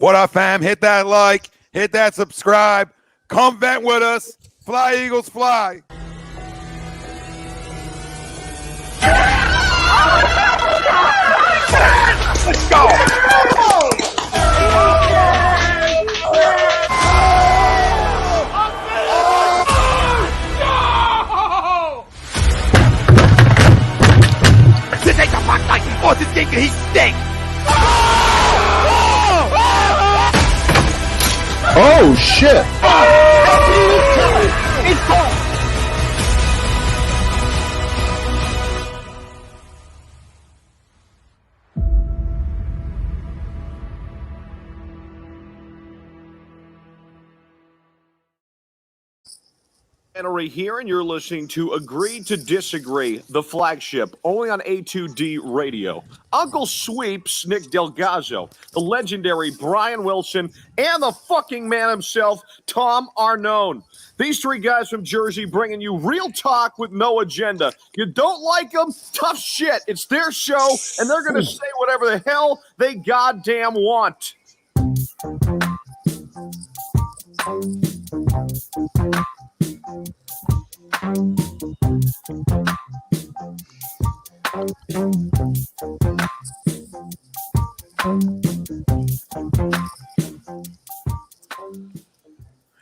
What up, fam? Hit that like, hit that subscribe. Come vent with us. Fly, Eagles, fly. Let's go. This ain't the fuck like Austin Stinker, he stinks. Oh shit! It's gone. Here, and you're listening to Agree to Disagree, the flagship, only on A2D Radio. Uncle Sweeps, Nick Delgazzo, the legendary Brian Wilson, and the fucking man himself, Tom Arnone. These three guys from Jersey bringing you real talk with no agenda. You don't like them? Tough shit. It's their show, and they're going to say whatever the hell they goddamn want.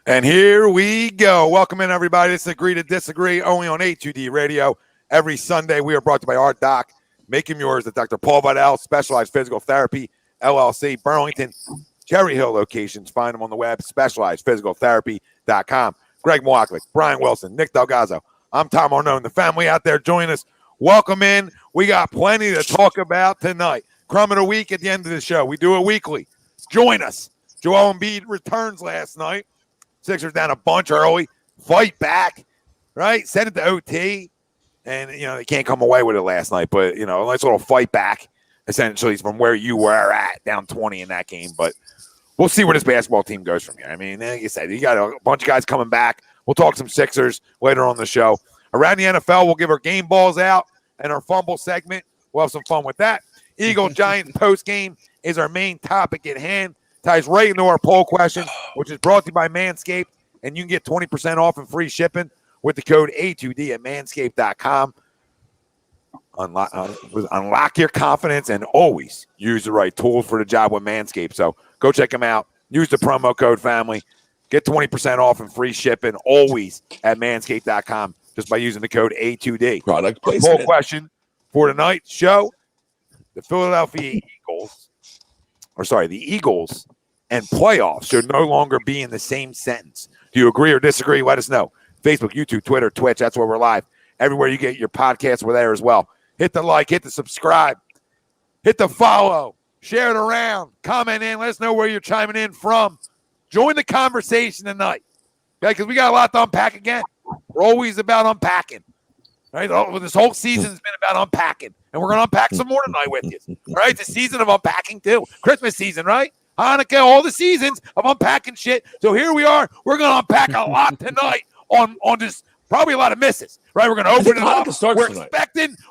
And here we go. Welcome in, everybody. This is Agree to Disagree, only on A2D Radio. Every Sunday, we are brought to you by our doc. Make him yours at Dr. Paul Vidal, Specialized Physical Therapy, LLC, Burlington, Cherry Hill locations. Find them on the web, specializedphysicaltherapy.com. Greg Moaklick, Brian Wilson, Nick Delgazzo. I'm Tom Arnone. The family out there, join us. Welcome in. We got plenty to talk about tonight. Crumb of the week at the end of the show. We do it weekly. Join us. Joel Embiid returns last night. Sixers down a bunch early. Fight back, right? Send it to OT. And, they can't come away with it last night. But, a nice little fight back, essentially, from where you were at, down 20 in that game. But we'll see where this basketball team goes from here. I mean, like you said, you got a bunch of guys coming back. We'll talk some Sixers later on the show. Around the NFL, we'll give our game balls out and our fumble segment. We'll have some fun with that. Eagle-Giants postgame is our main topic at hand. Ties right into our poll question, which is brought to you by Manscaped. And you can get 20% off and free shipping with the code A2D at manscaped.com. Unlock your confidence and always use the right tools for the job with Manscaped. So go check them out. Use the promo code family. Get 20% off and free shipping always at manscaped.com just by using the code A2D. Product placement. Poll question for tonight's show. The Eagles and playoffs should no longer be in the same sentence. Do you agree or disagree? Let us know. Facebook, YouTube, Twitter, Twitch. That's where we're live. Everywhere you get your podcasts, we're there as well. Hit the like, hit the subscribe, hit the follow, share it around, comment in. Let us know where you're chiming in from. Join the conversation tonight, okay? Because we got a lot to unpack again. We're always about unpacking, right? This whole season's been about unpacking, and we're going to unpack some more tonight with you, right? It's a season of unpacking too. Christmas season, right? Hanukkah, all the seasons of unpacking shit. So here we are. We're going to unpack a lot tonight on just probably a lot of misses, right? We're going to open it up.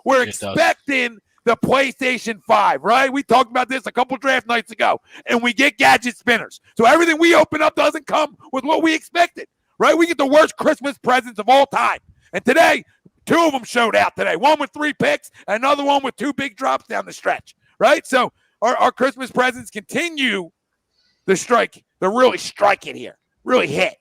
We're expecting the PlayStation 5, right? We talked about this a couple draft nights ago, and we get gadget spinners. So everything we open up doesn't come with what we expected, right? We get the worst Christmas presents of all time. And today, two of them showed out today. One with 3 picks, another one with 2 big drops down the stretch, right? So our Christmas presents continue to strike. They're really striking here, really hit.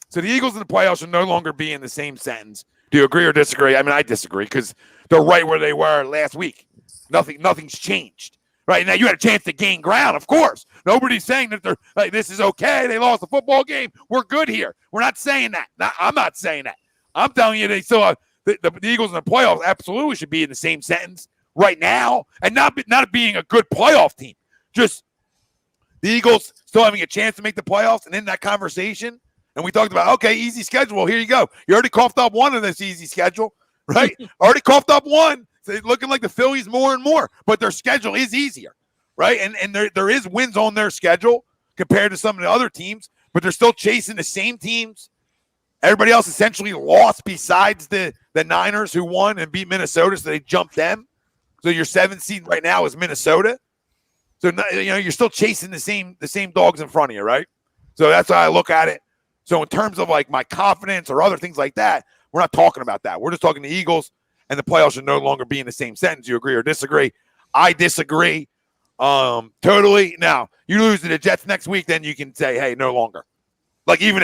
So the Eagles in the playoffs should no longer be in the same sentence. Do you agree or disagree? I mean, I disagree because they're right where they were last week. Nothing's changed. Right now, you had a chance to gain ground, of course. Nobody's saying that they're like, this is okay. They lost the football game. We're good here. We're not saying that. I'm not saying that. I'm telling you, they still the Eagles in the playoffs absolutely should be in the same sentence right now, and not being a good playoff team. Just the Eagles still having a chance to make the playoffs, and in that conversation, and we talked about, okay, easy schedule. Here you go. You already coughed up one of this easy schedule, right? Already coughed up one. So it's looking like the Phillies more and more, but their schedule is easier, right? And there is wins on their schedule compared to some of the other teams, but they're still chasing the same teams. Everybody else essentially lost besides the Niners, who won and beat Minnesota, so they jumped them. So your 7th seed right now is Minnesota. So you're still chasing the same dogs in front of you, right? So that's how I look at it. So in terms of like my confidence or other things like that, we're not talking about that. We're just talking the Eagles, and the playoffs should no longer be in the same sentence. You agree or disagree? I disagree. Totally. Now, you lose to the Jets next week, then you can say, hey, no longer. Like even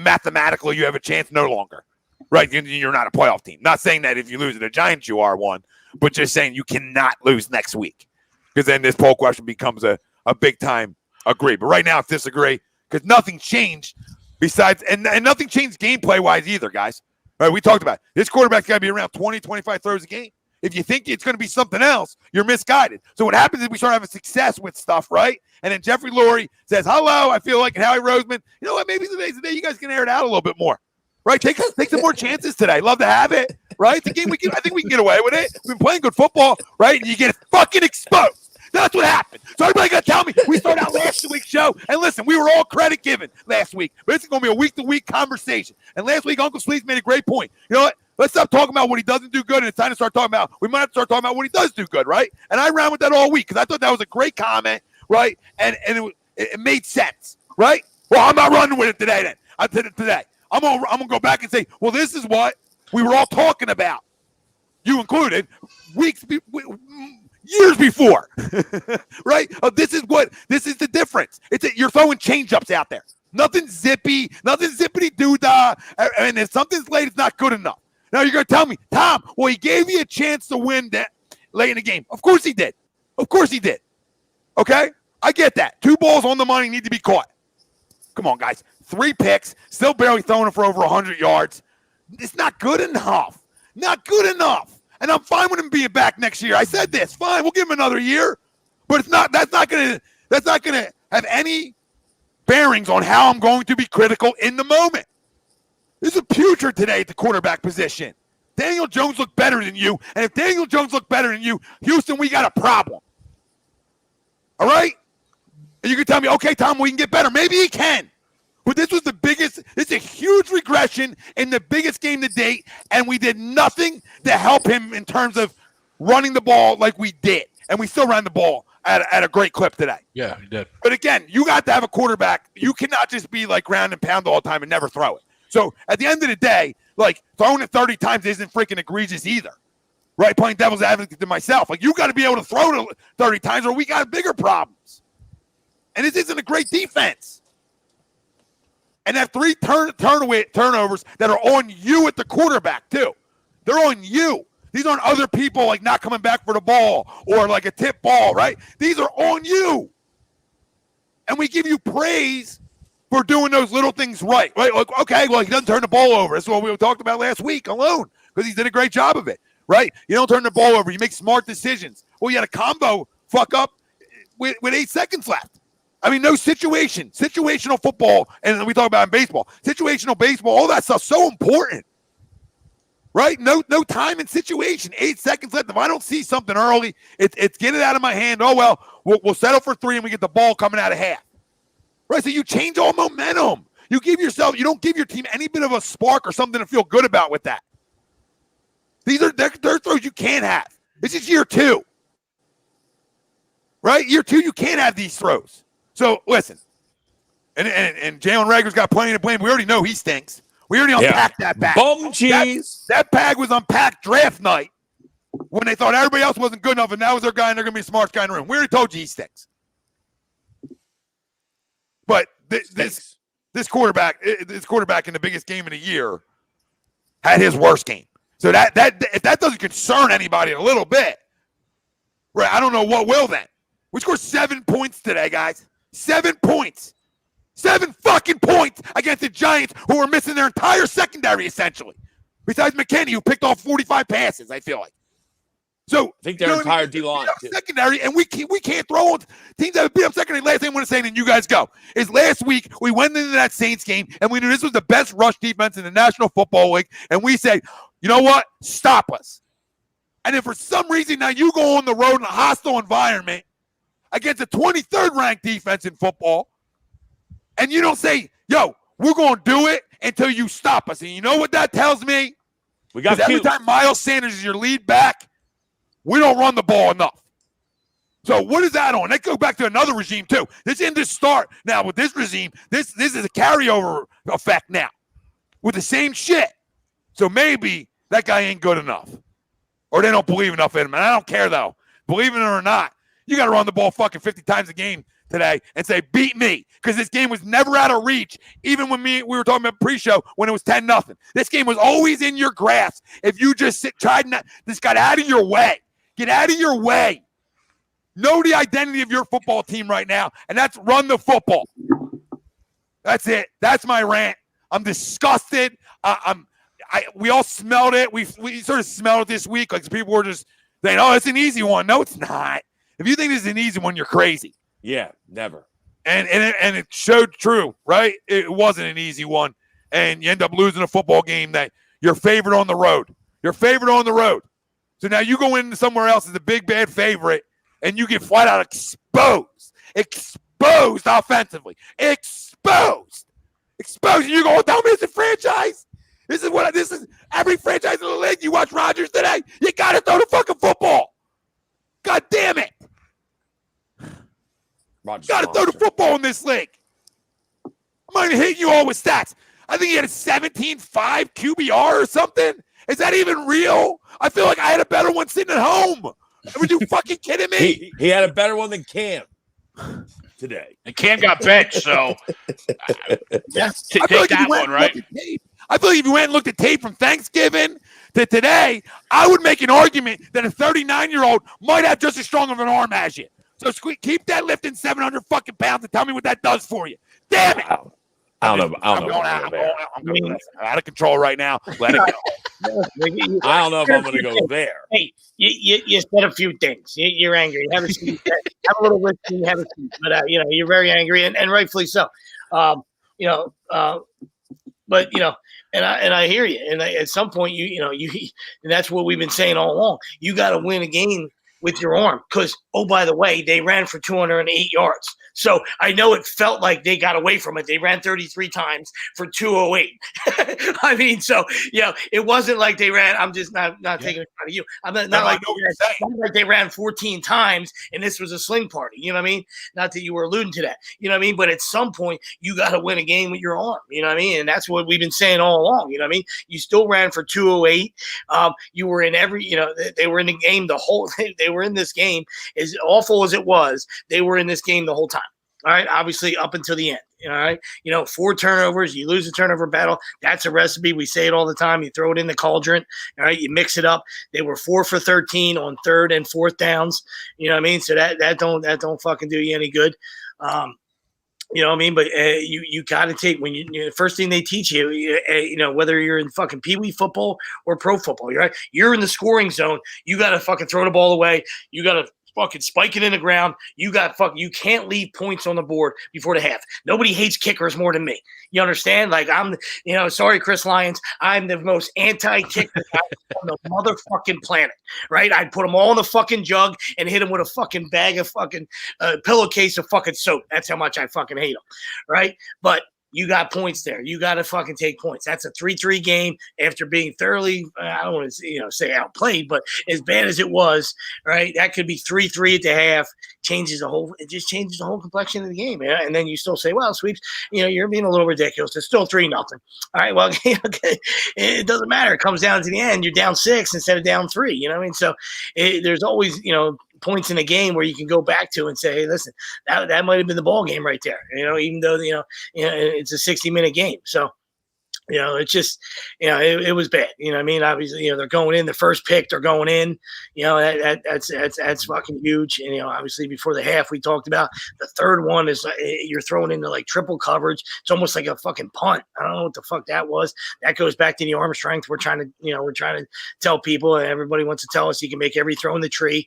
mathematically you have a chance, no longer. Right? You're not a playoff team. Not saying that if you lose to the Giants, you are one, but just saying you cannot lose next week. Because then this poll question becomes a big time agree. But right now it's disagree because nothing changed besides, and nothing changed gameplay wise either, guys. Right? We talked about it. This quarterback's got to be around 20, 25 throws a game. If you think it's going to be something else, you're misguided. So what happens is we start having success with stuff, right? And then Jeffrey Lurie says, hello, I feel like, and Howie Roseman, you know what, maybe today's the day you guys can air it out a little bit more. Right? Take some more chances today. Love to have it. Right? The game I think we can get away with it. We've been playing good football, right? And you get fucking exposed. That's what happened. So everybody got to tell me we started out last week's show. And listen, we were all credit given last week. But it's going to be a week-to-week conversation. And last week, Uncle Sleeves made a great point. You know what? Let's stop talking about what he doesn't do good, and it's time to start talking about, we might have to start talking about what he does do good, right? And I ran with that all week because I thought that was a great comment, right? And it made sense, right? Well, I'm not running with it today then. I did it today. I'm gonna go back and say, well, this is what we were all talking about, you included, years before, right? This is the difference. You're throwing change-ups out there. Nothing zippy, nothing zippity-doo-dah. And if something's late, it's not good enough. Now you're going to tell me, Tom, well, he gave you a chance to win that late in the game. Of course he did. Of course he did. Okay? I get that. 2 balls on the money need to be caught. Come on, guys. 3 picks, still barely throwing it for over 100 yards. It's not good enough. Not good enough. And I'm fine with him being back next year. I said this. Fine, we'll give him another year. But it's not. That's not gonna have any bearings on how I'm going to be critical in the moment. This is putrid today at the quarterback position. Daniel Jones looked better than you. And if Daniel Jones looked better than you, Houston, we got a problem. All right? And you can tell me, okay, Tom, we can get better. Maybe he can. But this was the biggest, it's a huge regression in the biggest game to date, and we did nothing to help him in terms of running the ball like we did. And we still ran the ball at a great clip today. Yeah, he did. But again, you got to have a quarterback. You cannot just be like ground and pound all the time and never throw it. So at the end of the day, like throwing it 30 times isn't freaking egregious either. Right? Playing devil's advocate to myself. Like you got to be able to throw it 30 times or we got bigger problems. And this isn't a great defense. And have 3 turnovers that are on you at the quarterback too. They're on you. These aren't other people like not coming back for the ball or like a tip ball, right? These are on you. And we give you praise for doing those little things right? Like, okay, well, he doesn't turn the ball over. That's what we talked about last week alone because he did a great job of it, right? You don't turn the ball over. You make smart decisions. Well, you had a combo fuck up with 8 seconds left. I mean, no situational football, and we talk about in baseball, situational baseball, all that stuff's so important, right? No time and situation. 8 seconds left. If I don't see something early, it's get it out of my hand. Oh, well, we'll settle for 3 and we get the ball coming out of half. Right, so you change all momentum. You don't give your team any bit of a spark or something to feel good about with that. They're throws you can't have. This is year 2. Right? Year 2, you can't have these throws. So, listen. And Jalen Reagor's got plenty to blame. We already know he stinks. We already unpacked that bag. Bum cheese. That bag was unpacked draft night when they thought everybody else wasn't good enough, and that was their guy, and they're going to be the smartest guy in the room. We already told you he stinks. But this quarterback in the biggest game of the year had his worst game. So that if that doesn't concern anybody a little bit, right? I don't know what will then. We scored 7 points today, guys. 7 points. 7 fucking points against the Giants, who were missing their entire secondary essentially. Besides McKinney, who picked off 45 passes, I feel like. So I think their entire D-line. Secondary, and we can't throw on teams that have beat up secondary. Last thing I want to say, and you guys go, is last week we went into that Saints game, and we knew this was the best rush defense in the National Football League, and we said, you know what? Stop us. And if for some reason now you go on the road in a hostile environment against a 23rd ranked defense in football, and you don't say, yo, we're going to do it until you stop us. And you know what that tells me? We got every time Miles Sanders is your lead back, we don't run the ball enough. So what is that on? Let's go back to another regime too. This in the start now with this regime. This is a carryover effect now with the same shit. So maybe that guy ain't good enough, or they don't believe enough in him. And I don't care though. Believe it or not, you got to run the ball fucking 50 times a game today and say beat me, because this game was never out of reach. Even when we were talking about pre-show when it was 10-0. This game was always in your grasp if you just this got out of your way. Get out of your way. Know the identity of your football team right now, and that's run the football. That's it. That's my rant. I'm disgusted. We all smelled it. We sort of smelled it this week. Like people were just saying, "Oh, it's an easy one." No, it's not. If you think this is an easy one, you're crazy. Yeah, never. And it showed true, right? It wasn't an easy one, and you end up losing a football game that you're favored on the road. You're favored on the road. So now you go into somewhere else as a big bad favorite, and you get flat out exposed offensively, exposed. And you go, tell me it's a franchise. This is every franchise in the league. You watch Rodgers today, you got to throw the fucking football. God damn it. Rodgers Got to throw the football in this league. I'm not even hitting you all with stats. I think he had a 17.5 QBR or something. Is that even real? I feel like I had a better one sitting at home. Are you fucking kidding me? He had a better one than Cam today. And Cam got benched, so take that one, right? I feel like if you went and looked at tape from Thanksgiving to today, I would make an argument that a 39-year-old might have just as strong of an arm as you. So keep that lifting 700 fucking pounds and tell me what that does for you. Damn it! I don't know. I'm going out of control right now. Let it go. I don't know if I'm going to go there. Hey, you said a few things. You're angry. Have a seat. Have a little whiskey. Have a seat. But you're very angry, and rightfully so. But and I hear you. And at some point, and that's what we've been saying all along. You got to win a game with your arm, because, oh, by the way, they ran for 208 yards. So I know it felt like they got away from it. They ran 33 times for 208. I mean, so, it wasn't like they ran. I'm just not taking it out of you. I'm not like they ran 14 times and this was a sling party. You know what I mean? Not that you were alluding to that. You know what I mean? But at some point, you got to win a game with your arm. You know what I mean? And that's what we've been saying all along. You know what I mean? You still ran for 208. You were in every, they were in the game the whole – they were in this game. As awful as it was, they were in this game the whole time. All right, obviously up until the end. All right, 4 turnovers, you lose a turnover battle. That's a recipe. We say it all the time. You throw it in the cauldron. All right, you mix it up. They were 4 for 13 on 3rd and 4th downs. You know what I mean? So that don't fucking do you any good. You know what I mean? But you got to take when the first thing they teach you, whether you're in fucking pee-wee football or pro football, you're in the scoring zone. You got to fucking throw the ball away. You got to fucking spike it in the ground. You can't leave points on the board before the half. Nobody hates kickers more than me. You understand? Like I'm, sorry, Chris Lyons, I'm the most anti-kicker guy on the motherfucking planet, right? I'd put them all in the fucking jug and hit them with a fucking bag of fucking pillowcase of fucking soap. That's how much I fucking hate them, right? But you got points there. You got to fucking take points. That's a 3-3 game after being thoroughly, I don't want to say outplayed, but as bad as it was, right? That could be 3-3 at the half. It just changes the whole complexion of the game, man. And then you still say, well, Sweeps, you're being a little ridiculous. It's still 3-0. All right, well, okay. It doesn't matter. It comes down to the end. You're down 6 instead of down 3. You know what I mean? So there's always, points in a game where you can go back to and say, hey, listen, that might have been the ball game right there. Even though, it's a 60-minute game. So, it's just, it was bad. You know what I mean? Obviously, they're going in the first pick, they're going in, that's fucking huge. And, obviously before the half, we talked about the third one is you're throwing into like triple coverage. It's almost like a fucking punt. I don't know what the fuck that was. That goes back to the arm strength. We're trying to tell people, and everybody wants to tell us you can make every throw in the tree.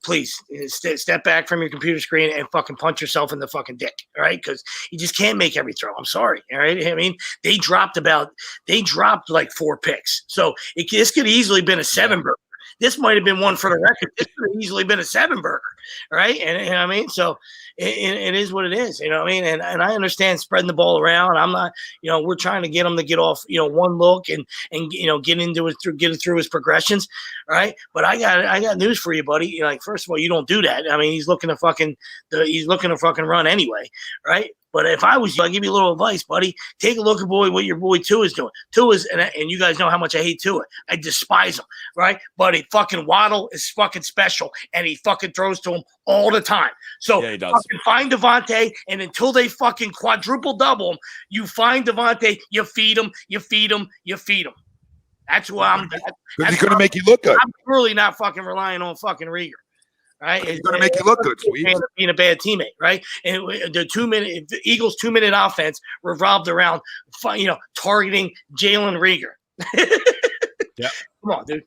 Please step back from your computer screen and fucking punch yourself in the fucking dick. All right. Because you just can't make every throw. I'm sorry. All right. I mean, they dropped like 4 picks. So this could easily been a 7-burger. This might have been one for the record. This could have easily been a 7-burger. right? And I mean, so it is what it is, you know what I mean? And I understand spreading the ball around. I'm not, we're trying to get him to get off, one look and get it through his progressions, right? But I got news for you, buddy. Like, first of all, you don't do that. I mean, he's looking to fucking run anyway, right? But if I was you, I'd give you a little advice, buddy. Take a look at what your boy Tua is doing. Tua's, and you guys know how much I hate Tua. I despise him, right? But he fucking Waddle is fucking special, and he fucking throws to him all the time. So he does. Fucking find DeVonta, and until they fucking quadruple double him, you find DeVonta, you feed him, you feed him, you feed him. That's why I'm. Because he's going to make you look good. I'm really not fucking relying on fucking Reagor. Right, he's going to make you look good, Sweet. Being a bad teammate, right? And the Eagles' 2-minute offense revolved around, targeting Jalen Reagor. Yeah, come on, dude.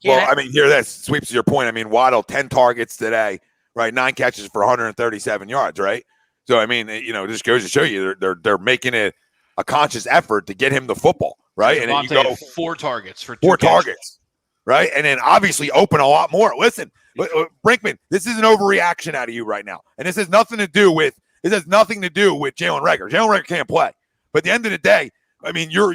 Well, I mean, hear this. Sweeps to your point. I mean, Waddle 10 targets today, right? 9 catches for 137 yards, right? So I mean, this goes to show you they're making it a conscious effort to get him the football, right? And then you go 4 targets for 4 targets, right? And then obviously open a lot more. Listen. Brinkman, this is an overreaction out of you right now, and this has nothing to do with Jalen Reagor. Jalen Reagor can't play, but at the end of the day, I mean, you're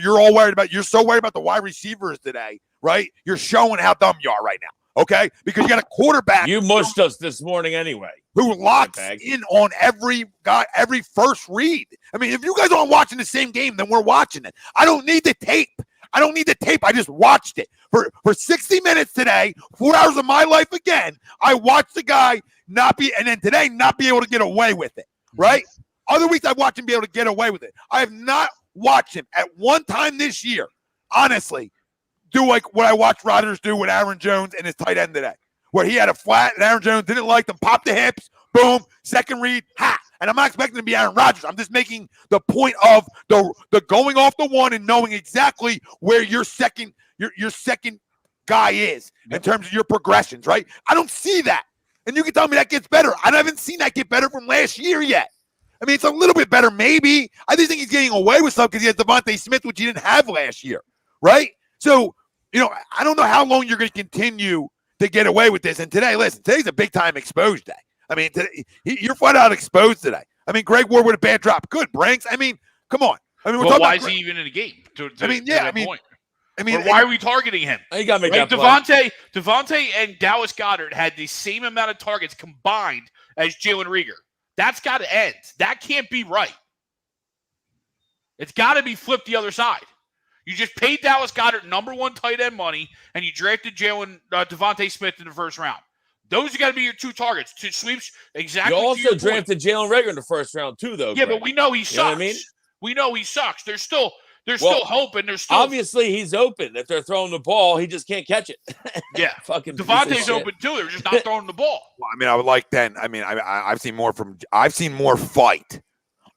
so worried about the wide receivers today, right? You're showing how dumb you are right now, okay? Because you got a quarterback. You mushed us this morning anyway. Who locks in on every first read. I mean, if you guys aren't watching the same game, then we're watching it. I don't need the tape. I just watched it for 60 minutes today, 4 hours of my life again. I watched the guy not be able to get away with it, right? Other weeks I watch him be able to get away with it. I have not watched him at one time this year, honestly, do like what I watched Rodgers do with Aaron Jones and his tight end today, where he had a flat and Aaron Jones didn't like them, popped the hips, boom, second read, ha. And I'm not expecting to be Aaron Rodgers. I'm just making the point of the going off the one and knowing exactly where your second guy is in terms of your progressions, right? I don't see that. And you can tell me that gets better. I haven't seen that get better from last year yet. I mean, it's a little bit better, maybe. I just think he's getting away with stuff because he has DeVonta Smith, which he didn't have last year, right? So, I don't know how long you're going to continue to get away with this. And today's a big-time exposed day. I mean, you're flat out exposed today. I mean, Greg Ward with a bad drop. Good, Branks. I mean, come on. I mean, why is he even in the game? Why are we targeting him? You got to make that DeVonta and Dallas Goedert had the same amount of targets combined as Jalen Reagor. That's got to end. That can't be right. It's got to be flipped the other side. You just paid Dallas Goedert number 1 tight end money, and you drafted DeVonta Smith in the first round. Those are got to be your 2 targets. 2 sweeps, exactly. You also drafted Jalen Reagor in the first round too, though. Yeah, Greg. but we know he sucks. You know what I mean? We know he sucks. There's still hope, and there's still obviously he's open. If they're throwing the ball, he just can't catch it. Yeah, fucking DeVonta's open too. They're just not throwing the ball. Well, I mean, I would like then. I mean, I've seen more fight.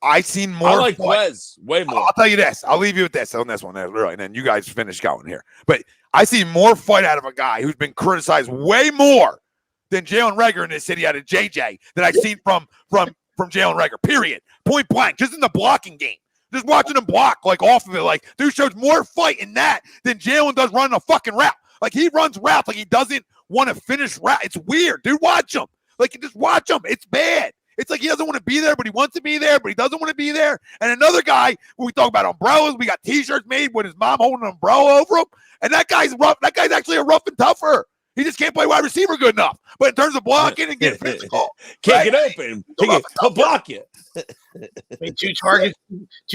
I've seen more. I like Quez way more. I'll tell you this. I'll leave you with this on this one, really, and then you guys finish going here. But I see more fight out of a guy who's been criticized way more than Jalen Reagor in this city out of JJ that I've seen from Jalen Reagor, period. Point blank. Just in the blocking game. Just watching him block, like, off of it. Like, dude shows more fight in that than Jalen does running a fucking route. Like, he runs routes like he doesn't want to finish route. It's weird. Dude, watch him. Like, just watch him. It's bad. It's like he doesn't want to be there, but he wants to be there, but he doesn't want to be there. And another guy, when we talk about umbrellas, we got T-shirts made with his mom holding an umbrella over him. And that guy's rough. That guy's actually a rough and tougher. He just can't play wide receiver good enough. But in terms of blocking and getting physical, can't get open. He'll block you. I mean, 2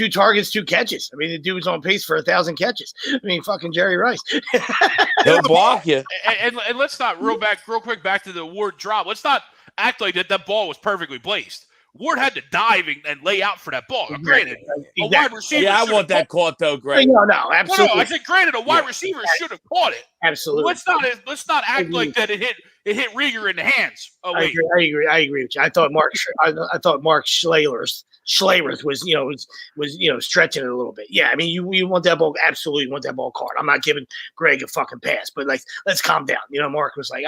targets, 2 catches. I mean, the dude was on pace for 1,000 catches. I mean, fucking Jerry Rice. He'll block you. And let's not real quick back to the Ward drop. Let's not act like that ball was perfectly placed. Ward had to dive and lay out for that ball. Now, granted, a wide receiver. Yeah, I want that caught though, Greg. No, absolutely. No, I said, granted, a wide receiver should have caught it. Absolutely. Let's not act like that. It hit Reagor in the hands. Oh wait, I agree with you. I thought Mark Schlereth was stretching it a little bit. Yeah, I mean, you want that ball, absolutely want that ball caught. I'm not giving Greg a fucking pass, but like, let's calm down. Mark was like,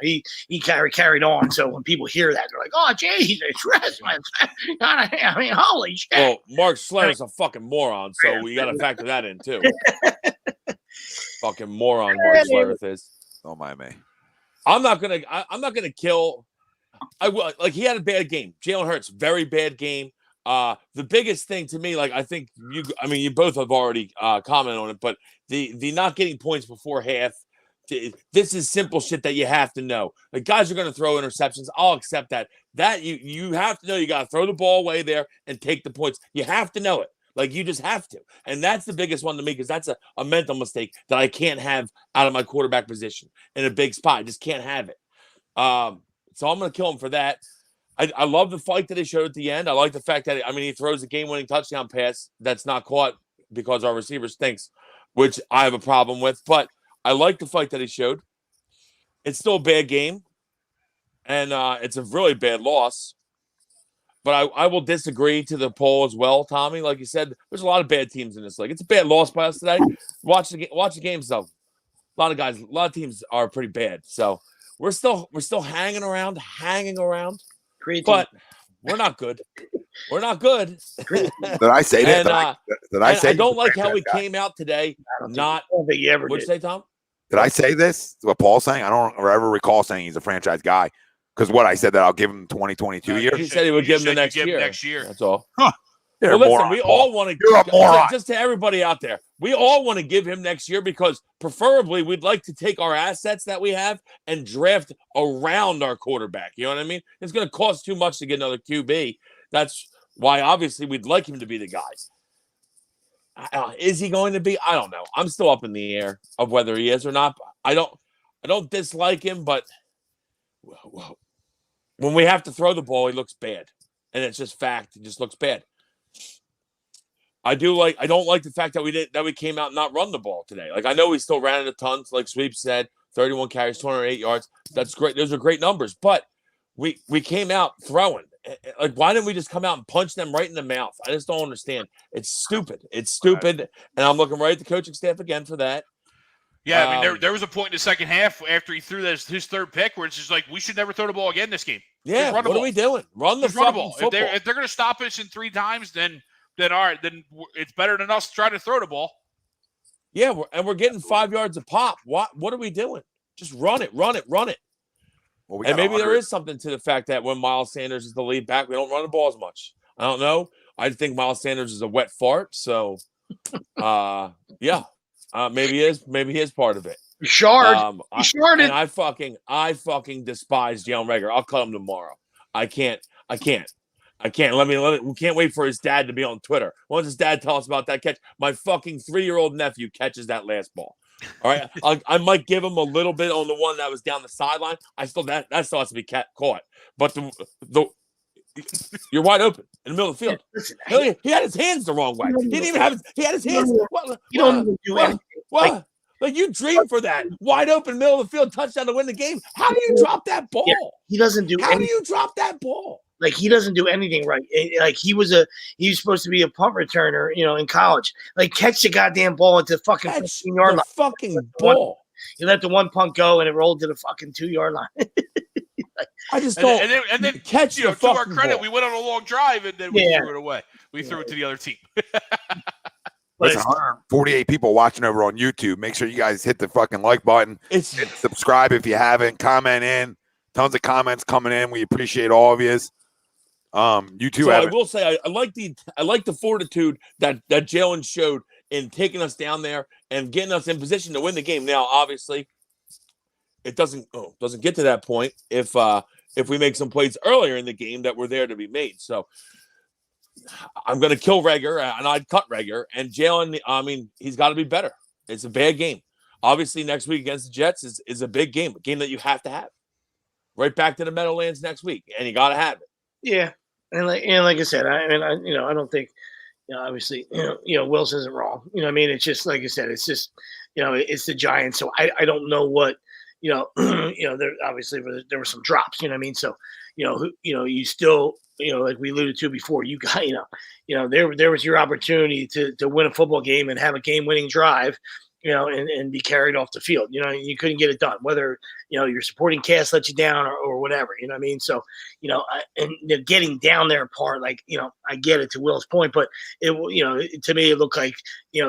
he carried on. So when people hear that, they're like, oh, geez, it's wrestling. I mean, holy shit. Well, Mark Schlereth's a fucking moron, so we got to factor that in too. Fucking moron, Mark Schlereth is. Don't mind me. I'm not gonna kill I will. Like, he had a bad game. Jalen Hurts, very bad game. The biggest thing to me, like, I think you both have already commented on it, but the not getting points before half, this is simple shit that you have to know. Like, guys are going to throw interceptions. I'll accept that. That you have to know you got to throw the ball away there and take the points. You have to know it. Like, you just have to. And that's the biggest one to me because that's a mental mistake that I can't have out of my quarterback position in a big spot. I just can't have it. So I'm going to kill him for that. I love the fight that he showed at the end. I like the fact that, he throws a game-winning touchdown pass that's not caught because our receiver stinks, which I have a problem with. But I like the fight that he showed. It's still a bad game, and it's a really bad loss. But I will disagree to the poll as well, Tommy. Like you said, there's a lot of bad teams in this league. It's a bad loss by us today. Watch the games, though. A lot of teams are pretty bad. So we're still hanging around. Great But we're not good. We're not good. Did I say that? I don't like how we came out today. I don't think you ever What'd did. you say, Tom? Did I say this? What Paul's saying? I don't ever recall saying he's a franchise guy. Because what I said that I'll give him 2022 year. He said he would give him the next year. Next year. That's all. You're Well, a listen, moron, we Paul. all want to. You're a moron. Just to everybody out there, we all want to give him next year because preferably we'd like to take our assets that we have and draft around our quarterback. You know what I mean? It's going to cost too much to get another QB. That's why obviously we'd like him to be the guy. Is he going to be? I don't know. I'm still up in the air of whether he is or not. I don't dislike him, but when we have to throw the ball, he looks bad. And it's just fact. He just looks bad. I don't like the fact that we came out and not run the ball today. Like, I know we still ran it a ton, like Sweep said, 31 carries, 208 yards. That's great. Those are great numbers. But we came out throwing. Like, why didn't we just come out and punch them right in the mouth? I just don't understand. It's stupid. And I'm looking right at the coaching staff again for that. Yeah, there was a point in the second half after he threw his third pick where it's just like, we should never throw the ball again this game. Yeah, what are we doing? Run the ball. If they're going to stop us in 3 times, then all right, then it's better than us trying to throw the ball. Yeah, we're getting 5 yards a pop. What are we doing? Just run it. Well, and maybe there is something to the fact that when Miles Sanders is the lead back, we don't run the ball as much. I don't know. I think Miles Sanders is a wet fart. So, yeah, maybe he is. Maybe he is part of it. Sharded. And I fucking despise Jalen Reagor. I'll cut him tomorrow. I can't. We can't wait for his dad to be on Twitter. Once his dad tells us about that catch, my fucking 3-year-old nephew catches that last ball. All right, I might give him a little bit on the one that was down the sideline. That still has to be caught. But you're wide open in the middle of the field. Listen, He had his hands the wrong way. He didn't even have. He had his hands. You don't even do anything. Like, you dream for that wide open middle of the field touchdown to win the game. How do you drop that ball? Yeah, he doesn't do. How do you drop that ball? Like, he doesn't do anything right. Like, he was supposed to be a punt returner, in college. Like, catch the goddamn ball at the fucking 15-yard line. Fucking ball. You let the one punt go and it rolled to the fucking 2-yard line. I just don't. And then catch the to our fucking credit, ball. we went on a long drive and then we threw it away. We threw it to the other team. There's 148 people watching over on YouTube. Make sure you guys hit the fucking like button. Hit subscribe if you haven't. Comment in. Tons of comments coming in. We appreciate all of you. You too. So I will say I like the fortitude that Jalen showed in taking us down there and getting us in position to win the game. Now, obviously, it doesn't get to that point if we make some plays earlier in the game that were there to be made. So I'm going to kill Reagor and I'd cut Reagor and Jalen. I mean, he's got to be better. It's a bad game. Obviously, next week against the Jets is a big game, a game that you have to have. Right back to the Meadowlands next week, and you got to have it. Yeah, and like I said, I don't think, obviously, Wilson isn't wrong. It's just like I said, it's just, it's the Giants. So I don't know what, there obviously there were some drops. So, you still, like we alluded to before, you got, there was your opportunity to win a football game and have a game-winning drive. and be carried off the field. You couldn't get it done, whether, your supporting cast let you down or whatever, you know what I mean? So, and the getting down there part, like, I get it to Will's point, but to me, it looked like,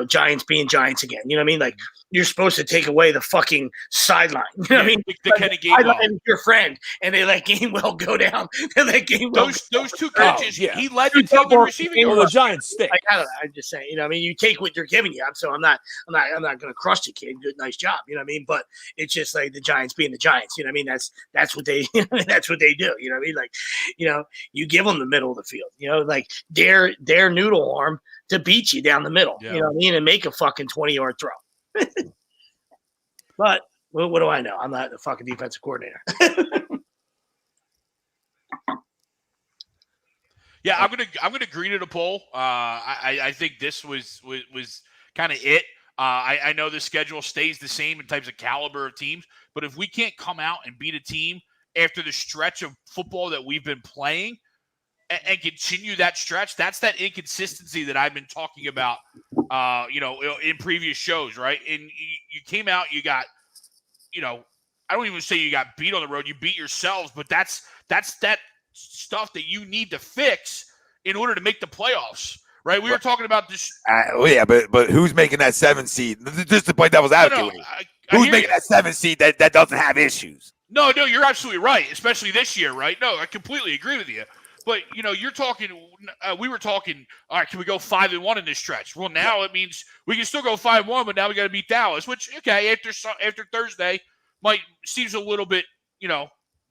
Giants being Giants again. You know what I mean? Like, you're supposed to take away the fucking sideline. You know what I mean? The Kenneth Gainwell. Your friend, and they let Gainwell go down. They let Gainwell those two catches, he led the team in receiving. Well, the Giants stink. I'm just saying, you know what I mean? You take what they're giving you. So I'm not going to crush the kid. Good, nice job. You know what I mean? But it's just like the Giants being the Giants. You know what I mean? That's what they that's what they do. You know what I mean? Like, you give them the middle of the field. Like dare noodle arm to beat you down the middle. Yeah. You know what I mean? And make a fucking 20-yard throw. But what do I know? I'm not the fucking defensive coordinator. Yeah, I'm gonna agree to the poll. I think this was kind of it. I know the schedule stays the same in types of caliber of teams, but if we can't come out and beat a team after the stretch of football that we've been playing and continue that stretch, that's that inconsistency that I've been talking about, in previous shows, right? And you came out, you got, I don't even say you got beat on the road, you beat yourselves, but that's that stuff that you need to fix in order to make the playoffs, right? We were talking about this. But who's making that 7 seed? Just to play devil's advocate. Who's making that 7 seed that doesn't have issues? No, you're absolutely right, especially this year, right? No, I completely agree with you. But, you're talking, we were talking, all right, can we go 5-1 in this stretch? Well, now it means we can still go 5-1, but now we got to beat Dallas, which, okay, after Thursday seems a little bit,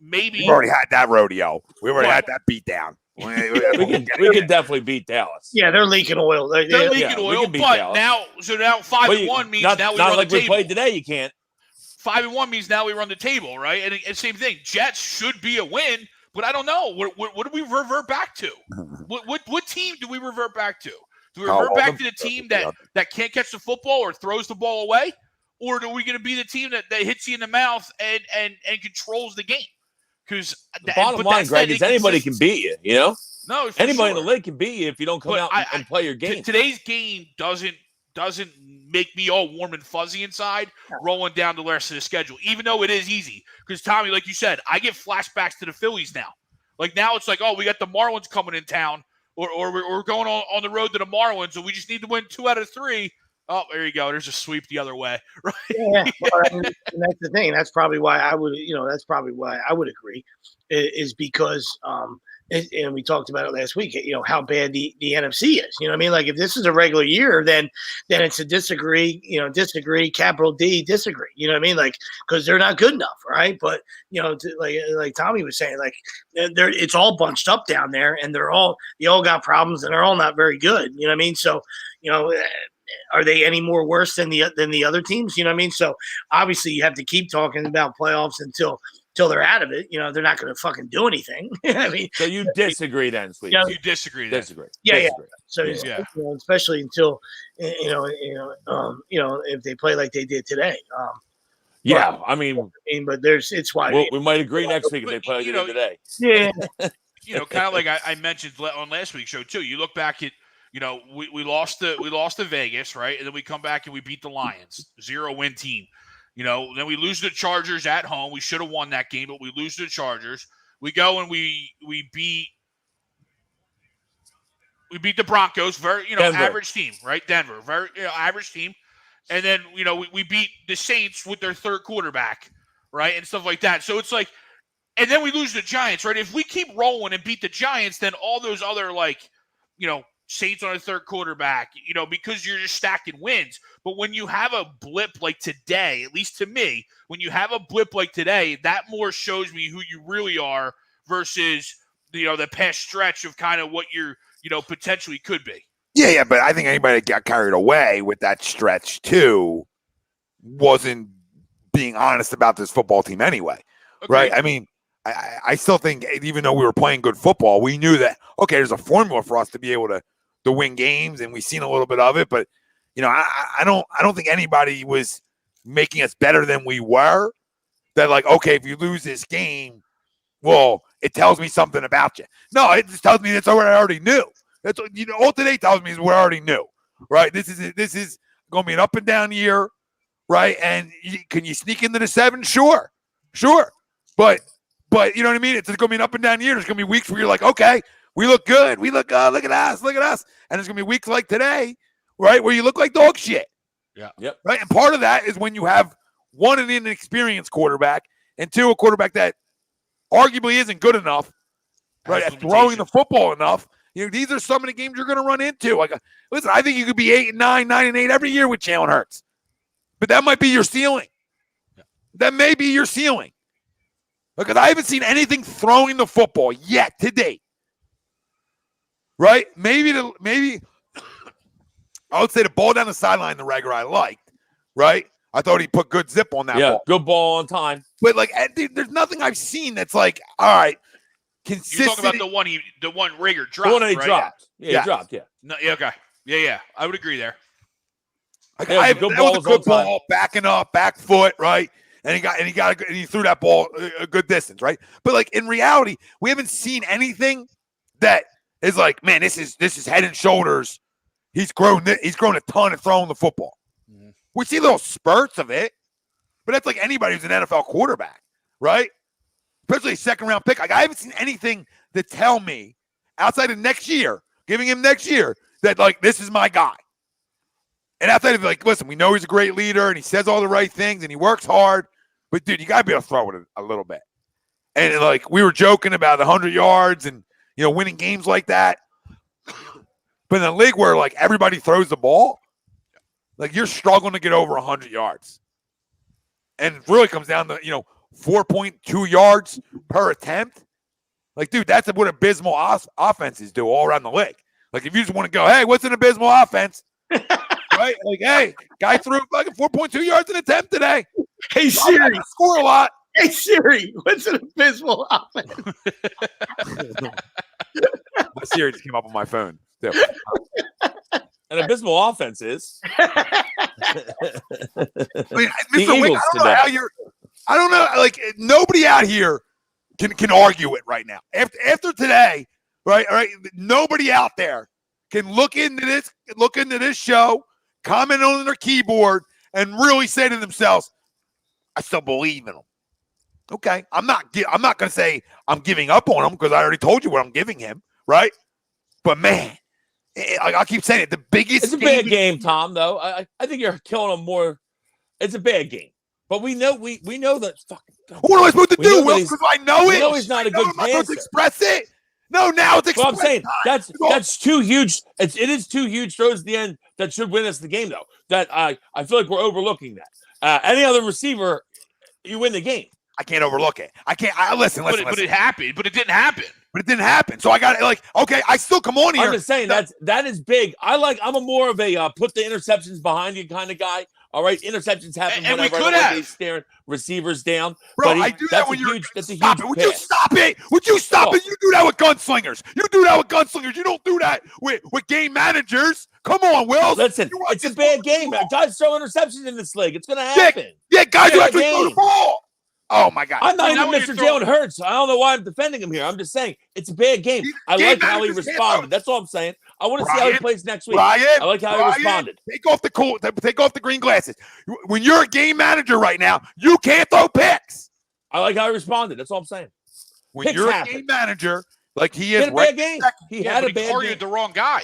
maybe. We've already had that rodeo. We've already had that beatdown. we can definitely beat Dallas. Yeah, they're leaking oil. They're leaking oil, but Dallas. now 5-1 means now we run like the table. We played today, you can't. 5-1 means now we run the table, right? And same thing. Jets should be a win, but I don't know. What do we revert back to? What team do we revert back to? Do we revert back to the team that can't catch the football or throws the ball away? Or are we going to be the team that hits you in the mouth and controls the game? Because the bottom line, Greg, is anybody can beat you, No, anybody in the league can beat you if you don't come out and play your game. Today's game doesn't make me all warm and fuzzy inside rolling down the rest of the schedule, even though it is easy. Because, Tommy, like you said, I get flashbacks to the Phillies now. Like, now it's like, oh, we got the Marlins coming in town, or we're going on the road to the Marlins, and we just need to win 2 out of 3. Oh, there you go. There's a sweep the other way, right? Yeah, and that's the thing. That's probably why I would, agree, is because, and we talked about it last week, how bad the NFC is. You know what I mean? Like, if this is a regular year, then it's a disagree, capital D, disagree. You know what I mean? Like, because they're not good enough, right? But, like Tommy was saying, like, it's all bunched up down there, and they all got problems, and they're all not very good. You know what I mean? So, are they any more worse than the other teams? You know what I mean? So obviously you have to keep talking about playoffs until they're out of it. They're not going to fucking do anything. I mean, so you disagree then, Sweet? You disagree? Disagree. Yeah. So especially until if they play like they did today. But it's why we might agree next week if they play like they did today. Yeah. Kind of like I mentioned on last week's show too. You look back at. We lost to Vegas, right? And then we come back and we beat the Lions, 0-win team. Then we lose to the Chargers at home. We should have won that game, but we lose to the Chargers. We go and we beat the Broncos, very average team, right? Denver, very average team. And then we beat the Saints with their third quarterback, right, and stuff like that. So it's like, and then we lose to the Giants, right? If we keep rolling and beat the Giants, then all those other Saints on a third quarterback, because you're just stacking wins. But when you have a blip like today, at least to me, when you have a blip like today, that more shows me who you really are versus, the past stretch of kind of what you're, potentially could be. Yeah. But I think anybody that got carried away with that stretch too wasn't being honest about this football team anyway. Okay. Right. I mean, I still think even though we were playing good football, we knew that, okay, there's a formula for us to be able to win games, and we've seen a little bit of it, but I don't think anybody was making us better than we were. That like, okay, if you lose this game, well, it tells me something about you. No, it just tells me that's what I already knew. That's all today tells me is what I already knew. Right? This is going to be an up and down year. right? And can you sneak into the 7? Sure. But you know what I mean? It's going to be an up and down year. There's going to be weeks where you're like, okay, we look good. We look good. Look at us. And there's going to be weeks like today, right, where you look like dog shit. Yeah. Yep. Right. And part of that is when you have one, an inexperienced quarterback, and two, a quarterback that arguably isn't good enough, right, at throwing the football enough. You know, these are some of the games you're going to run into. Like, listen, I think you could be 8-9, 9-8 every year with Jalen Hurts, but that might be your ceiling. That may be your ceiling, because I haven't seen anything throwing the football yet to date. Right? Maybe I would say the ball down the sideline, the Reagor I liked. Right? I thought he put good zip on that ball. Good ball on time. But like, there's nothing I've seen that's like, all right, consistent. You're talking about the one Reagor dropped, the one that he right? dropped. Yeah, he dropped. Yeah. No, yeah. Okay. Yeah. I would agree there. Like, that was a good ball, backing up, back foot, right? And he threw that ball a good distance, right? But like in reality, we haven't seen anything that is like, man, this is head and shoulders. He's grown a ton of throwing the football. Mm-hmm. We see little spurts of it, but that's like anybody who's an NFL quarterback, right? Especially a second-round pick. Like, I haven't seen anything that tell me outside of next year, giving him next year, that like this is my guy. And outside of like, listen, we know he's a great leader and he says all the right things and he works hard, but dude, you gotta be able to throw it a little bit. And like we were joking about 100 yards and winning games like that. But in a league where like everybody throws the ball, like you're struggling to get over 100 yards. And it really comes down to, 4.2 yards per attempt. Like, dude, that's what abysmal offenses do all around the league. Like, if you just want to go, hey, what's an abysmal offense? Right? Like, hey, guy threw fucking 4.2 yards an attempt today. Hey, Siri. Score a lot. Hey, Siri, what's an abysmal offense? My Siri just came up on my phone. Too. An abysmal offense is. I mean, Mr. Wink, I don't know. Like, nobody out here can argue it right now. After today, right? All right. Nobody out there can look into this show, comment on their keyboard, and really say to themselves, "I still believe in them." Okay, I'm not going to say I'm giving up on him because I already told you what I'm giving him, right? But man, I keep saying it. The biggest. It's a bad game, Tom. Though I think you're killing him more. It's a bad game, but we know that. Fucking. What am I supposed to do? Will, because I know it. Know he's not a good passer. To express it. No, now it's express. Well, I'm saying that's too huge. It is two huge throws at the end that should win us the game, though. That I feel like we're overlooking that. Any other receiver, you win the game. I can't overlook it. I can't. Listen. But it happened. But it didn't happen. So I got it. Okay, I still come on here. I'm just saying that is big. I'm a more of a put the interceptions behind you kind of guy. All right, interceptions happen and whenever everybody's staring receivers down. Bro, I do that when you're. That's a huge. Would you stop it? Would you stop it? You do that with gunslingers. You don't do that with game managers. Come on, Will. Listen, it's a bad game. Guys throw interceptions in this league. It's going to happen. Yeah, guys who actually throw the ball. Oh, my God. I'm not even Mr. Jalen Hurts. I don't know why I'm defending him here. I'm just saying it's a bad game. I like how he responded. That's all I'm saying. I want to see how he plays next week. I like how he responded. Take off the green glasses. When you're a game manager right now, you can't throw picks. I like how he responded. That's all I'm saying. When picks you're a game manager, like he is, he had a bad game. He had a bad game. Targeted the wrong guy.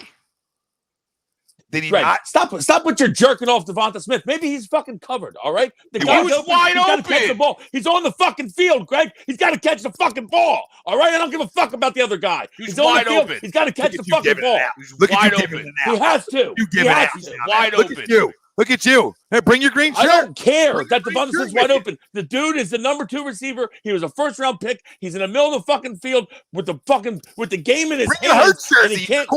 Did he not? Stop with your jerking off DeVonta Smith. Maybe he's fucking covered, all right? He was wide open. He's got to catch the ball. He's on the fucking field, Greg. He's got to catch the fucking ball, all right? I don't give a fuck about the other guy. He's wide open. He's got to catch the fucking ball. He's wide open. He has to. You give it out. Wide open. Look at you. Hey, bring your green shirt. I don't care that DeVonta Smith's wide open. The dude is the number 2 receiver. He was a first-round pick. He's in the middle of the fucking field with the game in his hands, and he can't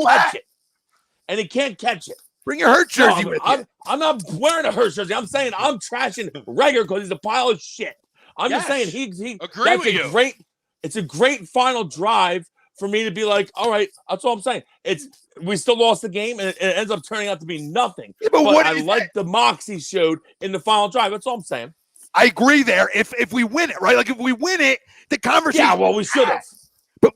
catch it. Bring your Hurts jersey with you. I'm not wearing a Hurts jersey. I'm saying I'm trashing Reagor because he's a pile of shit. I'm just saying he agree with you. It's a great final drive for me to be like, all right, that's all I'm saying. We still lost the game and it ends up turning out to be nothing. Yeah, but I like the moxie showed in the final drive. That's all I'm saying. I agree there. If we win it, right? Like if we win it, the conversation. Yeah, well, we should have.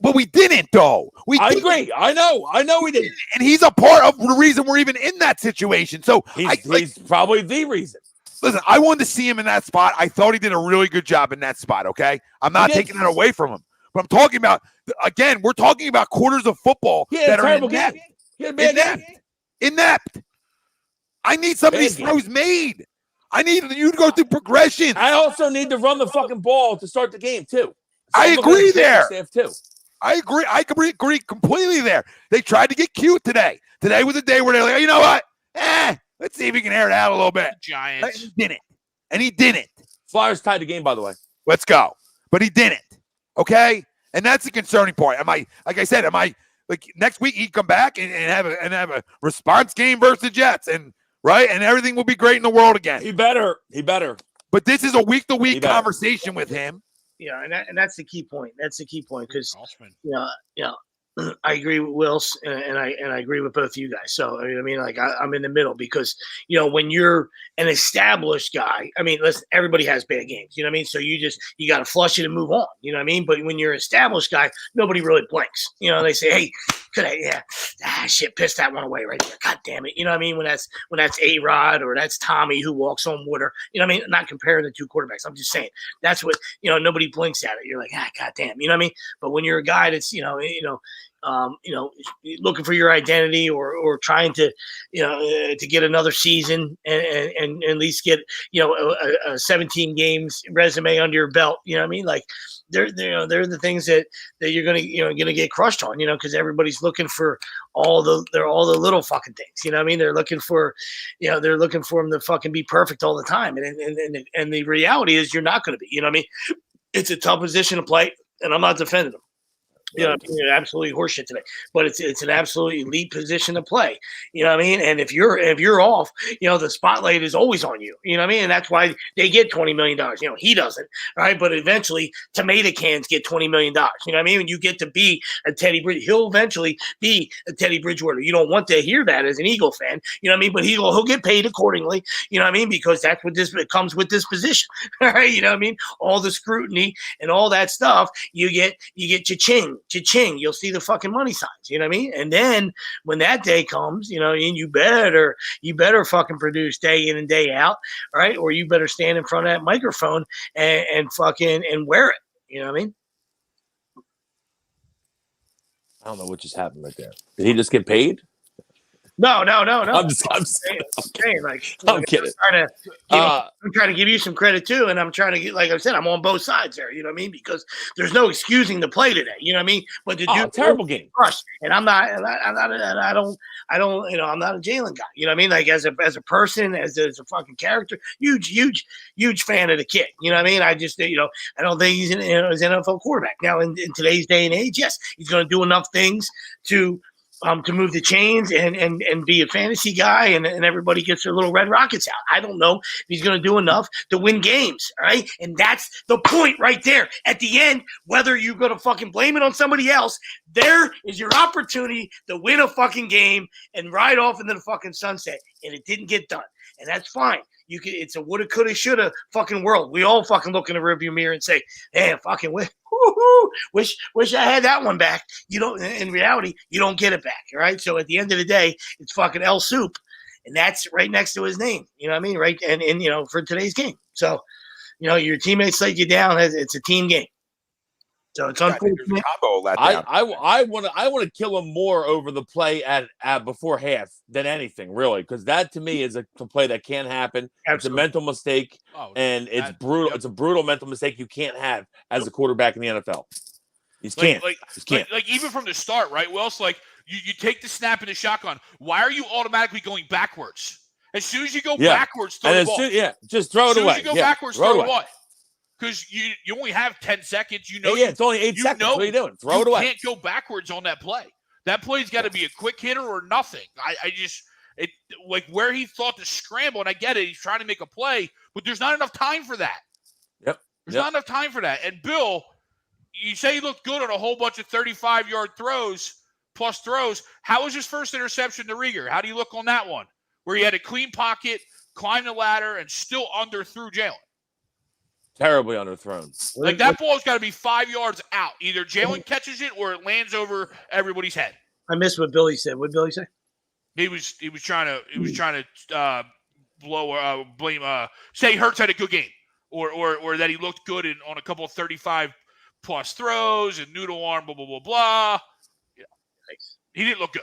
But we didn't, though. I agree. I know we didn't. And he's a part of the reason we're even in that situation. So he's probably the reason. Listen, I wanted to see him in that spot. I thought he did a really good job in that spot, okay? I'm not taking that away from him. But I'm talking about, again, we're talking about quarters of football that are inept. Inept. I need some of these throws made. I need you to go through progression. I also need to run the fucking ball to start the game, too. So I agree there. Staff too. I agree. I agree completely there. They tried to get cute today. Today was a day where they're like, you know what? Let's see if we can air it out a little bit. Giants. He didn't. Flyers tied the game, by the way. Let's go. But he didn't. Okay? And that's the concerning part. Like I said, next week he'd come back and have a response game versus the Jets, and right? And everything will be great in the world again. He better. But this is a week-to-week conversation with him. Yeah, and that's the key point. That's the key point because I agree with Wills and I agree with both of you guys. So I mean, like I'm in the middle because when you're an established guy, I mean, listen, everybody has bad games. You know what I mean? So you got to flush it and move on. You know what I mean? But when you're an established guy, nobody really blinks. They say, hey, shit, pissed that one away right there. God damn it. You know what I mean? When that's A-Rod or that's Tommy who walks on water. You know what I mean? I'm not comparing the two quarterbacks. I'm just saying that's what, nobody blinks at it. You're like, God damn. You know what I mean? But when you're a guy that's, looking for your identity or trying to, to get another season and at least get, a 17 games resume under your belt. You know what I mean? Like they're the things that you're going to get crushed on, because everybody's looking for all the little fucking things. You know what I mean? They're looking for them to fucking be perfect all the time. And the reality is you're not going to be, you know what I mean? It's a tough position to play, and I'm not defending them. Absolutely horseshit today, but it's an absolutely elite position to play. You know what I mean? And if you're off, the spotlight is always on you. You know what I mean? And that's why they get $20 million. He doesn't, right? But eventually, tomato cans get $20 million. You know what I mean? When you get to be a Teddy Bridgewater, he'll eventually be a Teddy Bridgewater. You don't want to hear that as an Eagle fan. You know what I mean? But he'll get paid accordingly. You know what I mean? Because that's what it comes with this position, right? You know what I mean? All the scrutiny and all that stuff, you get cha-ching. Cha-ching, you'll see the fucking money signs, you know what I mean? And then when that day comes, and you better fucking produce day in and day out, right? Or you better stand in front of that microphone and fucking and wear it, you know what I mean? I don't know what just happened right there. Did he just get paid? No. I'm saying, I'm kidding. I'm trying to give you some credit too, and I'm trying to get, like I said, I'm on both sides there. You know what I mean? Because there's no excusing the play today. You know what I mean? But to do terrible game, crush, and I'm not a Jalen guy. You know what I mean? Like as a person, as a fucking character, huge fan of the kid. You know what I mean? I just I don't think he's an NFL quarterback now in today's day and age. Yes, he's going to do enough things to move the chains and be a fantasy guy and everybody gets their little red rockets out. I don't know if he's going to do enough to win games, all right? And that's the point right there. At the end, whether you're going to fucking blame it on somebody else, there is your opportunity to win a fucking game and ride off into the fucking sunset. And it didn't get done. And that's fine. It's a woulda, coulda, shoulda fucking world. We all fucking look in the rearview mirror and say, "Hey, fucking wish I had that one back." You don't. In reality, you don't get it back. All right. So at the end of the day, it's fucking El Soup, and that's right next to his name. You know what I mean? Right. And for today's game. So, your teammates let you down. It's a team game. So it's unfortunate. I want to kill him more over the play at before half than anything, really, because that to me is a play that can't happen. Absolutely. It's a mental mistake, and it's brutal. Yep. It's a brutal mental mistake you can't have as a quarterback in the NFL. You can't. Like even from the start, right? Well, it's like you take the snap in the shotgun. Why are you automatically going backwards? As soon as you go backwards, throw the ball. Just throw it away. As soon as you go backwards, throw it away. Because you only have 10 seconds. It's only 8 seconds. What are you doing? Throw it away. You can't go backwards on that play. That play's got to be a quick hitter or nothing. Like where he thought to scramble, and I get it. He's trying to make a play, but there's not enough time for that. There's not enough time for that. And Bill, you say he looked good on a whole bunch of 35-yard plus throws. How was his first interception to Reagor? How do you look on that one? Where he had a clean pocket, climbed the ladder, and still underthrew Jalen. Terribly underthrown. Like that ball's got to be 5 yards out. Either Jalen catches it or it lands over everybody's head. I missed what Billy said. What did Billy say? He was trying to blame. Say Hurts had a good game, or that he looked good on a couple of 35-plus throws and noodle arm, blah blah blah blah. Yeah. He didn't look good.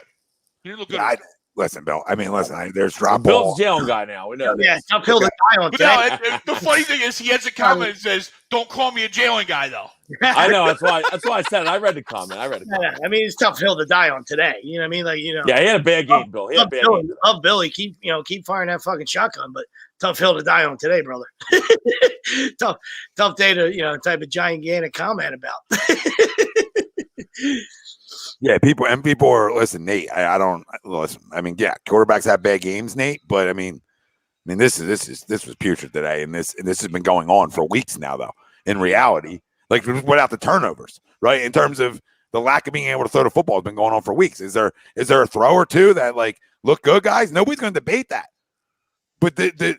He didn't look good. Listen, Bill. I mean, there's drop Bill's ball. Jalen guy now. We know. Yeah, tough hill to die on. But no, the funny thing is, he has a comment that says, "Don't call me a Jalen guy," though. I know. That's why I said it. I read the comment. Yeah, I mean, it's tough hill to die on today. You know what I mean? Like, Yeah, he had a bad game, Bill. He had a bad game. Love Billy. Keep firing that fucking shotgun, but tough hill to die on today, brother. tough day to type of gigantic comment about. Yeah, people are listen, Nate. I don't listen. I mean, yeah, quarterbacks have bad games, Nate. But I mean, this was putrid today, and this has been going on for weeks now. Though in reality, like without the turnovers, right? In terms of the lack of being able to throw the football has been going on for weeks. Is there a throw or two that like look good, guys? Nobody's going to debate that. But the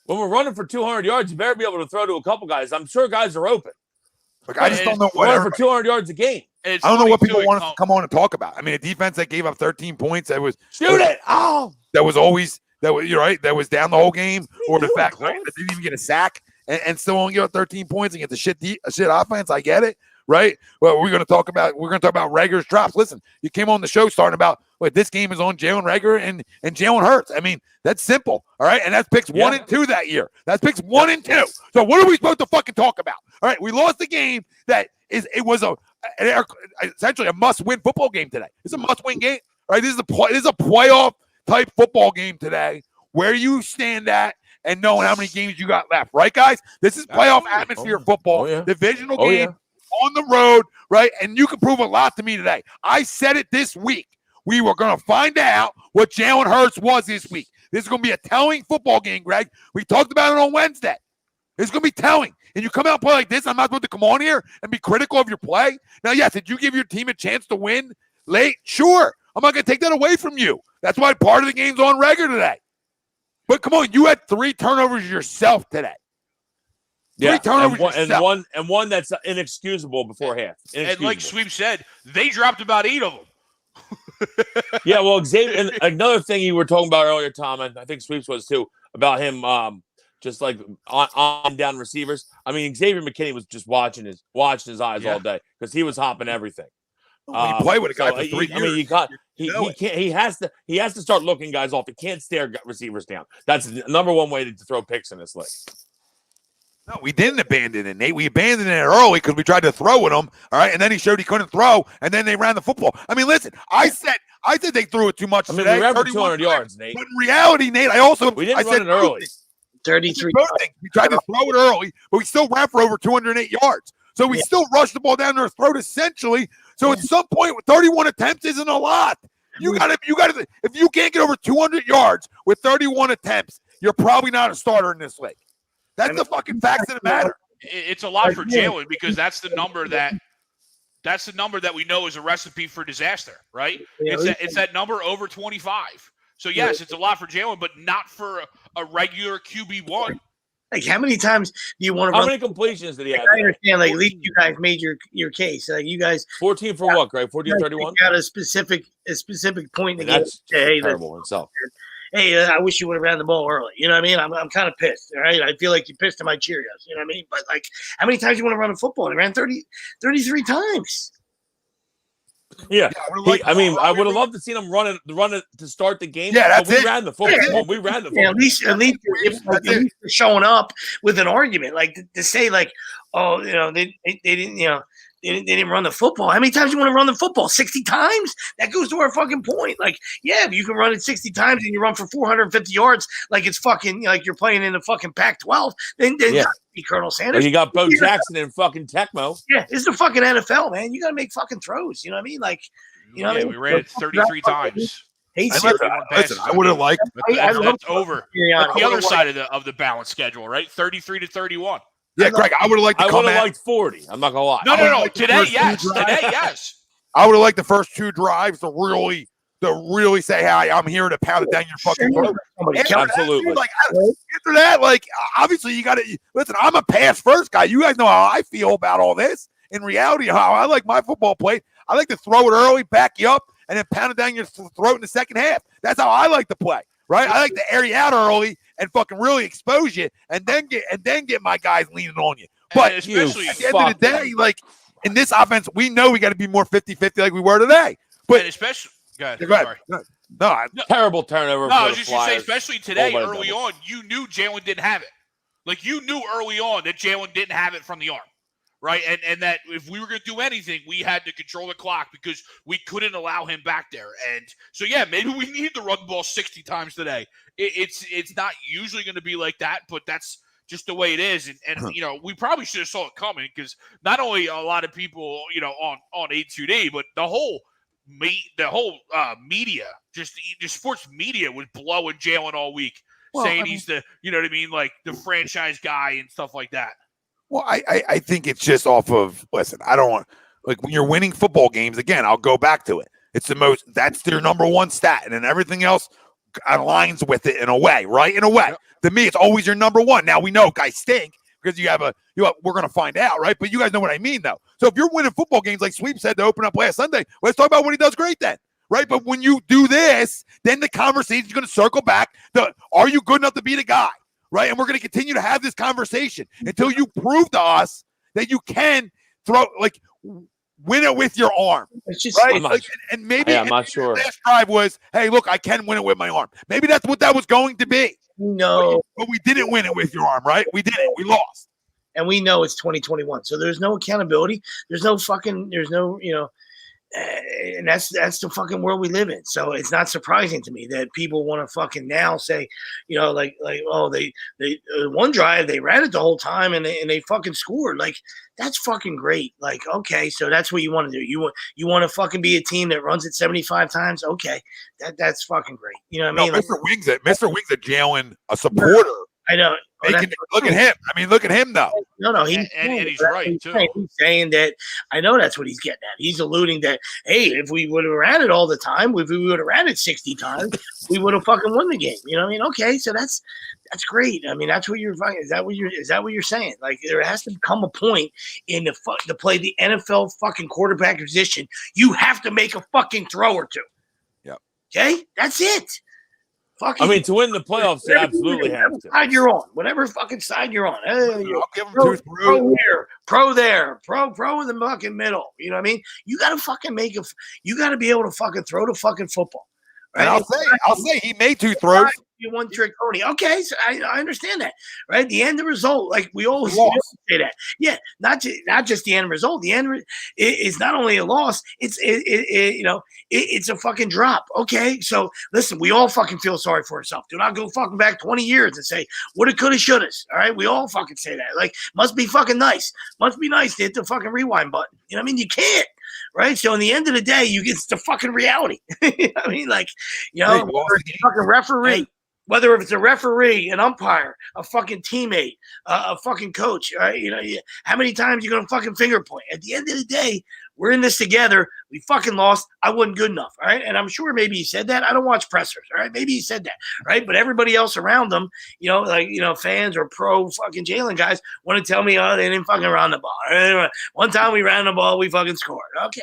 when we're running for 200 yards, you better be able to throw to a couple guys. I'm sure guys are open. Like, I just don't know what for 200 yards a game. I don't know what people want to come on and talk about. I mean, a defense that gave up 13 points, that was shoot it. Oh, that was you're right. That was down the whole game, or the fact that they didn't even get a sack and still only give up 13 points and get the shit offense. I get it, right? Well, we're going to talk about Reagor's drops. Listen, you came on the show starting about this game is on Jalen Reagor and Jalen Hurts. I mean, that's simple, all right? And that's picks 1 and 2 that year. That's picks 1 and 2. So what are we supposed to fucking talk about? All right, we lost the game that was essentially a must-win football game today. It's a must-win game, right? This is a playoff type football game today. Where you stand at and knowing how many games you got left, right, guys? This is playoff atmosphere football, divisional game on the road, right? And you can prove a lot to me today. I said it this week. We were going to find out what Jalen Hurts was this week. This is going to be a telling football game, Greg. We talked about it on Wednesday. It's going to be telling. And you come out and play like this, I'm not supposed to come on here and be critical of your play. Now, yes, did you give your team a chance to win late? Sure. I'm not going to take that away from you. That's why part of the game's on Reagor today. But come on, you had 3 turnovers yourself today. Yeah, 3 turnovers yourself. And one that's inexcusable before half. And like Sweep said, they dropped about 8 of them. Yeah, well, Xavier, and another thing you were talking about earlier, Tom, and I think Sweeps was too, about him just like on down receivers. I mean, Xavier McKinney was just watching his eyes all day because he was hopping everything. When you play with a guy for 3 years, I mean, he has to start looking guys off. He can't stare receivers down. That's the number one way to throw picks in this league. No, we didn't abandon it, Nate. We abandoned it early because we tried to throw at him, all right? And then he showed he couldn't throw, and then they ran the football. I mean, listen, I said they threw it too much today. We ran for 200 yards, Nate. But in reality, Nate, we didn't run it early. 33. We tried to throw it early, but we still ran for over 208 yards. So we still rushed the ball down their throat essentially. So at some point, 31 attempts isn't a lot. You got to. If you can't get over 200 yards with 31 attempts, you're probably not a starter in this league. That's the fucking facts of the matter. It's a lot for Jalen because that's the number that we know is a recipe for disaster, right? It's that number over 25. So yes, it's a lot for Jalen, but not for a regular QB1. Like, how many times do you want to run? How many completions did he have? I understand, like, at least you guys made your case. Like, you guys 14 for what, Greg? 14-31? Got a specific point to get. Hey, terrible itself. Hey, I wish you would have ran the ball early. You know what I mean? I'm kind of pissed. All right, I feel like you pissed in my Cheerios. You know what I mean? But like, how many times you want to run a football? And he ran 33 times. Yeah, I would have loved to see him run it to start the game. Yeah, that's it. We ran the football. We ran the football. Yeah, at least if showing up with an argument, like to say, like, oh, they didn't, they didn't run the football. How many times do you want to run the football? 60 times? That goes to our fucking point. Like, yeah, if you can run it 60 times and you run for 450 yards, like it's fucking like you're playing in the fucking Pac-12, then be Colonel Sanders. Well, you got Bo Jackson and fucking Tecmo. Yeah, it's the fucking NFL, man. You got to make fucking throws. You know what I mean? Like, what I mean? We ran it 33 times. Listen, I would have liked. That's over. The other side of the balanced schedule, right? 33-31. Yeah, Greg, I would have liked. I would have liked 40. I'm not gonna lie. No. Today, yes. I would have liked the first 2 drives to really say, "Hey, I'm here to pound it down your fucking throat." Absolutely. Like after that, like obviously you got to listen. I'm a pass first guy. You guys know how I feel about all this. In reality, how I like my football play. I like to throw it early, back you up, and then pound it down your throat in the second half. That's how I like to play. right? I like to air you out early and fucking really expose you, and then get my guys leaning on you. But especially at the end of the day, like in this offense, we know we got to be more 50-50 like we were today. But and especially, go ahead. Sorry. Terrible turnover. No, I for was the just going to say, Flyers. especially today, Oh, early on, you knew Jalen didn't have it. Like, you knew early on that Jalen didn't have it from the arm, right? And that if we were going to do anything, we had to control the clock because we couldn't allow him back there. And so, yeah, maybe we need to run the ball 60 times today. It's not usually going to be like that, but that's just the way it is. And you know, we probably should have saw it coming because not only a lot of people, you know, on A2D, but the whole media, just sports media was blowing Jalen all week, saying he's the, you know what I mean, like the franchise guy and stuff like that. Well, I think it's just off of, listen, I don't want, like when you're winning football games, again, I'll go back to it. It's that's their number one stat. And then everything else aligns with it in a way, right? In a way. Yep. To me, it's always your number one. Now we know guys stink because we're going to find out, right? But you guys know what I mean, though. So if you're winning football games like Sweep said to open up last Sunday, let's talk about what he does great then, right? But when you do this, then the conversation is going to circle back to, are you good enough to be the guy, right? And we're going to continue to have this conversation until you prove to us that you can win it with your arm. It's just right. I'm not sure. The last drive was, hey, look, I can win it with my arm. Maybe that's what that was going to be. No. But we didn't win it with your arm, right? We didn't. We lost. And we know it's 2021. So there's no accountability. There's no, you know, and that's the fucking world we live in. So it's not surprising to me that people want to fucking now say, you know, like oh, they one drive they ran it the whole time and they fucking scored. Like that's fucking great. Like okay, so that's what you want to do. You want to fucking be a team that runs it 75 times. Okay, that's fucking great. You know what I mean? Mr. Wings at Jalen, a supporter. I know. Look at him. I mean, look at him though. No, and he's right too. He's saying that. I know that's what he's getting at. He's alluding that, hey, if we would have ran it all the time, if we would have ran it 60 times, we would have fucking won the game. You know what I mean? Okay, so that's great. I mean, that's what you're fucking. Is that what you're saying? Like there has to come a point in to play the NFL fucking quarterback position. You have to make a fucking throw or two. Yep. Okay, that's it. I mean, to win the playoffs, you absolutely have to. Side you're on, whatever fucking side you're on. Hey, I'll give them pro here, pro there, pro in the fucking middle. You know what I mean? You got to fucking you got to be able to fucking throw the fucking football. Right? And I'll say he made 2 throws. You one trick pony. Okay, so I understand that, right? The end result, like we always say that. Yeah, not just the end result. The end is not only a loss. It's it's a fucking drop. Okay, so listen, we all fucking feel sorry for ourselves. Do not go fucking back 20 years and say woulda, coulda, shoulda. All right, we all fucking say that. Like, must be fucking nice. Must be nice to hit the fucking rewind button. You know what I mean? You can't. Right, so in the end of the day, it's the fucking reality. You know I mean, like, you know, fucking referee. Whether it's a referee, an umpire, a fucking teammate, a fucking coach, right? You know, how many times you gonna fucking finger point? At the end of the day, we're in this together. We fucking lost. I wasn't good enough, all right? And I'm sure maybe he said that. I don't watch pressers, all right? Maybe he said that, right? But everybody else around them, you know, like, you know, fans or pro fucking Jalen guys want to tell me, oh, they didn't fucking run the ball. Right? One time we ran the ball, we fucking scored. Okay.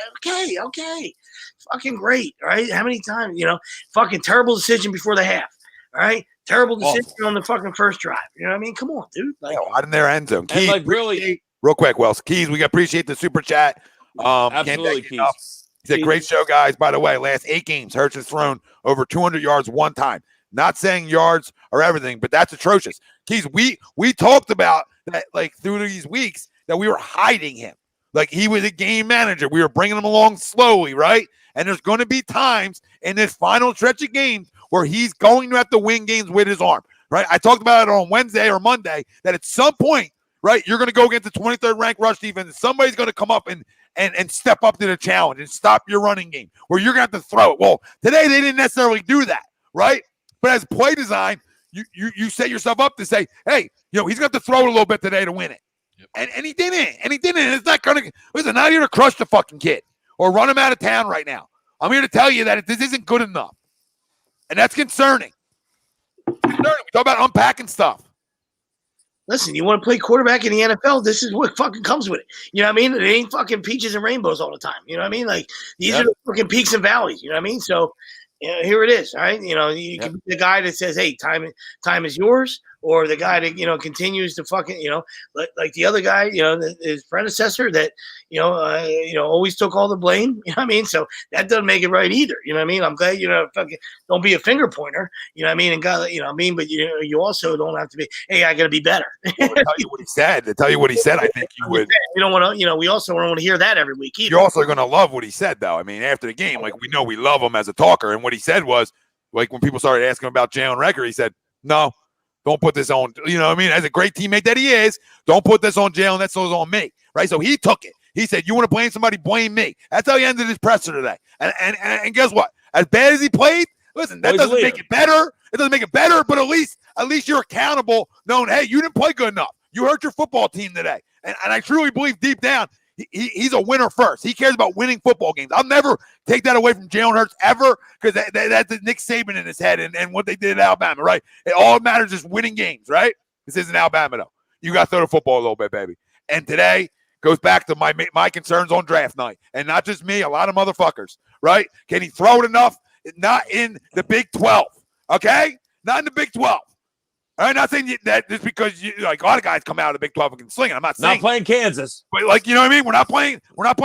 Fucking great, all right? How many times, you know, fucking terrible decision before the half. All right, terrible decision on the fucking first drive. You know what I mean? Come on, dude. Like, out in their end zone. Keys, like really, real quick, Wells. Keys, we appreciate the super chat. Absolutely, Keys. He said, great show, guys. By the way, last 8 games, Hurts has thrown over 200 yards one time. Not saying yards are everything, but that's atrocious. Keys, we talked about that like through these weeks that we were hiding him. Like he was a game manager. We were bringing him along slowly, right? And there's going to be times in this final stretch of games where he's going to have to win games with his arm, right? I talked about it on Wednesday or Monday that at some point, right, you're going to go against the 23rd ranked rush defense and somebody's going to come up and step up to the challenge and stop your running game where you're going to have to throw it. Well, today they didn't necessarily do that, right? But as play design, you set yourself up to say, hey, you know, he's going to have to throw it a little bit today to win it. Yep. And he didn't. It's not going to – listen, I'm not here to crush the fucking kid or run him out of town right now. I'm here to tell you that this isn't good enough. And that's concerning. We talk about unpacking stuff. Listen, you want to play quarterback in the NFL, this is what fucking comes with it. You know what I mean? It ain't fucking peaches and rainbows all the time. You know what I mean? Like, these are the fucking peaks and valleys. You know what I mean? So, here it is. All right. You can be the guy that says, hey, time is yours, or the guy that, continues to fucking, like the other guy, his predecessor that, always took all the blame. You know what I mean? So that doesn't make it right either. You know what I mean? I'm glad, fucking don't be a finger pointer. You know what I mean? And God, but you also don't have to be, hey, I got to be better. Well, to tell you what he said, I think you would. We don't want to, we also don't want to hear that every week either. You're also going to love what he said, though. I mean, after the game, like, we know we love him as a talker. And what he said was, like, when people started asking him about Jalen Reagor, he said, no, don't put this on. You know what I mean? As a great teammate that he is, don't put this on Jalen. That's on me. Right? So he took it. He said, you want to blame somebody, blame me. That's how he ended his presser today. And guess what? As bad as he played, listen, that doesn't make it better. It doesn't make it better, but at least you're accountable, knowing, hey, you didn't play good enough. You hurt your football team today. And I truly believe deep down, he's a winner first. He cares about winning football games. I'll never take that away from Jalen Hurts ever, because that's Nick Saban in his head and what they did at Alabama, right? All that matters is winning games, right? This isn't Alabama, though. You got to throw the football a little bit, baby. And today goes back to my concerns on draft night. And not just me, a lot of motherfuckers, right? Can he throw it enough? Not in the Big 12, okay? Not in the Big 12. I'm not saying that just because a lot of guys come out of the Big 12 and can sling it. I'm not saying not playing Kansas, but you know what I mean. We're not playing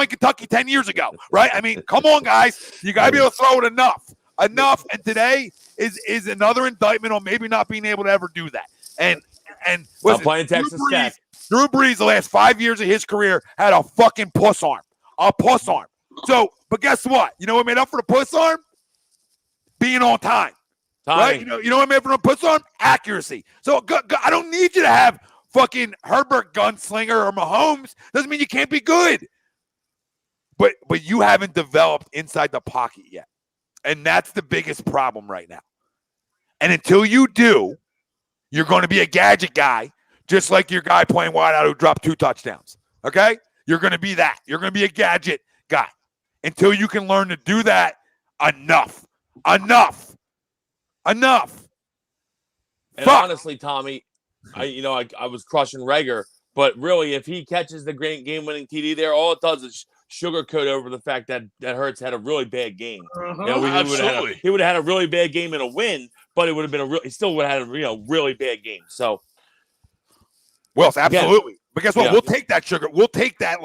Kentucky 10 years ago, right? I mean, come on, guys, you gotta be able to throw it enough. And today is another indictment on maybe not being able to ever do that. And not playing Texas Tech. Drew Brees, the last 5 years of his career, had a fucking puss arm, So, but guess what? You know what made up for the puss arm? Being on time. Right? You know what I mean for a push on? Accuracy. So I don't need you to have fucking Herbert Gunslinger or Mahomes. Doesn't mean you can't be good. But you haven't developed inside the pocket yet. And that's the biggest problem right now. And until you do, you're going to be a gadget guy, just like your guy playing wide out who dropped 2 touchdowns. Okay? You're going to be that. You're going to be a gadget guy. Until you can learn to do that, enough. And honestly, Tommy, I was crushing Reagor, but really, if he catches the great game-winning TD there, all it does is sugarcoat over the fact that Hurts had a really bad game. Absolutely. He would have had a really bad game and a win, but it would have been he still would have had a really bad game. So, well, absolutely. Again, but guess what? We'll take that sugar. We'll take that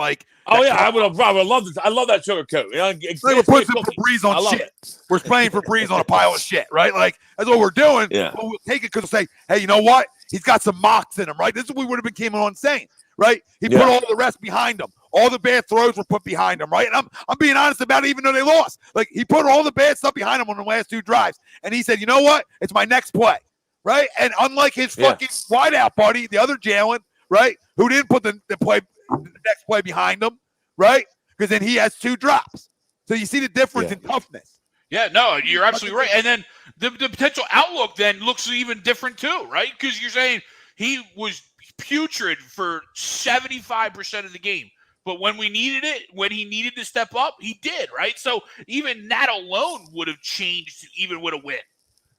I would love this. I love that sugarcoat. We're putting some Febreze on shit. We're spraying Febreze on a pile of shit, right? Like, that's what we're doing. Yeah. But we'll take it because we'll say, hey, you know what? He's got some mocks in him, right? This is what we would have been came on saying, right? He put all the rest behind him. All the bad throws were put behind him, right? And I'm being honest about it, even though they lost. Like, he put all the bad stuff behind him on the last 2 drives. And he said, you know what? It's my next play, right? And unlike his fucking wideout buddy, the other Jalen, right, who didn't put the next play behind him, right? Because then he has 2 drops. So you see the difference in toughness. Yeah, no, you're absolutely right. And then the potential outlook then looks even different too, right? Because you're saying he was putrid for 75% of the game. But when we needed it, when he needed to step up, he did, right? So even that alone would have changed even with a win,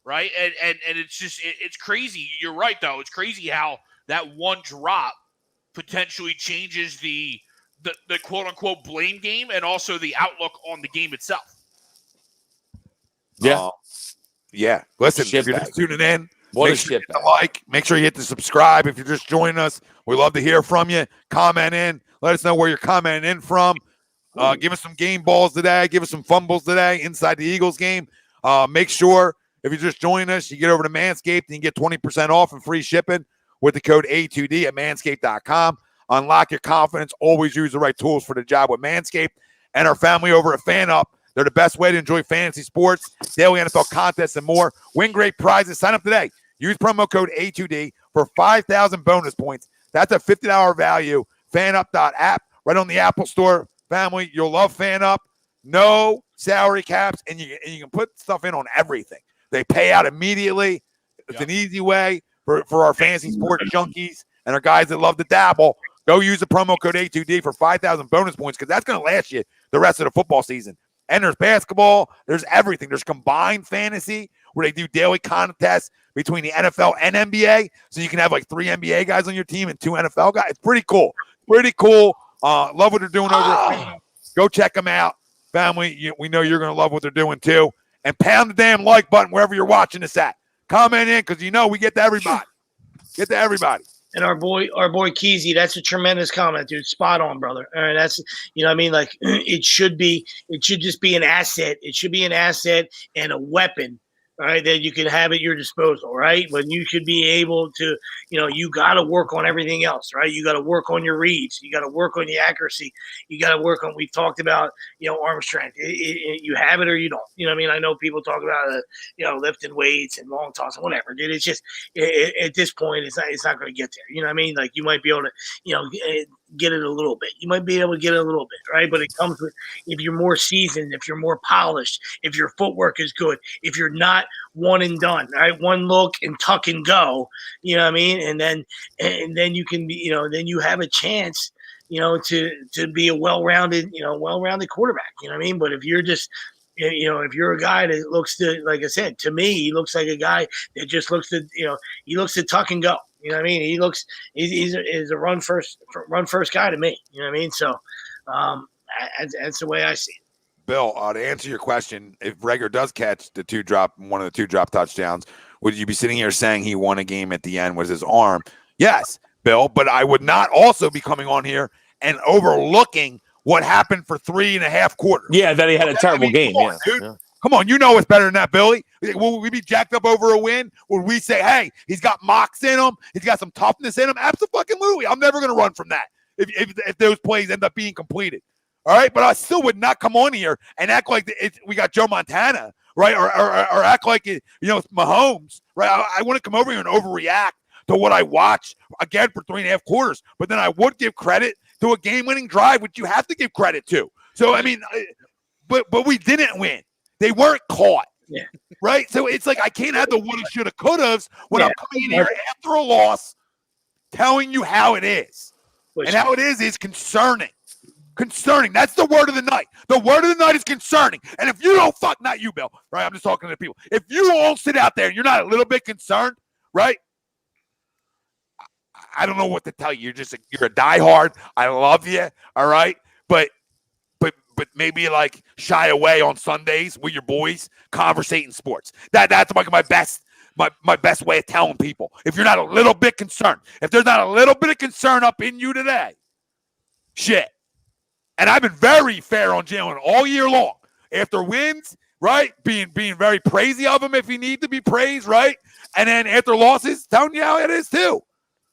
right? And it's just it's crazy. You're right, though. It's crazy how that one drop potentially changes the quote-unquote blame game and also the outlook on the game itself. Yeah. Yeah. Listen, if you're just tuning in, make sure you hit the like. Make sure you hit the subscribe. If you're just joining us, we love to hear from you. Comment in. Let us know where you're commenting in from. Give us some game balls today. Give us some fumbles today inside the Eagles game. Make sure, if you're just joining us, you get over to Manscaped and you get 20% off and free shipping with the code A2D at manscaped.com. Unlock your confidence. Always use the right tools for the job with Manscaped and our family over at FanUp. They're the best way to enjoy fantasy sports, daily NFL contests, and more. Win great prizes. Sign up today. Use promo code A2D for 5,000 bonus points. That's a $50 value. FanUp.app right on the Apple Store. Family, you'll love FanUp. No salary caps, and you can put stuff in on everything. They pay out immediately. It's an easy way for our fantasy sports junkies and our guys that love to dabble. Go use the promo code A2D for 5,000 bonus points because that's going to last you the rest of the football season. And there's basketball. There's everything. There's combined fantasy where they do daily contests between the NFL and NBA. So you can have like 3 NBA guys on your team and 2 NFL guys. It's pretty cool. Love what they're doing over at FanUp. Go check them out. Family, we know you're going to love what they're doing too. and pound the damn like button wherever you're watching this at. Comment in because we get to everybody. Get to everybody. And our boy Keezy, that's a tremendous comment, dude. Spot on, brother. All right, that's what I mean. Like it should just be an asset. It should be an asset and a weapon, all right, that you can have at your disposal, right? But you should be able to, you got to work on everything else, right? You got to work on your reads. You got to work on the accuracy. You got to work on. We talked about, arm strength. You have it or you don't. You know what I mean? I know people talk about, lifting weights and long toss and whatever, dude. It's just at this point, it's not going to get there. You know what I mean? Like you might be able to, get it a little bit. You might be able to get it a little bit, right? But it comes with if you're more seasoned, if you're more polished, if your footwork is good, if you're not one and done, right? One look and tuck and go, you know what I mean? And then you can be, then you have a chance, to be a well-rounded quarterback, you know what I mean? But if you're just, if you're a guy that looks to, like I said, to me, he looks like a guy that just looks to, he looks to tuck and go. You know what I mean? He's a run first guy to me. You know what I mean? So that's the way I see it. Bill, to answer your question, if Reagor does catch one of the two drop touchdowns, would you be sitting here saying he won a game at the end with his arm? Yes, Bill, but I would not also be coming on here and overlooking what happened for 3.5 quarters. Yeah, that he had a terrible game. Come on, dude. Yeah. Come on, it's better than that, Billy. Will we be jacked up over a win? Would we say, hey, he's got mocks in him, he's got some toughness in him? Absolutely. I'm never going to run from that if those plays end up being completed. All right, but I still would not come on here and act like we got Joe Montana, right? Or act like it's Mahomes, right? I want to come over here and overreact to what I watch again for 3.5 quarters. But then I would give credit to a game-winning drive, which you have to give credit to. So I mean, but we didn't win. They weren't caught. Yeah. Right? So it's like I can't have the woulda, shoulda, couldas when I'm coming in here after a loss telling you how it is. And how it is concerning. Concerning. That's the word of the night. The word of the night is concerning. And if you don't not you, Bill, right? I'm just talking to people. If you all sit out there and you're not a little bit concerned, right? I don't know what to tell you. You're a diehard. I love you. All right. But maybe like shy away on Sundays with your boys, conversating sports. That's like my best way of telling people. If you're not a little bit concerned, if there's not a little bit of concern up in you today, shit. And I've been very fair on Jalen all year long. After wins, right, being very praisey of him if he need to be praised, right? And then after losses, telling you how it is too.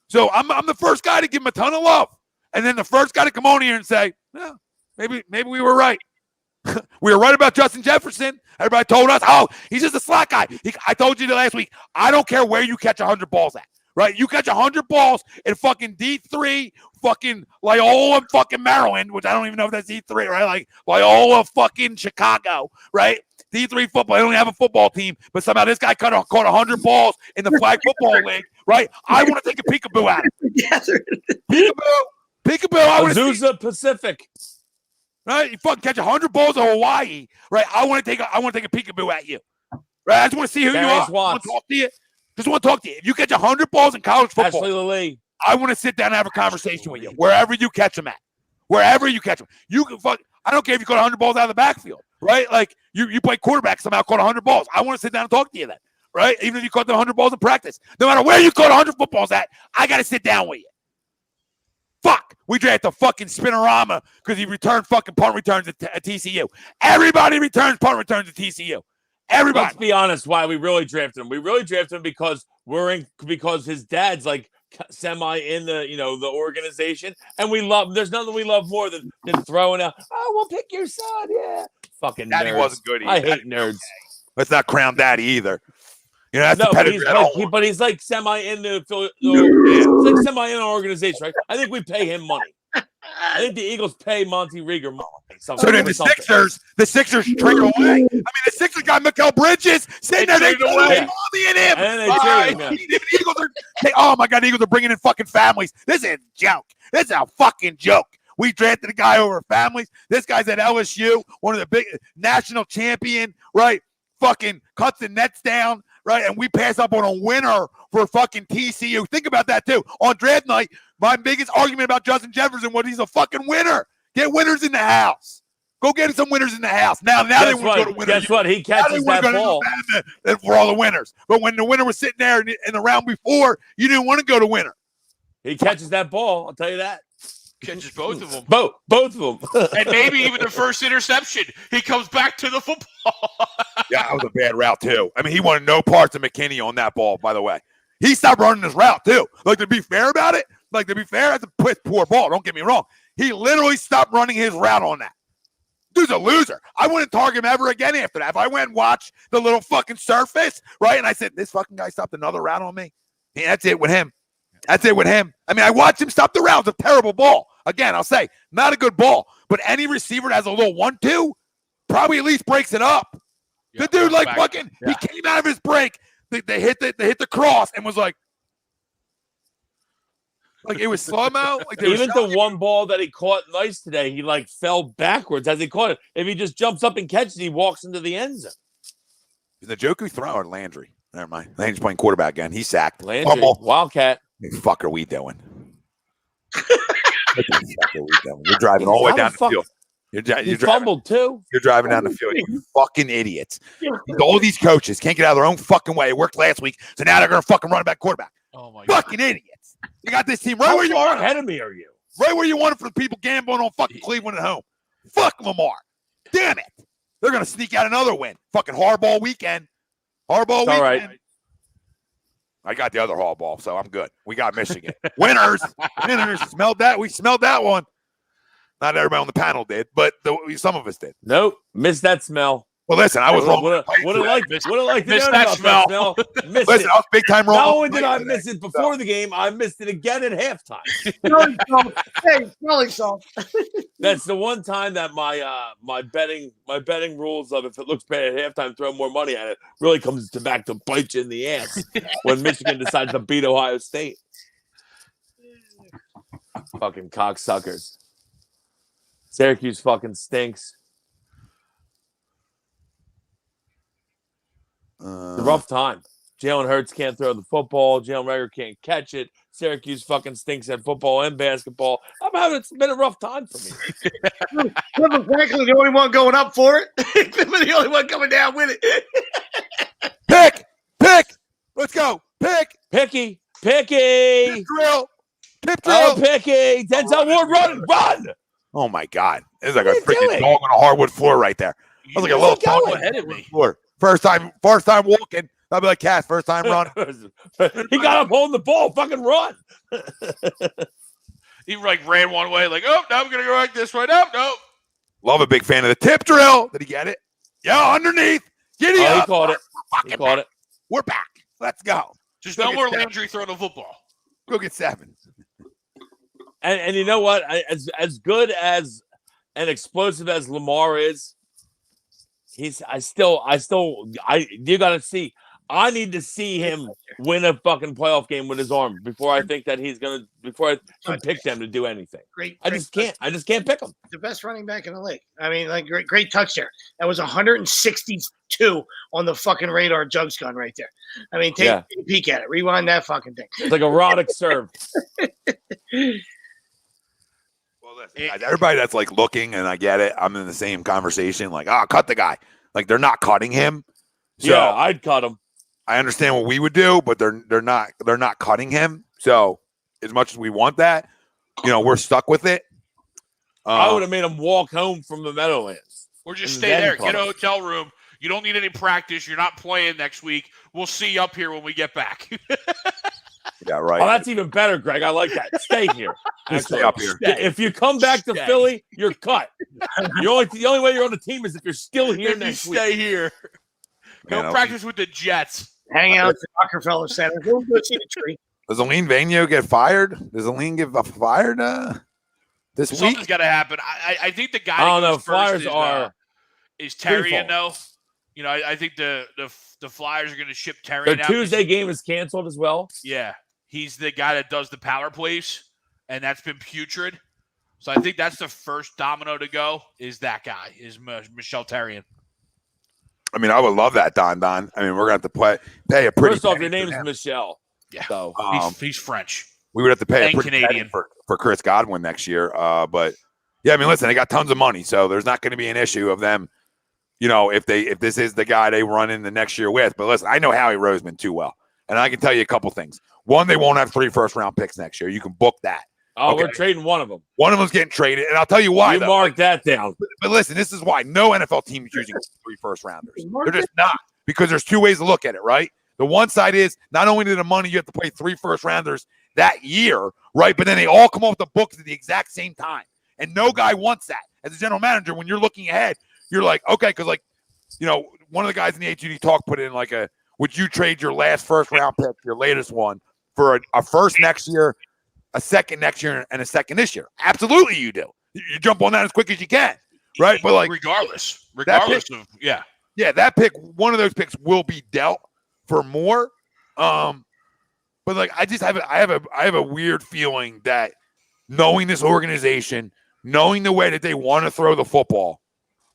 So I'm the first guy to give him a ton of love, and then the first guy to come on here and say, no. Maybe we were right. We were right about Justin Jefferson. Everybody told us, oh, he's just a slot guy. I told you last week, I don't care where you catch 100 balls at, right? You catch 100 balls in fucking D3, fucking Loyola, fucking Maryland, which I don't even know if that's D3, right? Like Loyola, fucking Chicago, right? D3 football. They don't have a football team, but somehow this guy caught 100 balls in the flag football league, right? I want to take a peekaboo at it. Peekaboo. I want to Azusa Pacific. Right, you fucking catch 100 balls in Hawaii, right? I want to take a peekaboo at you, right? I just want to see who you are. I want to talk to you. Just want to talk to you. If you catch 100 balls in college football, I want to sit down and have a conversation with you wherever you catch them at, wherever you catch them. You can I don't care if you caught 100 balls out of the backfield, right? Like you play quarterback somehow, caught 100 balls. I want to sit down and talk to you then, right? Even if you caught the 100 balls in practice, no matter where you caught 100 footballs at, I got to sit down with you. Fuck, we drafted the fucking Spinorama because he returned fucking punt returns at TCU. Everybody returns punt returns at TCU. Everybody. Let's be honest. Why we really drafted him? We really drafted him because because his dad's like semi in the the organization, and we love. There's nothing we love more than throwing out. Oh, we'll pick your son. Yeah, fucking Daddy nerds. wasn't good either. I hate nerds. Let's not crown Daddy either. That's the pedigree. But he's like semi in the it's like semi in our organization, right? I think we pay him money. I think the Eagles pay Monty Reagor money. So then the Sixers trigger away. I mean, the Sixers got Mikal Bridges sitting there. They put money in him. And oh my God, the Eagles are bringing in fucking families. This is a joke. This is a fucking joke. We drafted a guy over families. This guy's at LSU, one of the big national champion, right? Fucking cuts the nets down. Right, and we pass up on a winner for fucking TCU. Think about that, too. On draft night, my biggest argument about Justin Jefferson was he's a fucking winner. Get winners in the house. Go get some winners in the house. Now they want to go to winners. Guess what? He catches that ball. For all the winners. But when the winner was sitting there in the round before, you didn't want to go to winner. He catches that ball. I'll tell you that. Catches both of them. Both of them. And maybe even the first interception. He comes back to the football. Yeah, that was a bad route, too. I mean, he wanted no parts of McKinney on that ball, by the way. He stopped running his route, too. Like, to be fair about it, that's a poor ball. Don't get me wrong. He literally stopped running his route on that. Dude's a loser. I wouldn't target him ever again after that. If I went and watched the little fucking surface, right, and I said, this fucking guy stopped another route on me, yeah, that's it with him. That's it with him. I mean, I watched him stop the route. It's a terrible ball. Again, I'll say, not a good ball. But any receiver that has a little 1-2 probably at least breaks it up. Yeah, the dude, like, back. fucking, he came out of his break. They hit the cross and was like it was slow-mo. Like even the one ball that he caught nice today, he like fell backwards as he caught it. If he just jumps up and catches it, he walks into the end zone. Is the Njoku throw or Landry? Never mind. Landry's playing quarterback again. He's sacked. Landry, Fumble. Wildcat. What the fuck are we doing? What the fuck are we doing? You're driving all the way down the field. He fumbled too. You're driving down the field. You fucking idiots. All these coaches can't get out of their own fucking way. It worked last week, so now they're going to fucking run it back quarterback. Oh, my God. Fucking idiots. You got this team right where you How want far ahead of me are you? Right where you want it for the people gambling on fucking Cleveland at home. Fuck Lamar. Damn it. They're going to sneak out another win. Fucking hardball weekend. Hardball weekend. All right. I got the other hardball, so I'm good. We got Michigan. Winners. Smelled that. We smelled that one. Not everybody on the panel did, but some of us did. Nope. Missed that smell. Well, listen, I was wrong. Would have liked to miss know that about smell. Missed listen, it. I was big time wrong. Not only did I miss it before the game, I missed it again at halftime. Smelling salt. That's the one time that my betting rules of if it looks bad at halftime, throw more money at it really comes back to bite you in the ass when Michigan decides to beat Ohio State. Fucking cocksuckers. Syracuse fucking stinks. It's a rough time. Jalen Hurts can't throw the football. Jalen Reagor can't catch it. Syracuse fucking stinks at football and basketball. It's been a rough time for me. Clifford Franklin, the only one going up for it. Clifford, the only one coming down with it. Pick. Let's go. Picky. Pip drill. Oh, Picky. Denzel Ward, run. Oh, my God. It's like a freaking dog on a hardwood floor right there. I was like a little dog ahead of me. Floor. First time walking. I'll be like, Cass, first time running. He got up holding the ball. Fucking run. He like ran one way, like, oh, now I'm going to go like this way. No. Love a big fan of the tip drill. Did he get it? Yeah, underneath. Giddy up. He caught it. We're back. Let's go. Just no more Landry throwing the football. Go get 7. And you know what? As good as and explosive as Lamar is, you gotta see. I need to see him win a fucking playoff game with his arm before I think that before I can pick them to do anything. I just can't pick him. The best running back in the league. I mean, like great touch there. That was 162 on the fucking radar jugs gun right there. I mean, take a peek at it. Rewind that fucking thing. It's like a erotic serve. Guys, everybody that's like looking, and I get it, I'm in the same conversation, like, cut the guy. Like, they're not cutting him. So yeah, I'd cut him. I understand what we would do, but they're not cutting him. So as much as we want that, we're stuck with it. I would have made him walk home from the Meadowlands. Or just stay there, get a hotel room. You don't need any practice. You're not playing next week. We'll see you up here when we get back. Yeah, right. Oh, that's even better, Greg. I like that. Stay here. Stay up here. If you come back to Philly, you're cut. The only way you're on the team is if you're still here next week. Stay here. Go practice with the Jets. Hang out at the Rockefeller Center. Go see the tree. Does Aline Vano get fired? Does Aline get fired this week? Something's got to happen. I think the guy. I don't know. Flyers is Terrian though. I think the Flyers are going to ship Terrian. Their Tuesday game is canceled as well. Yeah, he's the guy that does the power plays, and that's been putrid. So I think that's the first domino to go. Is that guy? Is Michel Terrian? I mean, I would love that, Don. I mean, we're going to have to pay a pretty. First off, your name's Michelle. Yeah, so he's French. We would have to pay a pretty Canadian for Chris Godwin next year. But Yeah, I mean, listen, they got tons of money, so there's not going to be an issue of them, if this is the guy they run in the next year with. But listen, I know Howie Roseman too well, and I can tell you a couple things. One, they won't have 3 first-round picks next year. You can book that. Oh, okay? We're trading one of them. One of them's getting traded, and I'll tell you why. You mark that down. But listen, this is why no NFL team is using 3 first-rounders. They're just not, because there's 2 ways to look at it, right? The one side is not only do the money you have to play 3 first-rounders that year, right? But then they all come off the books at the exact same time. And no guy wants that. As a general manager, when you're looking ahead, you're like, okay, because one of the guys in the HUD talk put in would you trade your last first-round pick, your latest one, for a first next year, a second next year, and a second this year? Absolutely you do. You jump on that as quick as you can, right? But regardless of that pick, one of those picks will be dealt for more. But I just have a weird feeling that knowing this organization, knowing the way that they want to throw the football,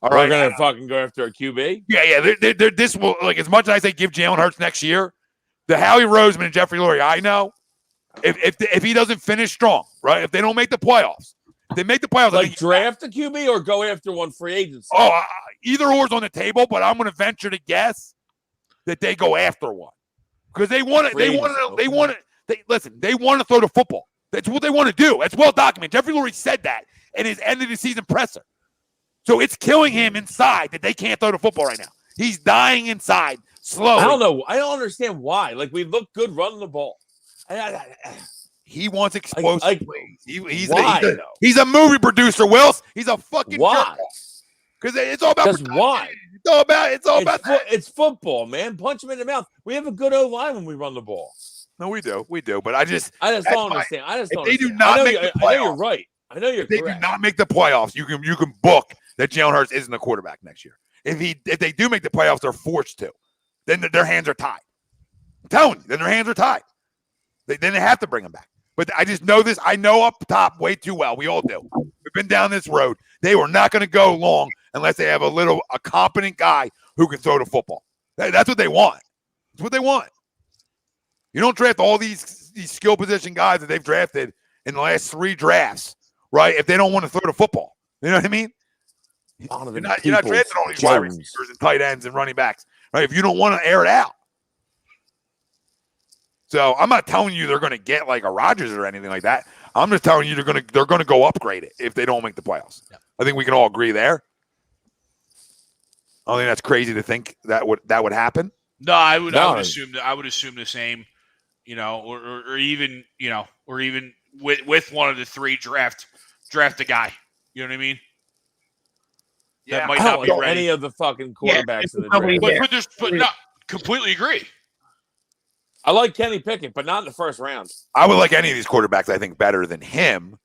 all right, we're gonna fucking go after a QB. Yeah. They're this will as much as I say give Jalen Hurts next year, the Howie Roseman and Jeffrey Lurie, I know if he doesn't finish strong, right? If they don't make the playoffs, if they make the playoffs, draft a QB or go after one free agency. Oh, either or is on the table, but I'm going to venture to guess that they go after one because they want to. They want to throw the football. That's what they want to do. That's well documented. Jeffrey Lurie said that in his end of the season presser. So it's killing him inside that they can't throw the football right now. He's dying inside slowly. I don't know. I don't understand why. We look good running the ball. He wants explosive plays. He's a movie producer, Wills. He's a fucking jerk. Because it's all about why? It's all about it's football, man. Punch him in the mouth. We have a good O-line when we run the ball. No, we do. But I just don't understand. They do not make the playoffs. I know you're right. I know you're correct. They do not make the playoffs. You can book that Jalen Hurts isn't the quarterback next year. If they do make the playoffs, they're forced to. Then their hands are tied. I'm telling you, then their hands are tied. Then they have to bring him back. But I just know this. I know up top way too well. We all do. We've been down this road. They were not going to go long unless they have a competent guy who can throw the football. That's what they want. That's what they want. You don't draft all these skill position guys that they've drafted in the last 3 drafts, right? If they don't want to throw the football. You know what I mean? You're not drafting all these wide receivers and tight ends and running backs, right? If you don't want to air it out. So I'm not telling you they're going to get a Rodgers or anything like that. I'm just telling you they're going to go upgrade it if they don't make the playoffs. Yeah. I think we can all agree there. I think that's crazy to think that would happen. No, I would assume the same. Or even with one of the 3 draft a guy. You know what I mean? Yeah, that might not be ready. Any of the fucking quarterbacks in the draft. But no, completely agree. I like Kenny Pickett, but not in the first round. I would like any of these quarterbacks, I think, better than him.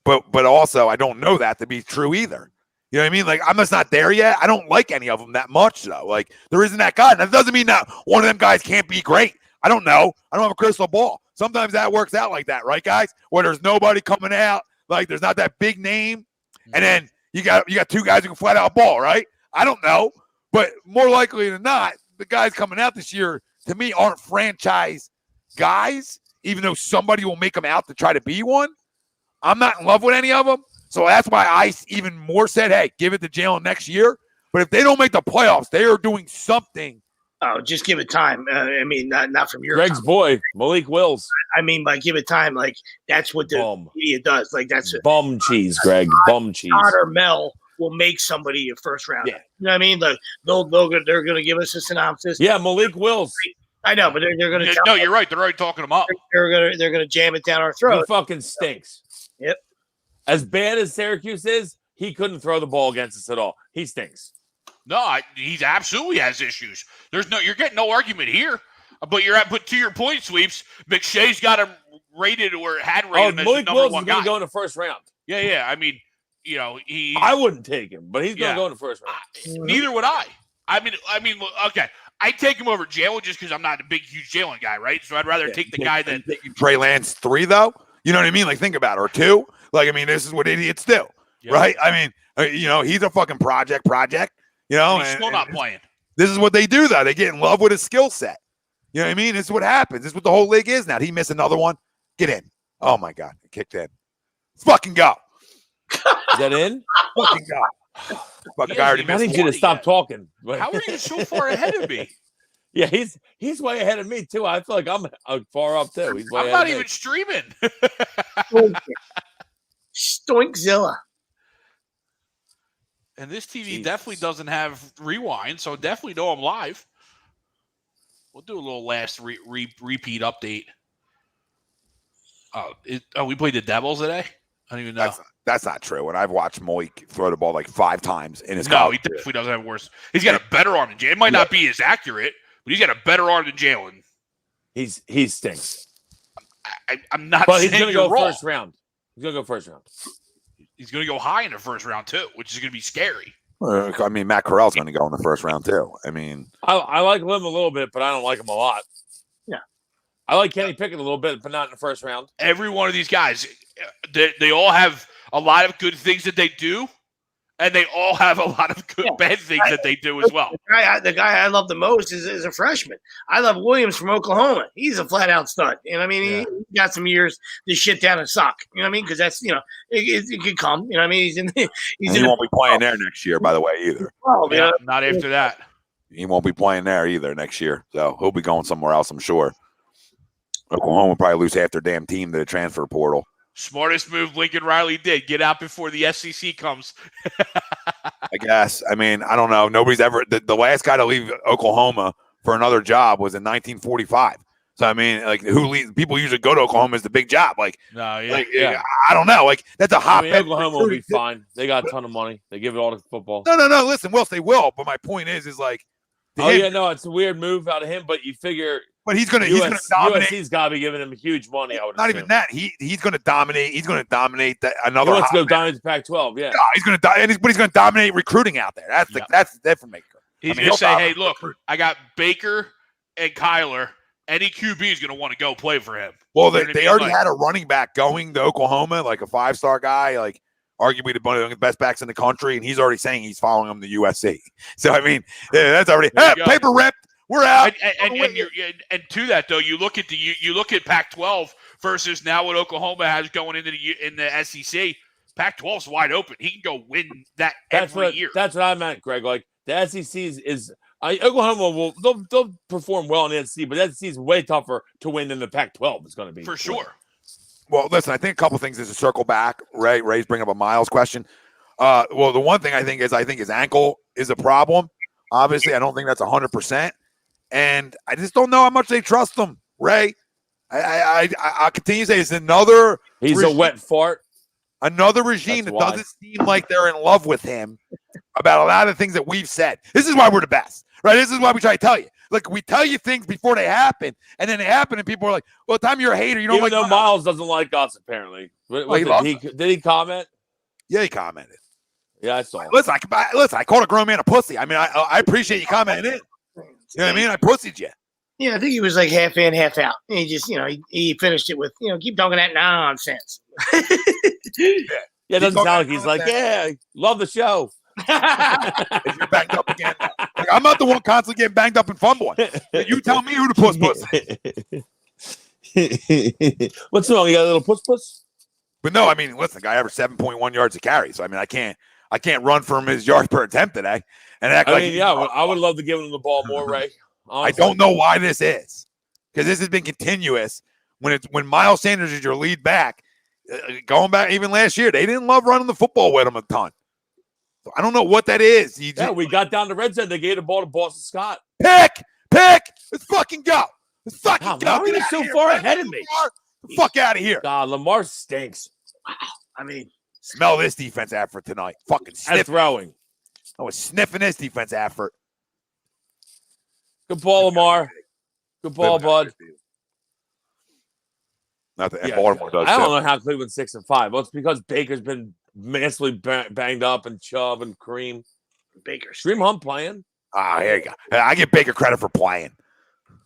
But also, I don't know that to be true either. You know what I mean? I'm just not there yet. I don't like any of them that much, though. There isn't that guy. And that doesn't mean that one of them guys can't be great. I don't know. I don't have a crystal ball. Sometimes that works out like that, right, guys? Where there's nobody coming out, there's not that big name, and then you got 2 guys who can flat out ball, right? I don't know, but more likely than not, the guys coming out this year to me aren't franchise guys, even though somebody will make them out to try to be one. I'm not in love with any of them, so that's why I even more said, hey, give it to Jalen next year. But if they don't make the playoffs, they are doing something. Oh, just give it time. I mean, not from your Greg's boy, Malik Wills. I mean, by give it time, that's what the media does. That's bum cheese, Greg. Bum cheese. Todd or Mel will make somebody a first round. Yeah. You know what I mean? They're going to give us a synopsis. Yeah, Malik Wills. I know, but they're going to. No, you're right. They're already talking him up. They're going to jam it down our throat. He fucking stinks. Yep. As bad as Syracuse is, he couldn't throw the ball against us at all. He stinks. No, he absolutely has issues. You're getting no argument here. But to your point, Sweeps, McShay's got him rated or had rated him as the number Wills 1 is guy. Going to go in the first round. Yeah. I mean, I wouldn't take him, but he's going to go in the first round. Neither would I. I mean, okay. I take him over Jalen just because I'm not a big, huge Jalen guy, right? So I'd rather take the guy that Trey Lance 3 though. You know what I mean? Think about it, or 2. This is what idiots do, right? I mean, he's a fucking project. He's still not playing. This is what they do, though. They get in love with his skill set. You know what I mean? This is what happens. This is what the whole league is now. Did he miss another one? Get in. Oh, my God. He kicked in. Let's fucking go. Is that in? Fucking God. Fucking guy already I missed need you to one. stop talking. How are you so far ahead of me? Yeah, he's way ahead of me too. I feel like I'm far up too. He's way I'm ahead not of me. even streaming. Stoinkzilla. And this TV Jesus. definitely doesn't have rewind, so definitely know I'm live. We'll do a little last repeat update. We played the Devils today? I don't even know. That's not true. And I've watched Moik throw the ball like 5 times in his No, college he definitely doesn't have worse. He's got a better arm than Jalen. It might not be as accurate, but he's got a better arm than Jalen. He stinks. I'm not But saying he's gonna you're go wrong. first round. He's gonna go first round. He's going to go high in the first round, too, which is going to be scary. I mean, Matt Corral's going to go in the first round, too. I mean, I like him a little bit, but I don't like him a lot. Yeah. I like Kenny Pickett a little bit, but not in the first round. Every one of these guys, they all have a lot of good things that they do, and they all have a lot of good bad things that they do as well. The guy I love the most is a freshman. I love Williams from Oklahoma. He's a flat out stud. You know what I mean? He got some years to shit down a sock. You know what I mean? Because that's, it could come. You know what I mean? he won't be playing there next year, by the way, either. Not after that. He won't be playing there either next year. So he'll be going somewhere else, I'm sure. Oklahoma will probably lose half their damn team to the transfer portal. Smartest move Lincoln Riley did. Get out before the SEC comes. I guess. I mean, I don't know. Nobody's ever the last guy to leave Oklahoma for another job was in 1945. So I mean, like, who leaves? People usually go to Oklahoma as the big job. Like, I don't know. Like, that's a hot. Oklahoma will be fine. They got a ton of money. They give it all to football. No. Listen, Wills, they will. But my point is like, it's a weird move out of him. But you figure. But he's gonna dominate. USC's got to be giving him huge money. I would not assume. even that. He's gonna dominate. He's gonna dominate another. He wants to go dominate the Pac-12. Yeah. He's gonna but he's gonna dominate recruiting out there. That's the difference maker. He's gonna say, "Hey, look, I got Baker and Kyler. Any QB is gonna want to go play for him." Well, they already had a running back going to Oklahoma, like a 5-star guy, like arguably one of the best backs in the country, and he's already saying he's following him to USC. So I mean, that's already paper ripped. We're out. And to that though, you look at Pac-12 versus now what Oklahoma has going into the SEC. Pac-12's wide open. He can go win that every year. That's what I meant, Greg. Like the SEC is Oklahoma they'll perform well in the SEC, but the SEC is way tougher to win than the Pac-12 is going to be for sure. Well, listen, I think a couple things is to circle back. Ray's bringing up a Miles question. Well, the one thing I think his ankle is a problem. Obviously, I don't think that's 100%. And I just don't know how much they trust him, Ray. I continue to say it's another. He's a wet fart. Another regime that doesn't seem like they're in love with him about a lot of things that we've said. This is why we're the best, right? This is why we try to tell you. Like, we tell you things before they happen, and then they happen, and people are like, well, the time you're a hater, you don't Even like though Miles doesn't like us, apparently. Did he comment? Yeah, he commented. Yeah, I saw it. Listen, I called a grown man a pussy. I mean, I appreciate you commenting it. You know what I mean? I pussied you. Yeah, I think he was like half in, half out. And he just, he finished it with, keep talking that nonsense. Yeah, it doesn't sound like he's like, love the show. If you're banged up again, like, I'm not the one constantly getting banged up and fumbling. You tell me who to puss. What's wrong? You got a little puss? But no, I mean, listen, the guy averaged 7.1 yards a carry. So I mean, I can't run from his yards per attempt today. And act I would love to give him the ball more, Ray. Honestly. I don't know why this is, because this has been continuous. When Miles Sanders is your lead back, going back even last year, they didn't love running the football with him a ton. So I don't know what that is. We got down the red zone. They gave the ball to Boston Scott. Pick. Let's fucking go. Go. How are you so far ahead of me? Lamar, the fuck out of here. God, Lamar stinks. Wow. I mean, smell this defense effort tonight. Fucking sniff. Throwing. I was sniffing this defense effort. Good ball, Lamar. Good ball, bud. Nothing. And Baltimore does. I don't know how Cleveland's 6-5. Well, it's because Baker's been massively banged up and Chubb and Kareem. Kareem Hunt playing. Here you go. I give Baker credit for playing.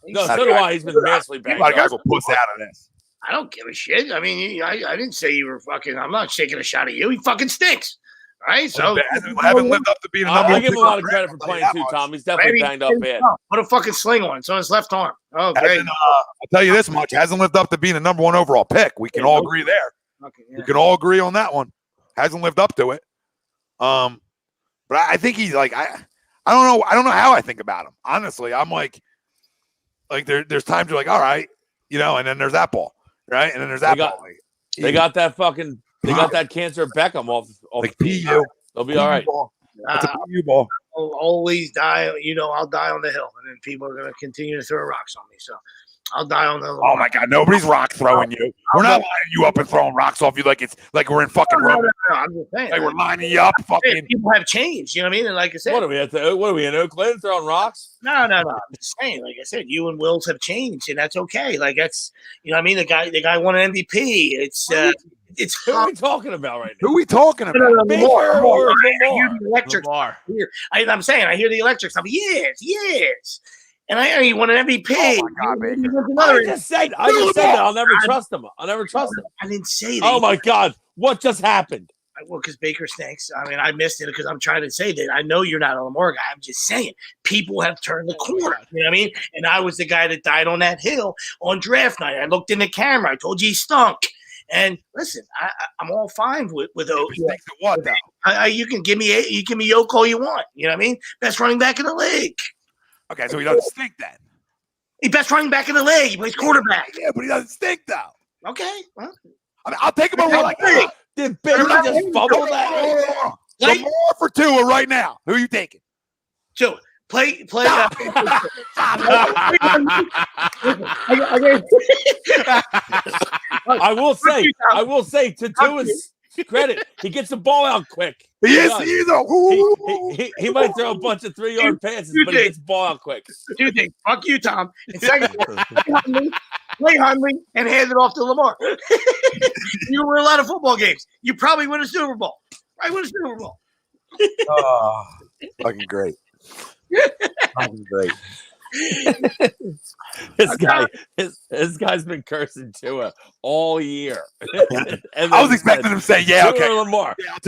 No, so do I. He's been massively banged up. I got to go puss out of this. I don't give a shit. I mean, I didn't say you were fucking. I'm not shaking a shot at you. He fucking stinks. Right? So haven't lived up to being a number one. I give him a lot of credit for playing too, Tom. He's definitely banged up bad. Put a fucking sling on it. It's on his left arm. Oh, great. I'll tell you this much: hasn't lived up to being a number one overall pick. We can all agree there. Okay, yeah. We can all agree on that one. Hasn't lived up to it. But I think he's like I don't know how I think about him. Honestly, I'm like there's times you're like, all right, and then there's that ball, right? And then there's that ball. They got that cancer Beckham off like PU. They'll be all right. Ball. That's a PU ball. I'll always die. I'll die on the hill, and then people are going to continue to throw rocks on me. So I'll die on the hill. Oh my God, nobody's rock throwing you. We're not lining you up and throwing rocks off you like it's like we're in fucking Rome. No, I'm just saying. Like we're lining you up. Fucking people have changed. You know what I mean? And like I said, what are we in Oakland throwing rocks? No. I'm just saying. Like I said, you and Wills have changed, and that's okay. Like that's what I mean. The guy won an MVP. It's who are we talking about right now? Who are we talking about? Lamar. Lamar. I'm saying I hear the electric stuff. Yes. And I hear he won an MVP. Oh my God, Baker. I just said that. I'll never trust him. I didn't say that. Oh my God, what just happened? Well, because Baker stinks. I mean, I missed it because I'm trying to say that. I know you're not a Lamar guy. I'm just saying people have turned the corner. You know what I mean? And I was the guy that died on that hill on draft night. I looked in the camera. I told you he stunk. And listen, I'm all fine with those. What though? You can give me Yoke all you want. You know what I mean? Best running back in the league. Okay, so he doesn't stink then. He's best running back in the league. He plays quarterback. Yeah, but he doesn't stink though. Okay, well, I mean, I'll take him over like that. Did Baker just fumble that? Lamar for Tua right now. Who are you taking? Tua. Play. I will say to Tua's credit, he gets the ball out quick. He might throw a bunch of 3-yard passes, but he gets the ball out quick. Two things. Fuck you, Tom. And second, play Hundley and hand it off to Lamar. You win a lot of football games. You probably win a Super Bowl. Oh, fucking great. Fucking great. This guy's been cursing Tua all year. And I was expecting him to say, "Yeah, okay, Lamar. Yeah, I'll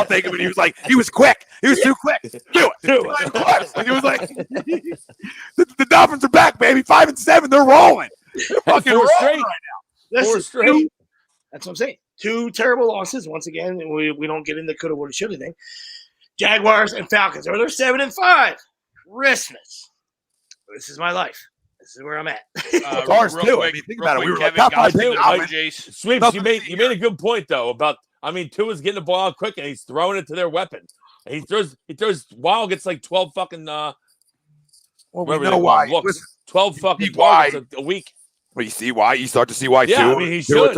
take him." And he was like, he was quick. He was too quick. Do it. Like, he was like, the Dolphins are back, baby. 5-7. They're rolling. They're fucking rolling right now. 4 straight. That's what I'm saying. 2 terrible losses. Once again, we don't get into coulda, woulda, shoulda thing. Jaguars and Falcons. They're 7-5. Christmas. This is my life. This is where I'm at. Ours too. Quick, I mean, think about it. We were like top 5 Sweeps, you made a good point though about. I mean, Tua's getting the ball out quick and he's throwing it to their weapon. And he throws. Wild gets like 12 fucking. Well, we know why. Look, 12 fucking targets a week. Well, you see why. You start to see why. Yeah, Tua, I mean, he should.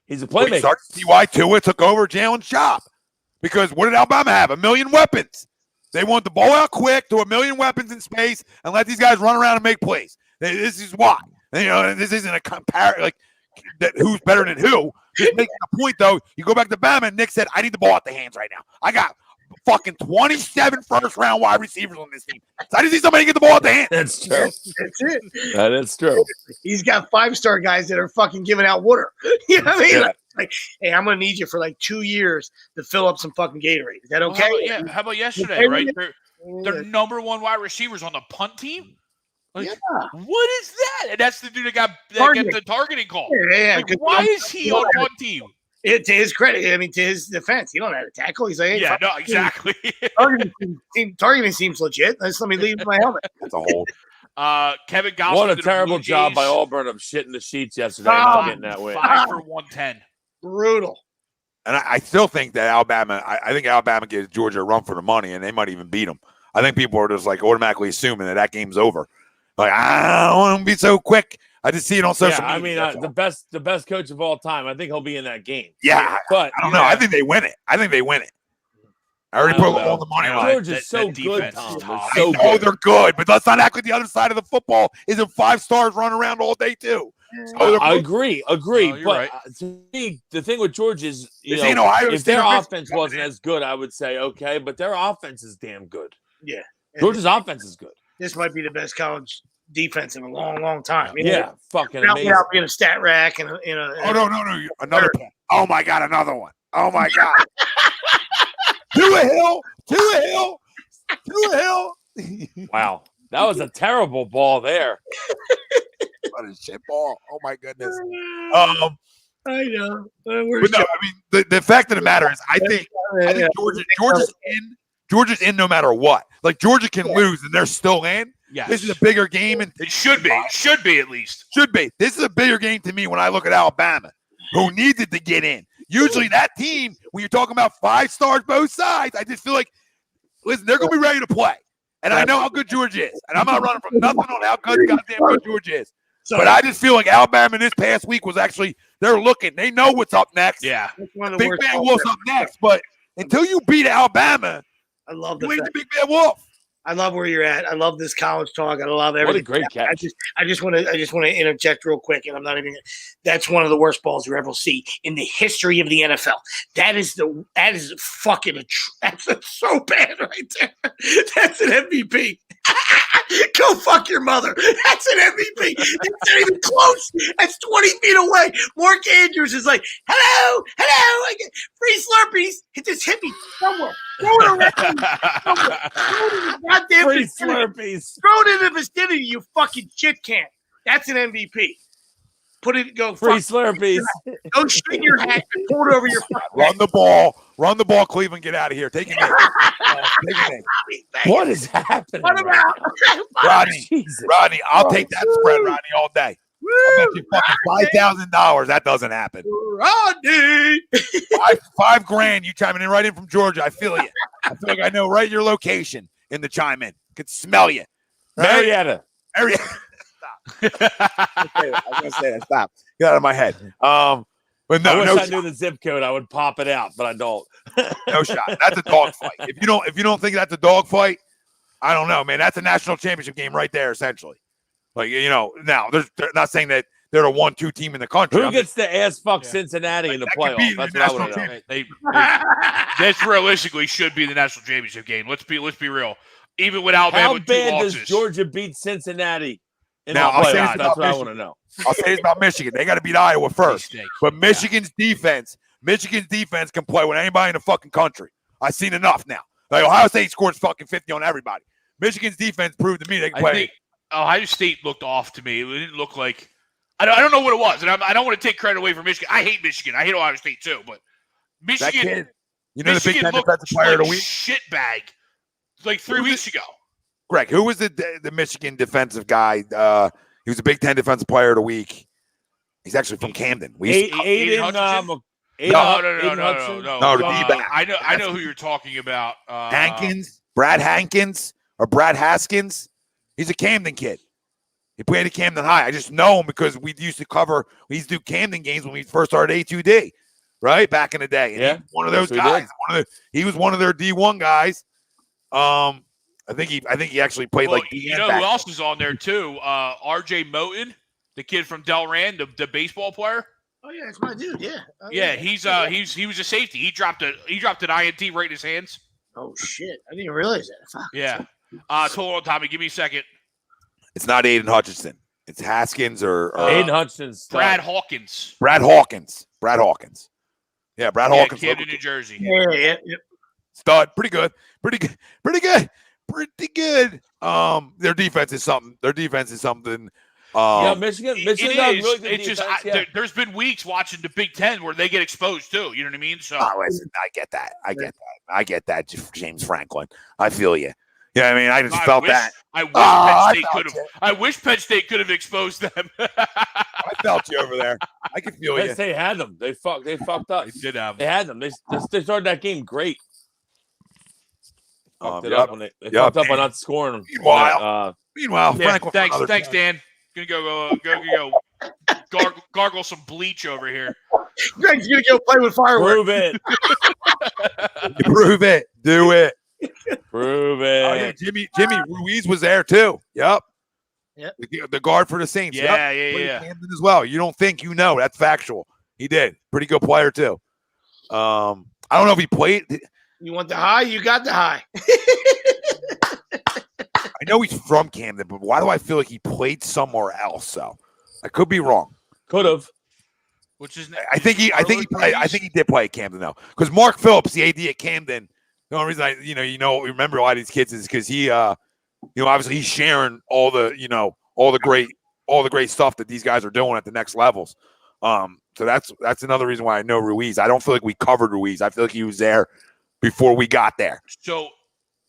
He's a playmaker. You start to see why Tua took over Jalen's job. Because what did Alabama have? 1 million weapons. They want the ball out quick to 1 million weapons in space and let these guys run around and make plays. This is why. And, this isn't a compare like that. Who's better than who? Just making a point though. You go back to Bama and Nick said, "I need the ball out the hands right now. I got fucking 27 first-round wide receivers on this team. So I just need somebody to get the ball out the hands." That's true. That's it. That is true. He's got 5-star guys that are fucking giving out water. You know what I mean? Yeah. Like, hey, I'm gonna need you for like 2 years to fill up some fucking Gatorade. Is that okay? How about yesterday? Right, they're number 1 wide receivers on the punt team. Like, what is that? And that's the dude that got the targeting call. Yeah. Like, why is he on one team? To his credit, I mean, to his defense, he don't have to tackle. He's like, hey, yeah, no, exactly. Targeting seems legit. Let me leave my helmet. That's a hold. Kevin Gossett. What a terrible job by Auburn of shitting the sheets yesterday and not getting that win. 5 for 110. Brutal. And I still think that Alabama, I think Alabama gives Georgia a run for the money, and they might even beat them. I think people are just like automatically assuming that game's over. Like, I don't want to be so quick. I just see it on social media. I mean, the best coach of all time. I think he'll be in that game. Yeah, but I don't know. I think they win it. I already put all the money on it. Georgia's so good, Tom. I know they're good, but let's not act like the other side of the football isn't 5 stars running around all day too. So I agree. No, but right. To me, the thing with Georgia is, if their offense wasn't as good, I would say okay, but their offense is damn good. Yeah, Georgia's offense is good. This might be the best college defense in a long, long time. Fucking amazing. Without being a stat rack and Oh no, another one. Oh my God, another one. Oh my God. To a hill. Wow, that was a terrible ball there. What a shit ball. Oh my goodness. I know. But no, I mean, the fact of the matter is, I think Georgia's in no matter what. Like, Georgia can lose and they're still in. Yes. This is a bigger game. And it should be. It should be at least. Should be. This is a bigger game to me when I look at Alabama, who needed to get in. Usually that team, when you're talking about 5 stars both sides, I just feel like, listen, they're going to be ready to play. And I know how good Georgia is. And I'm not running from nothing on how good goddamn good Georgia is. But I just feel like Alabama this past week was actually, they're looking. They know what's up next. Yeah. Big Bad Wolf's up next. But until you beat Alabama, I love you ain't the Big Bad Wolf. I love where you're at. I love this college talk. I love everything. What a great catch. I just want to interject real quick, and I'm not even. That's one of the worst balls you ever see in the history of the NFL. That's so bad right there. That's an MVP. Go fuck your mother. That's an MVP. It's not even close. That's 20 feet away. Mark Andrews is like, hello. I get free Slurpees. Just hit me somewhere. Throw it around. Goddamn Free vicinity. Slurpees. Throw it in the vicinity, you fucking shit can. That's an MVP. Put it, go. Free Slurpees. Go shit in your hat and pour it over your fucking Run the ball, Cleveland. Get out of here. Take it in. What is happening? What about Rodney, I'll take that spread, Rodney, all day. I'll bet you fucking $5,000 that doesn't happen. Rodney. $5,000. You chiming in right in from Georgia. I feel you. I feel like I know right your location in the chime in. Could smell you. Marietta. Stop. I was gonna say that. Stop. Get out of my head. But no, I wish I knew the zip code. I would pop it out, but I don't. No shot. That's a dog fight. If you don't think that's a dog fight, I don't know, man. That's a national championship game right there, essentially. Like, now they're not saying that they're a 1-2 team in the country. Who gets to ass fuck Cincinnati in the playoffs? That's what I want to know. This realistically should be the national championship game. Let's be real. Even with Alabama, how with 2 bad losses. does Georgia beat Cincinnati in Now, the I'll say this playoffs? about That's what I Michigan. want to know. I'll say this about Michigan. They got to beat Iowa first. But Michigan's defense can play with anybody in the fucking country. I've seen enough now. Like, Ohio State scores fucking 50 on everybody. Michigan's defense proved to me they can play. I think Ohio State looked off to me. It didn't look like – I don't know what it was. And I don't want to take credit away from Michigan. I hate Michigan. I hate Ohio State too. But Michigan – that kid, the Big Michigan Ten looked defensive player of the week? shitbag like 3 weeks ago. Greg, who was the Michigan defensive guy? He was a Big Ten defensive player of the week. He's actually from Camden. Aiden Hutchinson? No. No, the D-back. I know who you're talking about. Hankins, Brad Hankins, or Brad Haskins. He's a Camden kid. He played at Camden High. I just know him because we used to do Camden games when we first started A2D, right? Back in the day. And he was one of those guys. He was one of their D1 guys. I think he actually played like D. You know who else is on there too? RJ Moten, the kid from Delran, the baseball player. Oh yeah, it's my dude. Yeah. He was a safety. He dropped an INT right in his hands. Oh shit! I didn't realize that. Fuck. Yeah. Hold on, Tommy. Give me a second. It's not Aiden Hutchinson. It's Haskins or Aiden Hutchinson. Brad Hawkins. Brad Hawkins. Yeah, Brad Hawkins. Camden, New Jersey. Yeah. Stud. Pretty good. Their defense is something. Michigan It does really is. good It's defense, just there's been weeks watching the Big Ten where they get exposed too. You know what I mean? So listen, I get that, James Franklin. I feel you. Yeah, I mean, I just felt that. I wish Penn State could have exposed them. I felt you over there. I can feel you. They had them. They fucked up. They did have them. They had them. They started that game great. Fucked it Yep. up when they fucked up by not scoring them. Meanwhile, Franklin. Thanks, Dan. Gonna go gargle some bleach over here. Greg's gonna go play with fireworks. Prove it. Prove it. Do it. Prove it. Oh, yeah, Jimmy Ruiz was there too. Yep. The guard for the Saints. Yeah. Camden as well. You don't think you know. That's factual. He did. Pretty good player too. I don't know if he played. You want the high? You got the high. I know he's from Camden, but why do I feel like he played somewhere else? So I could be wrong. Could have. I think he did play at Camden though, because Mark Phillips, the AD at Camden. The only reason I remember a lot of these kids is because he obviously he's sharing all the great stuff that these guys are doing at the next levels. So So that's another reason why I know Ruiz. I don't feel like we covered Ruiz. I feel like he was there before we got there. So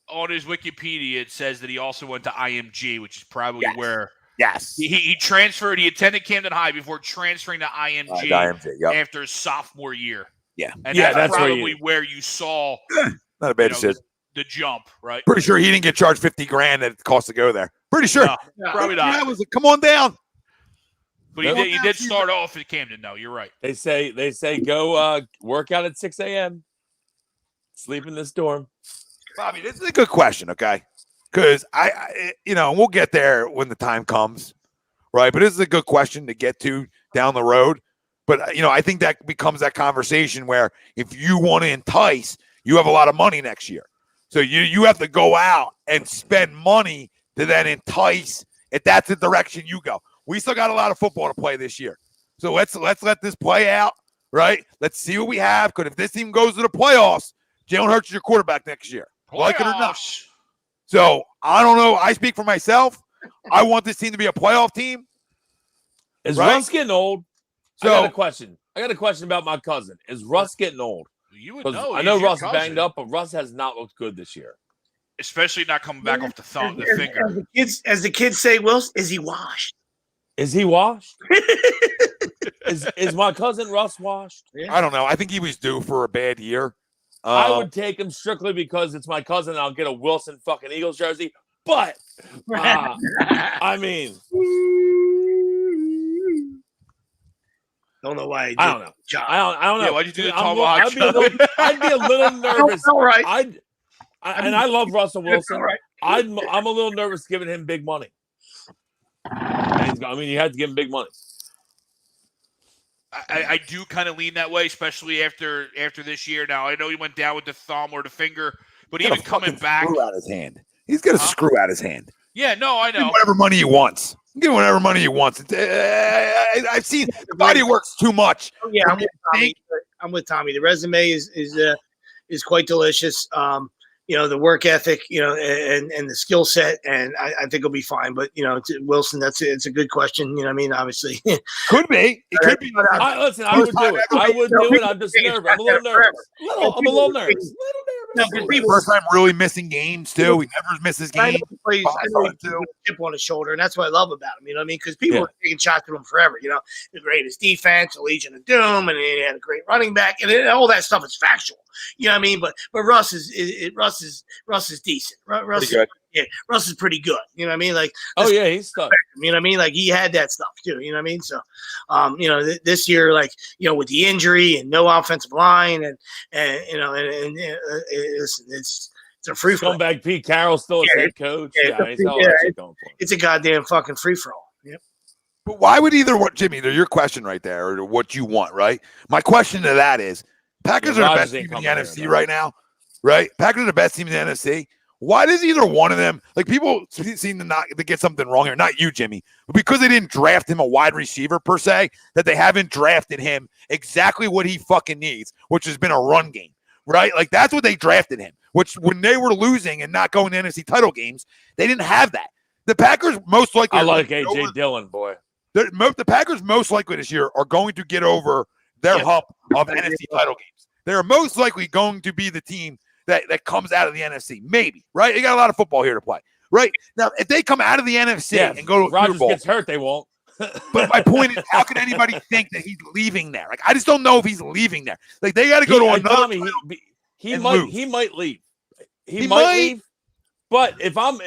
on his Wikipedia, it says that he also went to IMG, which is probably where he transferred. He attended Camden High before transferring to IMG, after his sophomore year. Yeah. And that's probably where you saw not a bad decision. The jump, right? Pretty sure he didn't get charged $50,000 that it cost to go there. Pretty sure. No, probably not. I was like, come on down. But he did start off at Camden, though. You're right. They say go work out at 6 a.m. Sleep in this dorm. Bobby, this is a good question, okay? Because I we'll get there when the time comes, right? But this is a good question to get to down the road. But I think that becomes that conversation where if you want to entice, you have a lot of money next year, so you have to go out and spend money to then entice. If that's the direction you go. We still got a lot of football to play this year. So let's let this play out, right? Let's see what we have. Because if this team goes to the playoffs, Jalen Hurts is your quarterback next year. Like it or not. So I don't know. I speak for myself. I want this team to be a playoff team. Is Russ getting old? So, I got a question about my cousin. Is Russ getting old? You would know. I know Russ banged up, but Russ has not looked good this year. Especially not coming back off the finger. As the kids say, Wilson, is he washed? Is he washed? is my cousin Russ washed? Yeah. I don't know. I think he was due for a bad year. I would take him strictly because it's my cousin and I'll get a Wilson fucking Eagles jersey. But, I mean. Don't know why. I don't know. I don't know. Yeah, why'd you do the tomahawk? I'd be a little nervous. All right. I love Russell Wilson. Right. I'm a little nervous giving him big money. You had to give him big money. I do kind of lean that way, especially after this year. Now I know he went down with the thumb or the finger, but even coming back, screw out his hand. He's got a screw out his hand. Yeah, no, I know. Give whatever money he wants. Give whatever money he wants. I've seen the body works too much. Oh, yeah, I'm with Tommy. The resume is quite delicious. The work ethic, and the skill set, and I think he'll be fine. But Wilson, it's a good question. You know what I mean? Obviously, could be. It could be. Listen, I would do it. I would do it. I'm just nervous. I'm a little nervous. I'm a little nervous. First time really missing games too. He never misses games. I know he's a chip on his shoulder, and that's what I love about him. You know what I mean? Because people are taking shots at him forever. The greatest defense, the Legion of Doom, and he had a great running back, and all that stuff is factual. You know what I mean? But Russ is decent. Russ is pretty good. You know what I mean? Like, he's stuck. You know what I mean? Like, he had that stuff too. You know what I mean? So, this year, like, with the injury and no offensive line, and it's a free for all. Scumbag Pete Carroll still as head coach. It's a goddamn fucking free for all. Yep. But why would Jimmy? Your question right there, or what you want, right? My question to that is. Packers are the best team in the NFC right now, right? Packers are the best team in the NFC. Why does either one of them, like people seem to get something wrong here? Not you, Jimmy, but because they didn't draft him a wide receiver per se, that they haven't drafted him exactly what he fucking needs, which has been a run game, right? Like that's what they drafted him, which when they were losing and not going to NFC title games, they didn't have that. The Packers most likely. I like A.J. Dillon, boy. The Packers most likely this year are going to get over their hump of NFC title games. They're most likely going to be the team that comes out of the NFC. Maybe, right? You got a lot of football here to play, right? Now, if they come out of the NFC and go to a Rodgers Super Bowl, gets hurt, they won't. But my point is, how can anybody think that he's leaving there? Like, I just don't know if he's leaving there. Like, they got to go to another. He might leave. He might leave. But if I'm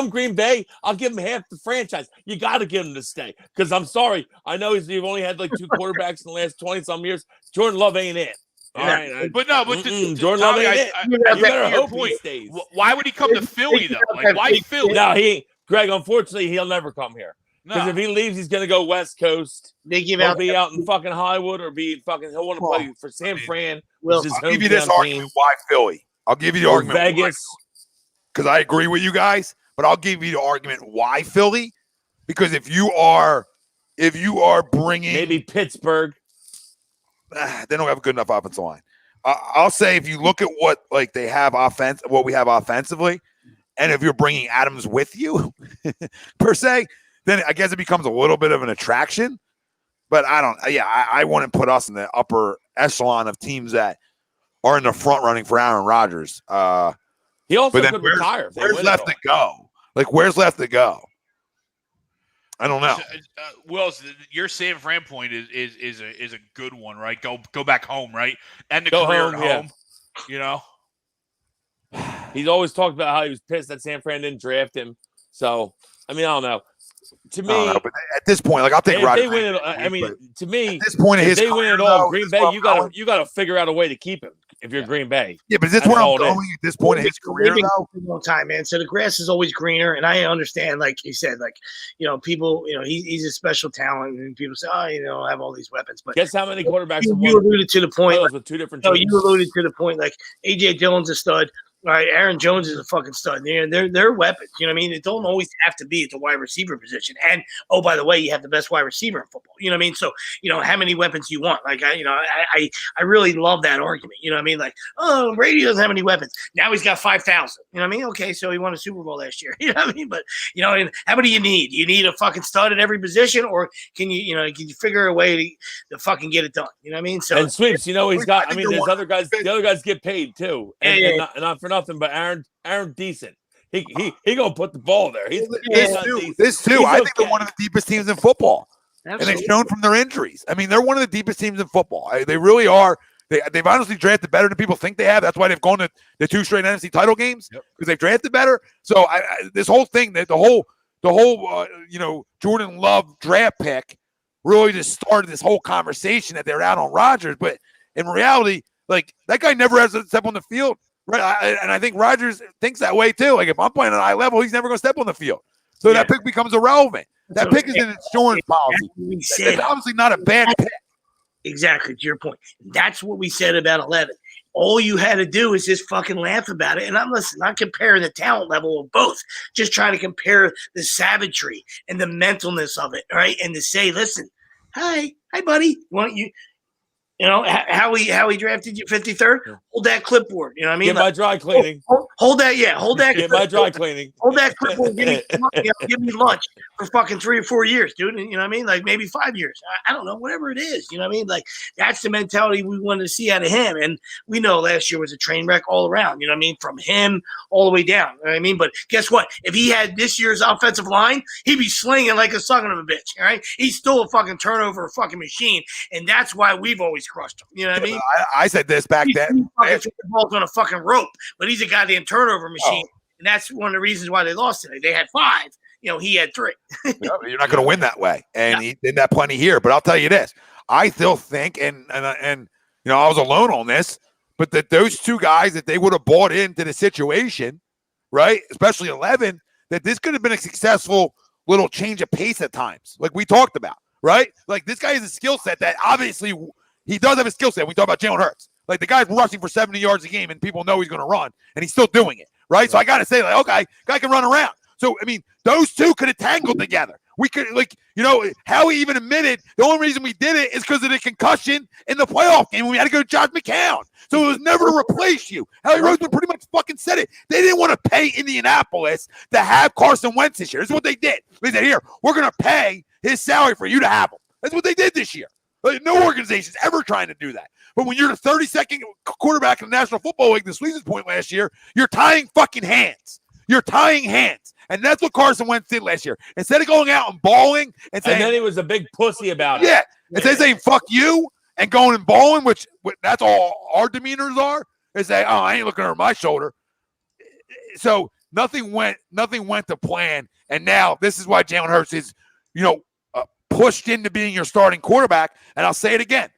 Green Bay, I'll give him half the franchise. You got to give him to stay because I'm sorry. I know you've only had like 2 quarterbacks in the last 20-some years. Jordan Love ain't it. All right, Jordan Love ain't it. You better hope he stays. Why would he come to Philly though? Like why Philly? No, Greg. Unfortunately, he'll never come here because if he leaves, he's gonna go West Coast. He'll be out in fucking Hollywood or he'll want to play for San Fran. I'll give you this argument why Philly. I'll give you the argument Vegas. Because I agree with you guys, but I'll give you the argument why Philly. Because if you are bringing maybe Pittsburgh, they don't have a good enough offensive line. I'll say if you look at what they have what we have offensively, and if you're bringing Adams with you per se, then I guess it becomes a little bit of an attraction. But I wouldn't put us in the upper echelon of teams that are in the front running for Aaron Rodgers. He also could retire. Where's left to go? Like, where's left to go? I don't know. Wills, your San Fran point is a good one, right? Go back home, right? End the Go career home, at yeah. home. You know, He's always talked about how he was pissed that San Fran didn't draft him. So, I mean, I don't know. To me, but at this point, like, I'll take Rodgers. They win it. I mean, to me, at this point of his they win it all. Green Bay, you going. got to figure out a way to keep him if you're Green Bay. Yeah, but that's where I'm going at this point of his career, though. A long time, man. So the grass is always greener, and I understand, like you said, like, you know, people, you know, he's a special talent, and people say, oh, you know, I have all these weapons. But guess how many quarterbacks you alluded to the point with two different teams. teams. You alluded to the point, like AJ Dillon's a stud. All right, Aaron Jones is a fucking stud. They're weapons. You know what I mean? It don't always have to be at the wide receiver position. And oh, by the way, you have the best wide receiver in football. You know what I mean? So, you know, how many weapons do you want? Like, I really love that argument. You know what I mean? Like, oh, Brady doesn't have any weapons. Now he's got 5,000. You know what I mean? Okay, so he won a Super Bowl last year. You know what I mean? But, you know, and how many do you need? You need a fucking stud at every position, or can you figure a way to fucking get it done? You know what I mean? So and Sweeps, you know, he's got. I mean, there's other guys. The other guys get paid too, and not for nothing. But Aaron decent. He gonna put the ball there. This too. I think they're one of the deepest teams in football. Absolutely. And they've shown from their injuries. I mean, they're one of the deepest teams in football. They really are. They've honestly drafted better than people think they have. That's why they've gone to the 2 straight NFC title games, because they've drafted better. So this whole thing, that the whole Jordan Love draft pick really just started this whole conversation that they're out on Rodgers. But in reality, like, that guy never has to step on the field. Right, and I think Rodgers thinks that way too. Like, if I'm playing at a high level, he's never going to step on the field. So that pick becomes irrelevant. That pick is an insurance policy. It's obviously not a bad pick. Exactly, to your point. That's what we said about 11. All you had to do is just fucking laugh about it. And I'm not comparing the talent level of both. Just trying to compare the savagery and the mentalness of it, right? And to say, listen, hi, buddy. You know, how he drafted you 53rd? Yeah. Hold that clipboard. You know what I mean? Get my dry cleaning. Hold that. Yeah, hold that. Get my dry cleaning. Hold that clipboard. Give me lunch for fucking 3 or 4 years, dude. You know what I mean? Like, maybe 5 years. I don't know. Whatever it is. You know what I mean? Like, that's the mentality we wanted to see out of him. And we know last year was a train wreck all around. You know what I mean? From him all the way down. You know what I mean? But guess what? If he had this year's offensive line, he'd be slinging like a son of a bitch. All right? He's still a fucking turnover fucking machine. And that's why we've always crushed him. You know what I mean? I said this back then. The ball's on a fucking rope, but he's a goddamn turnover machine. And that's one of the reasons why they lost today. They had 5. You know, he had 3. You're not going to win that way. And he did that plenty here. But I'll tell you this. I still think, and you know, I was alone on this, but that those 2 guys, that they would have bought into the situation, right, especially 11, that this could have been a successful little change of pace at times, like we talked about, right? Like, this guy has a skill set that obviously he does have a skill set. We talk about Jalen Hurts. Like, the guy's rushing for 70 yards a game, and people know he's going to run, and he's still doing it, right? So I got to say, like, okay, guy can run around. So, I mean, those 2 could have tangled together. We could, like, you know, Howie even admitted the only reason we did it is because of the concussion in the playoff game when we had to go to Josh McCown. So it was never to replace you. Howie Roseman pretty much fucking said it. They didn't want to pay Indianapolis to have Carson Wentz this year. This is what they did. They said, here, we're going to pay his salary for you to have him. That's what they did this year. Like, no organization's ever trying to do that. But when you're the 32nd quarterback in the National Football League, the Sleazy's point last year, you're tying fucking hands. You're tying hands. And that's what Carson Wentz did last year. Instead of going out and balling and saying, and then he was a big pussy about it. Yeah. Instead of saying, fuck you, and going and balling, which that's all our demeanors are, is say, oh, I ain't looking over my shoulder. So nothing went to plan. And now this is why Jalen Hurts is, you know, pushed into being your starting quarterback. And I'll say it again.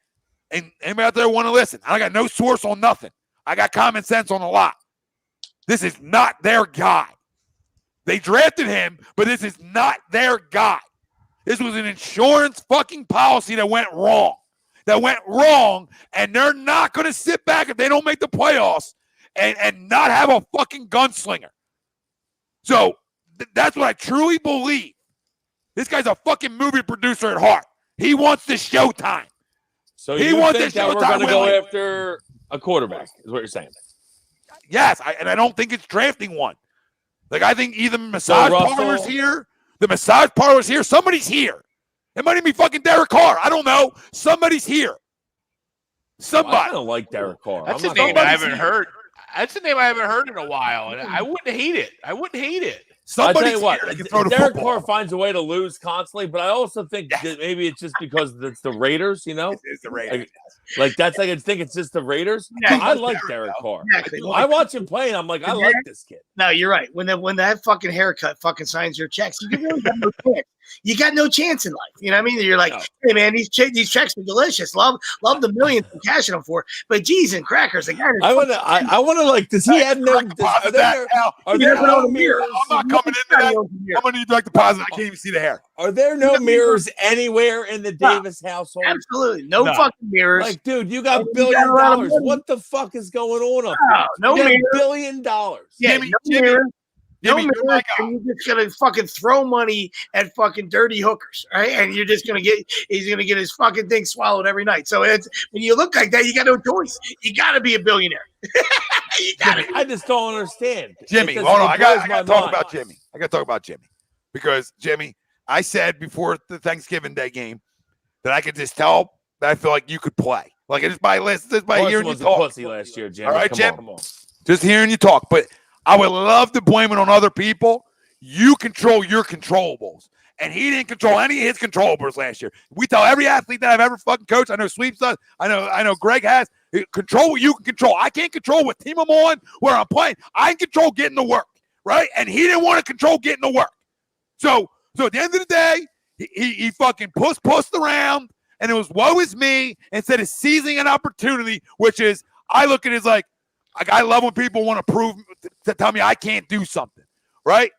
And anybody out there want to listen? I got no source on nothing. I got common sense on a lot. This is not their guy. They drafted him, but this is not their guy. This was an insurance fucking policy that went wrong. And they're not going to sit back if they don't make the playoffs and not have a fucking gunslinger. So that's what I truly believe. This guy's a fucking movie producer at heart. He wants the showtime. So he wants the showtime. We're going to go after a quarterback, is what you're saying. Yes, and I don't think it's drafting one. Like, I think either the massage parlor's here, somebody's here. It might even be fucking Derek Carr. I don't know. Somebody's here. Somebody. I don't like Derek Carr. That's a name I haven't heard. That's a name I haven't heard in a while, and I wouldn't hate it. I'll tell Somebody's you what, here that can throw the Derek football. Carr finds a way to lose constantly, but I also think that maybe it's just because it's the Raiders, you know? It's the Raiders. Like that's like I think it's just the Raiders. Yeah, I like Derek Carr. Exactly. I watch him play, and I'm like, I like this kid. No, you're right. When that fucking haircut fucking signs your checks, you really got no chance. You got no chance in life. You know what I mean? You're like, hey man, these checks are delicious. Love the millions I'm cashing them for. But geez and crackers, the guy. I want to like. Does he have no? Are there no mirrors? I'm not coming into that. I'm gonna need direct deposit. I can't even see the hair. Are there no mirrors anywhere in the Davis household? Absolutely, no fucking mirrors. Like, dude, you got $1 billion. What the fuck is going on up here? No mirrors. $1 billion. Yeah, no mirrors. No mirrors, and you're just gonna fucking throw money at fucking dirty hookers, right? And you're just gonna he's gonna get his fucking thing swallowed every night. So it's when you look like that, you got no choice. You gotta be a billionaire. I just don't understand. Jimmy, hold on. I got to talk about Jimmy. I got to talk about Jimmy because Jimmy, I said before the Thanksgiving Day game that I could just tell that I feel like you could play. Like it's by hearing you talk. Pussy last year, Jimmy. All right, Jim. Come on. Just hearing you talk, but I would love to blame it on other people. You control your controllables. And he didn't control any of his controllables last year. We tell every athlete that I've ever fucking coached. I know Sweeps does. I know Greg has. Control what you can control. I can't control what team I'm on, where I'm playing. I can control getting to work, right? And he didn't want to control getting to work. So at the end of the day, he fucking pussed around, and it was woe is me instead of seizing an opportunity, which is I look at it as like I love when people want to prove to tell me I can't do something, right?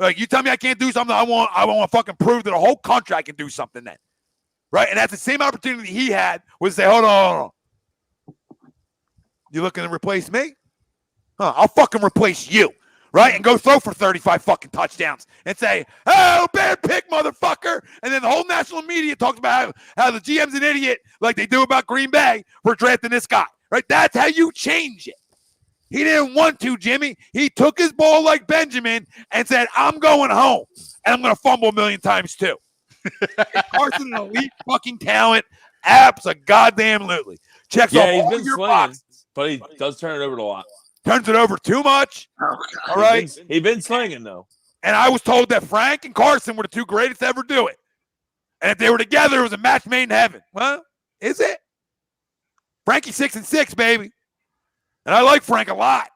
Like you tell me I can't do something, I want to fucking prove to the whole country I can do something then, right? And that's the same opportunity he had was to say, hold on. You looking to replace me? Huh? I'll fucking replace you, right? And go throw for 35 fucking touchdowns and say, oh, bad pick, motherfucker. And then the whole national media talks about how the GM's an idiot like they do about Green Bay for drafting this guy, right? That's how you change it. He didn't want to, Jimmy. He took his ball like Benjamin and said, I'm going home, and I'm going to fumble a million times too. Carson, an elite fucking talent. Abso-goddamn-lutely. Checks off all he's been your swinging, boxes. but he does turn it over a lot. Turns it over too much. Oh, all right? He's been slinging, though. And I was told that Frank and Carson were the two greatest to ever do it. And if they were together, it was a match made in heaven. Well, is it? Frankie 6-6, baby. And I like Frank a lot.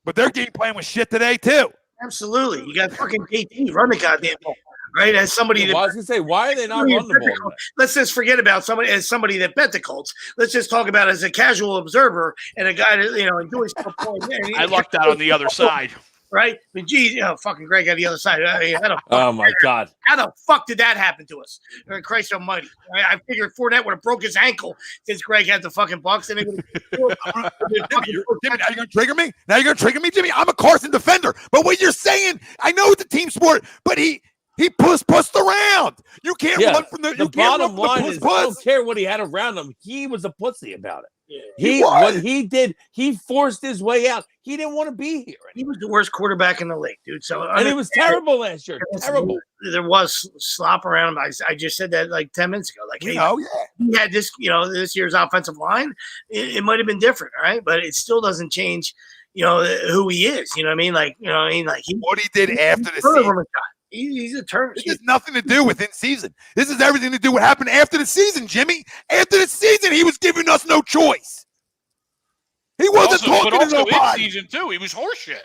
But their game plan was shit today, too. Absolutely. You got fucking KT. Run the goddamn ball. Right? As somebody I was going to say, why are they not running the ball? Let's just forget about somebody that bet the Colts. Let's just talk about as a casual observer and a guy that, enjoys football. I lucked out on the other side. Right? But geez, fucking Greg on the other side. Oh my God. How the fuck did that happen to us? Christ almighty. I figured Fournette would have broke his ankle since Greg had the fucking Bucks. And Jimmy, now you're going to trigger me? Now you're going to trigger me, Jimmy? I'm a Carson defender. But what you're saying, I know it's a team sport, but he pussed around. You can't run from the bottom line is I don't care what he had around him. He was a pussy about it. Yeah. What he did, he forced his way out. He didn't want to be here. He was the worst quarterbaip in the league, dude. And he was terrible last year. Terrible. There was slop around him. I just said that like 10 minutes ago. Like, he had this, this year's offensive line. It might have been different, all right? But it still doesn't change, who he is. You know what I mean? Like, what he did after the season. He's a turn. This has nothing to do with in season. This has everything to do with what happened after the season, Jimmy. After the season, he was giving us no choice. He wasn't talking to nobody. In season too, he was horseshit.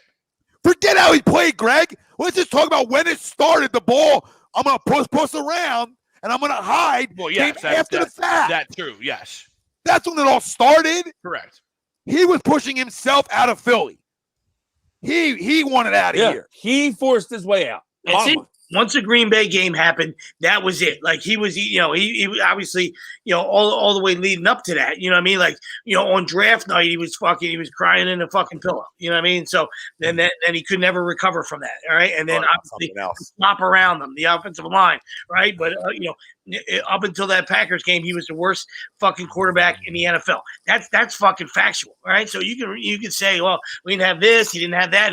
Forget how he played, Greg. Let's just talk about when it started. The ball, I'm going to push around, and I'm going to hide. Well, yes, after the fact. That's true, yes. That's when it all started. Correct. He was pushing himself out of Philly. He wanted out of here. He forced his way out. Once the Green Bay game happened, that was it. Like he was, he obviously, all the way leading up to that, you know what I mean? Like, on draft night, he was crying in a fucking pillow, you know what I mean? So then he could never recover from that. All right. And then obviously slop around them, the offensive line. Right. But, up until that Packers game, he was the worst fucking quarterback in the NFL. That's fucking factual. Right. So you can say, well, we didn't have this, he didn't have that,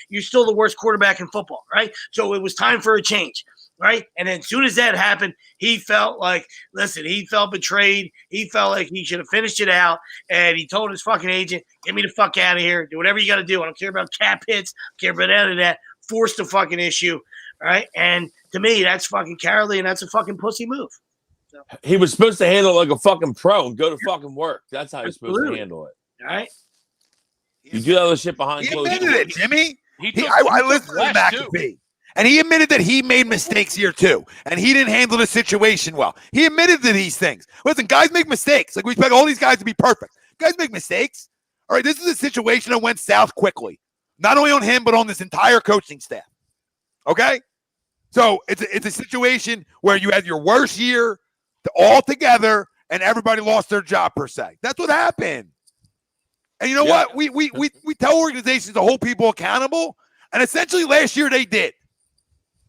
you're still the worst quarterback in football. Right. So it was time for a change. right? And then as soon as that happened, he felt like, listen, he felt betrayed. He felt like he should have finished it out. And he told his fucking agent, get me the fuck out of here. Do whatever you got to do. I don't care about cap hits. I don't care about any of that. Force the fucking issue, right? And to me, that's fucking cowardly, and that's a fucking pussy move. So, He was supposed to handle it like a fucking pro and go to fucking work. That's how he's supposed to handle it. all right? You do other shit behind He closed admitted doors. it, Jimmy. He I listened to less, McAfee, and he admitted that he made mistakes here too, and he didn't handle the situation well. He admitted to these things. Listen, guys make mistakes. Like, we expect all these guys to be perfect. Guys make mistakes. All right, this is a situation that went south quickly, not only on him but on this entire coaching staff. Okay, so it's a situation where you had your worst year all together, and everybody lost their job per se. That's what happened. And you know what? We tell organizations to hold people accountable, and essentially last year they did.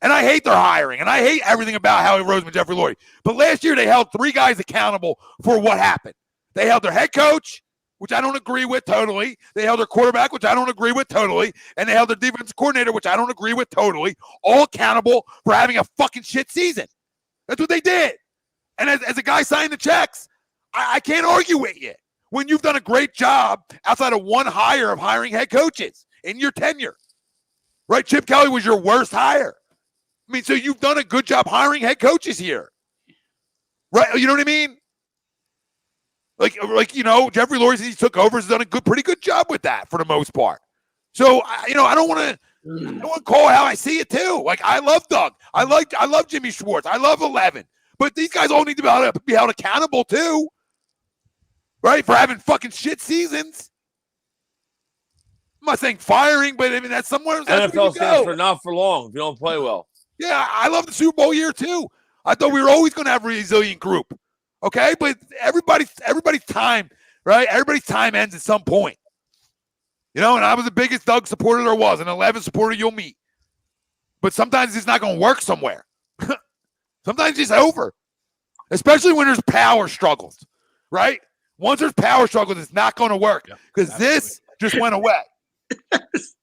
And I hate their hiring, and I hate everything about Howie Roseman, Jeffrey Lurie. But last year they held 3 guys accountable for what happened. They held their head coach, which I don't agree with totally. They held their quarterback, which I don't agree with totally. And they held their defensive coordinator, which I don't agree with totally. All accountable for having a fucking shit season. That's what they did. And as a guy signing the checks, I can't argue with you when you've done a great job outside of one hire of hiring head coaches in your tenure. Right? Chip Kelly was your worst hire. I mean, so you've done a good job hiring head coaches here. Right? You know what I mean? Like you know, Jeffrey Lurie, since he took over, has done a pretty good job with that for the most part. So, I don't want to call it how I see it too. Like, I love Doug. I love Jimmy Schwartz. I love 11. But these guys all need to be held accountable too. Right? For having fucking shit seasons. I'm not saying firing, but I mean, that's somewhere. NFL stands for not for long if you don't play well. Yeah, I love the Super Bowl year too. I thought we were always going to have a resilient group. Okay, but everybody's time, right? Everybody's time ends at some point. You know, and I was the biggest Doug supporter there was, an 11 supporter you'll meet. But sometimes it's not going to work somewhere. Sometimes it's over, especially when there's power struggles, right? Once there's power struggles, it's not going to work because this just went away.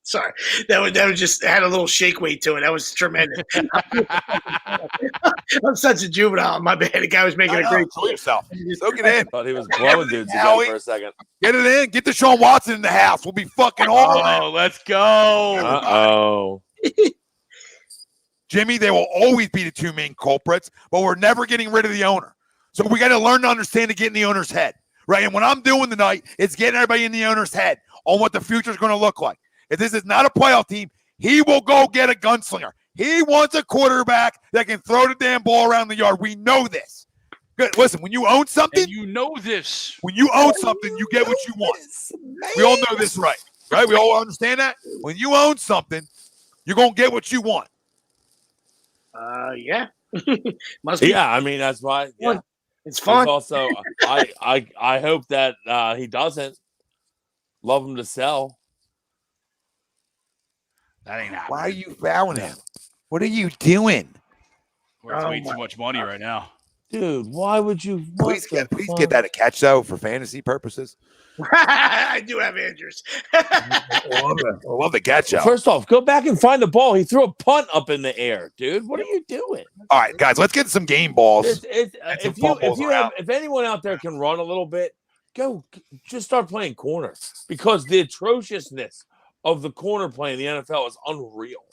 Sorry, that was just had a little shake weight to it. That was tremendous. I'm such a juvenile. My bad. The guy was making a great Show yourself. Soak it in. Thought he was blowing dudes again for a second. Get it in. Get Deshaun Watson in the house. We'll be fucking all in. Oh, let's go. Uh-oh. Jimmy, they will always be the 2 main culprits, but we're never getting rid of the owner. So we got to learn to understand to get in the owner's head, right? And what I'm doing tonight is getting everybody in the owner's head on what the future is going to look like. If this is not a playoff team, he will go get a gunslinger. He wants a quarterback that can throw the damn ball around the yard. We know this. Good. Listen, when you own something, And you know this. when you own something, you get what you want. We all know this, right? We all understand that? When you own something, you're going to get what you want. yeah. Must be. Yeah, I mean, that's why. Yeah. It's fun. It's also, I hope that he doesn't. Love him to sell. That ain't happening. Why are you fouling him? What are you doing? We're way too much money right now. Dude, why would you? Please get that a catch, though, for fantasy purposes. I do have Andrews. I love the catch out. First off, go back and find the ball. He threw a punt up in the air, dude. What are you doing? All right, guys, let's get some game balls. If anyone out there can run a little bit, go just start playing corner because the atrociousness of the corner play in the NFL is unreal.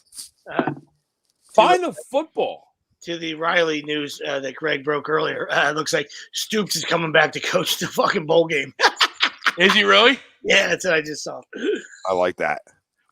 Find the football. To the Riley news that Greg broke earlier, it looks like Stoops is coming back to coach the fucking bowl game. Is he really? Yeah, that's what I just saw. I like that.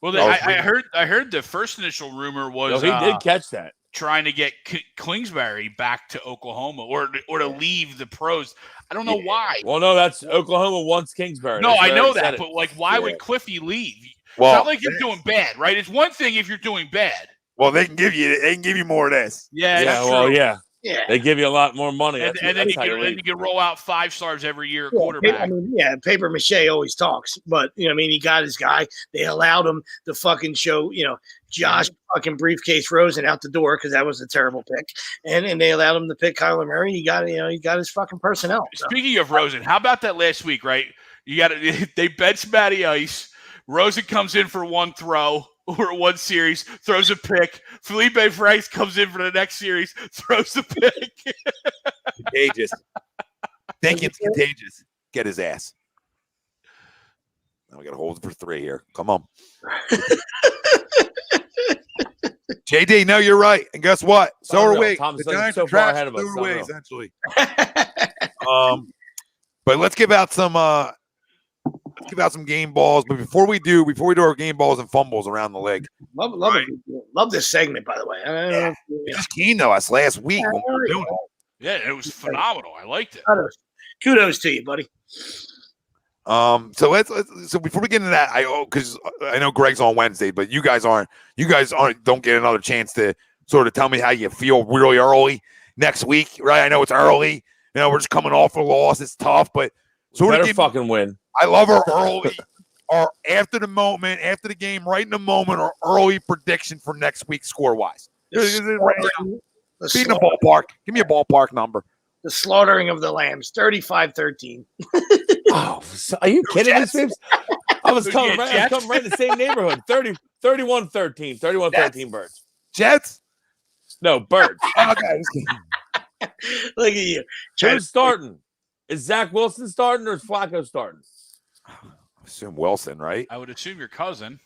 Well, I heard the first initial rumor was He did catch that. Trying to get Kingsbury back to Oklahoma or to leave the pros. I don't know why. Well, no, that's Oklahoma wants Kingsbury. No, That's I where know he said that, it. but like, why would Cliffy leave? Well, it's not like you're doing bad, right? It's one thing if you're doing bad. Well, they can give you more of this. Yeah, Yeah, that's well, true. yeah. Yeah. They give you a lot more money. And then you can roll out 5 stars every year at quarterback. I mean, paper mache always talks, but you know, I mean, he got his guy. They allowed him to fucking show, Josh fucking briefcase Rosen out the door because that was a terrible pick, and they allowed him to pick Kyler Murray. He got his fucking personnel. So. Speaking of Rosen, how about that last week? Right, they bench Matty Ice. Rosen comes in for one throw. over one series, throws a pick. Felipe Franks comes in for the next series, throws the pick. Contagious. Think it's contagious. Get his ass. Now we got to hold it for 3 here. Come on. JD, no, you're right. And guess what? So are we. Tom's The Giants so are far trash. ahead of us. So are we, essentially. But let's give out some game balls. But before we do our game balls and fumbles around the league. Love this segment, by the way. Just keen to us last week when we were doing it. Yeah, it was phenomenal. I liked it. Kudos to you, buddy. So before we get into that, because I know Greg's on Wednesday, but you guys don't get another chance to sort of tell me how you feel really early next week, right? I know it's early. You know, we're just coming off a loss. It's tough, but better fucking win. I love our early or after the game, right in the moment, or early prediction for next week score-wise. Be in the ballpark. Give me a ballpark number. The slaughtering of the Lambs, 35-13. Oh, are you kidding me, Sweeps? I was coming right in the same neighborhood. 31-13. 31-13 Birds. Jets? No, Birds. Okay. Look at you. Who's starting? Is Zach Wilson starting or is Flacco starting? I assume Wilson, right? I would assume your cousin.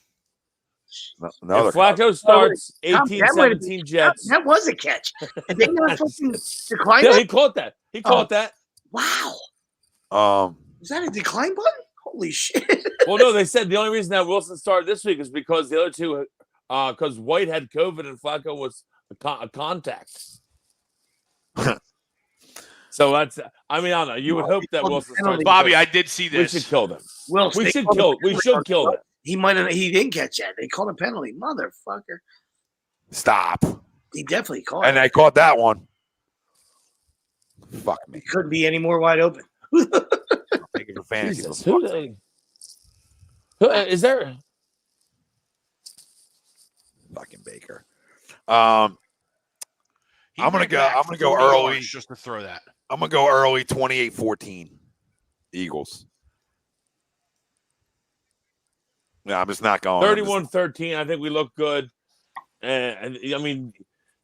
No, if Flacco starts 18-17 Jets. That was a catch. Did they not fucking decline? Yeah, he caught that. He caught that. Wow. Is that a decline button? Holy shit. Well, no, they said the only reason that Wilson started this week is because the other two, because White had COVID and Flacco was a contact. So that's, I don't know. You would hope that Wilson starts. Bobby, I did see this. We should kill them. Wilson, We should kill them. He didn't catch that. They called a penalty. Motherfucker. Stop. He definitely caught And it. I caught that one. Fuck me. Couldn't be any more wide open. Thank you for fantasy. Jesus, who is there? Fucking Baker. I'm gonna go early. Just to throw that. I'm gonna go early. 28-14. Eagles. Yeah, I'm just not going. 31-13. I think we look good. And I mean,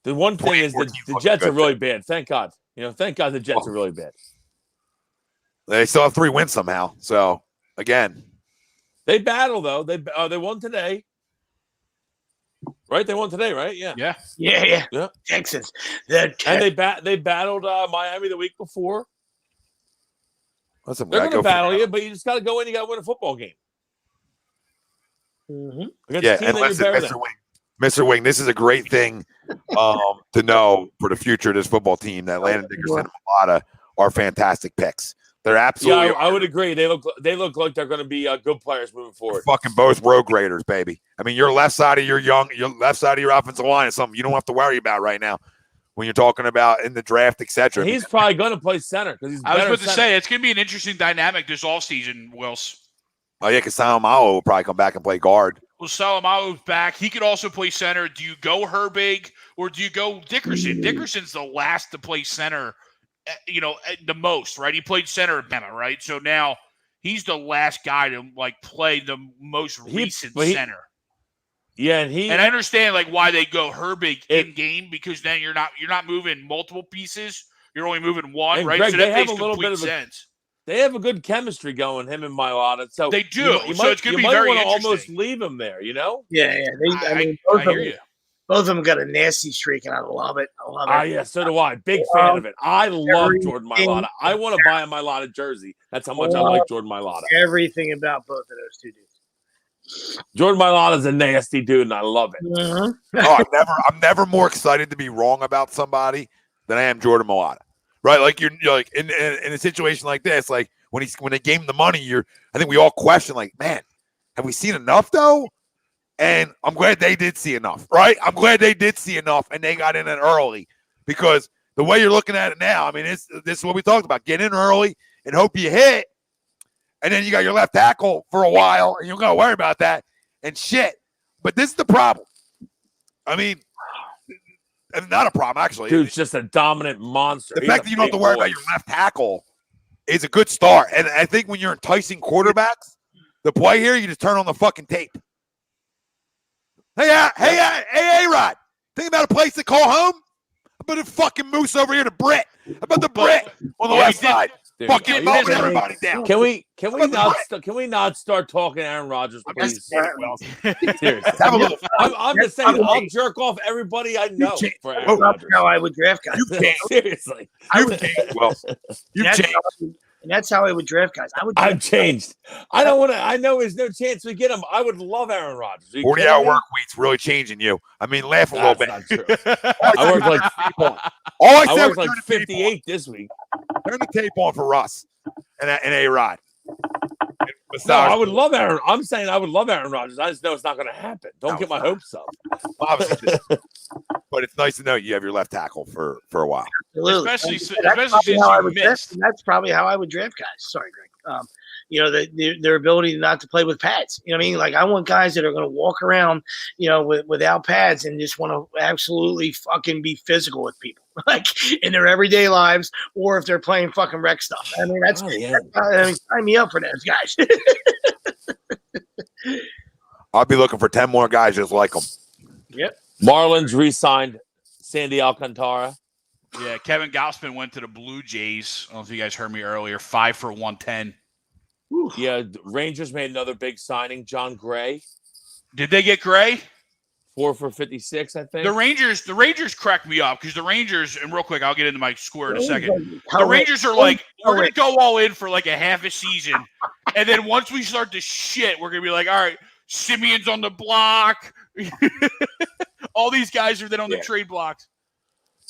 the one thing is that the Jets are really bad. Thank God. Thank God the Jets are really bad. They still have 3 wins somehow. So again, they battle though. They won today. Right? They won today, right? Yeah. Yeah. Texans. And they battled Miami the week before. Listen, they're going to battle you, but you just got to go in. You got to win a football game. Mm-hmm. Yeah, and listen, Mr. Wing, this is a great thing to know for the future of this football team that Landon Dickerson and Mulata are fantastic picks. They're absolutely. Yeah, I would agree. They look like they're going to be good players moving forward. Fucking both road graders, baby. I mean, your left side of your left side of your offensive line is something you don't have to worry about right now when you're talking about in the draft, etc. He's probably going to play center because he's. I was about to say it's going to be an interesting dynamic this offseason, Wills. Oh yeah, because Salomao will probably come back and play guard. Well, Salamao's back. He could also play center. Do you go Herbig or do you go Dickerson? Dickerson's the last to play center. The most, right? He played center at Bama, right? So now he's the last guy to play the most recent center. Yeah, and I understand why they go Herbig in game because then you're not moving multiple pieces. You're only moving one, right? Greg, so that makes complete sense. They have a good chemistry going, him and Mailata. So they do. It's going to be very interesting. Almost leave him there, Yeah. I hear you. Both of them got a nasty streak, and I love it. Yeah, so do I. Big fan of it. I love Jordan Mailata. I want to buy a Mailata jersey. That's how much I like Jordan Mailata. Everything about both of those two dudes. Jordan Mailata is a nasty dude, and I love it. Mm-hmm. I'm never more excited to be wrong about somebody than I am Jordan Mailata. Right? Like you're like in a situation like this, like when they gave him the money, I think we all question, man, have we seen enough though? And I'm glad they did see enough, right? I'm glad they did see enough and they got in it early because the way you're looking at it now, I mean, this is what we talked about. Get in early and hope you hit. And then you got your left tackle for a while and you're going to worry about that and shit. But this is the problem. I mean, not a problem, actually. Dude's just a dominant monster. The fact that you don't have to worry about your left tackle is a good start. And I think when you're enticing quarterbacks, the play here, you just turn on the fucking tape. Hey, A-Rod. Think about a place to call home? How about a fucking moose over here to Brett? How about the Brett on the west side? Dude, Fucking mowing everybody down. Can we not start talking Aaron Rodgers, please? Seriously. Have a little. I'm just saying, I'll jerk off everybody I know for Aaron That's Rodgers. how I would draft guys. Seriously. You've changed, Wells. You've changed. And that's how I would draft guys. I've changed. I don't want to. I know there's no chance we get him. I would love Aaron Rodgers. 40-hour work week's really changing you. I mean, laugh a little bit. Not true. I worked like All I I said worked was like 58 this week. turn the tape on for Russ and A-Rod. No, I would love Aaron. I'm saying I would love Aaron Rodgers. I just know it's not going to happen. Don't get my hopes up. Obviously, but it's nice to know you have your left tackle for a while. Absolutely. Especially since how I you would missed. draft, that's probably how I would draft guys. Sorry, Greg. Their ability not to play with pads. You know what I mean? Like I want guys that are going to walk around, without pads and just want to absolutely fucking be physical with people, like in their everyday lives, or if they're playing fucking rec stuff. I mean, sign me up for those guys. I'll be looking for 10 more guys just like them. Yep. Marlins re-signed Sandy Alcantara. Yeah, Kevin Gausman went to the Blue Jays. I don't know if you guys heard me earlier. 5 for 110. Yeah, Rangers made another big signing, John Gray. Did they get Gray? 4 for 56, I think. The Rangers cracked me up because the Rangers, and real quick, I'll get into my score in a second. The Rangers are like, we're going to go all in for like a half a season. And then once we start to shit, we're going to be like, all right, Simeon's on the block. All these guys are then on the trade blocks.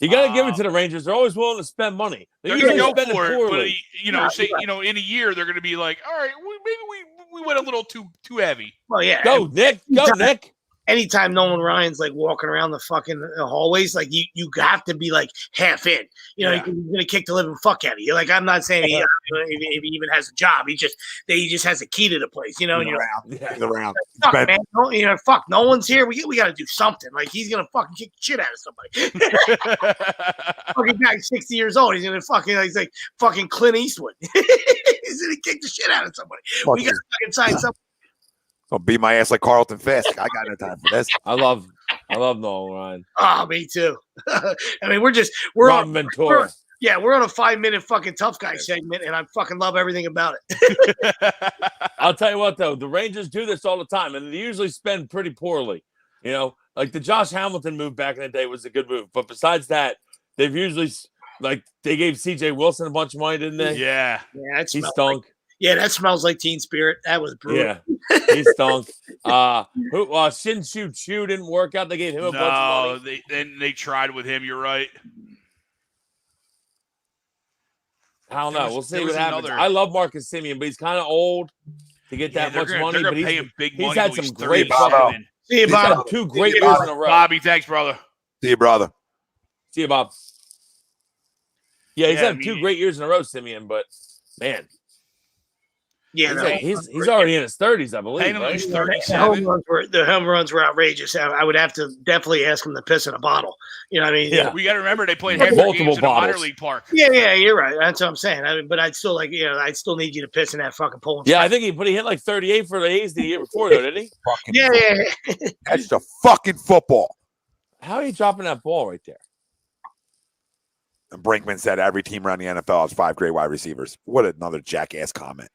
You got to give it to the Rangers. They're always willing to spend money. They're going to go for it, but in a year they're going to be like, all right, maybe we went a little too heavy. Well, yeah. Go, Nick. Go, Nick. Anytime Nolan Ryan's like walking around the fucking hallways, like you have to be like half in. He's gonna kick the living fuck out of you. Like I'm not saying if he even has a job, he just has a key to the place. And you're around. Fuck, man. Fuck. No one's here. We got to do something. Like he's gonna fucking kick the shit out of somebody. Fucking guy, 60 years old. He's gonna fucking he's like fucking Clint Eastwood. He's gonna kick the shit out of somebody. We got to fucking sign something. I'll beat my ass like Carlton Fisk. I got no time for this. I love Nolan Ryan. Oh, me too. I mean, we're Ron Ventura. We're on a 5-minute fucking tough guy segment, and I fucking love everything about it. I'll tell you what, though, the Rangers do this all the time, and they usually spend pretty poorly. Like the Josh Hamilton move back in the day was a good move, but besides that, they've usually they gave C.J. Wilson a bunch of money, didn't they? Yeah, he stunk. That smells like teen spirit. That was brutal. Yeah, he stunk. Shin Chu didn't work out. They gave him a bunch of money. They tried with him. You're right. I don't know. We'll see what happens. I love Marcus Simeon, but he's kind of old to get that much money. But pay him big money. He's had some great See you, Bob. 2 great years in a row. Bobby, thanks, brother. See you, brother. See you, Bob. Yeah, he's had 2 great years in a row, Simeon, but man. Yeah, he's already in his 30s, I believe. Right? He's 37. The home runs were outrageous. I would have to definitely ask him to piss in a bottle. You know what I mean? Yeah. We got to remember they played half their games in a minor league park. Yeah, you're right. That's what I'm saying. But I'd still I'd still need you to piss in that fucking pool. Yeah, I think he hit like 38 for the A's the year before, though, didn't he? Yeah. That's the fucking football. How are you dropping that ball right there? And Brinkman said every team around the NFL has 5 great wide receivers. What another jackass comment.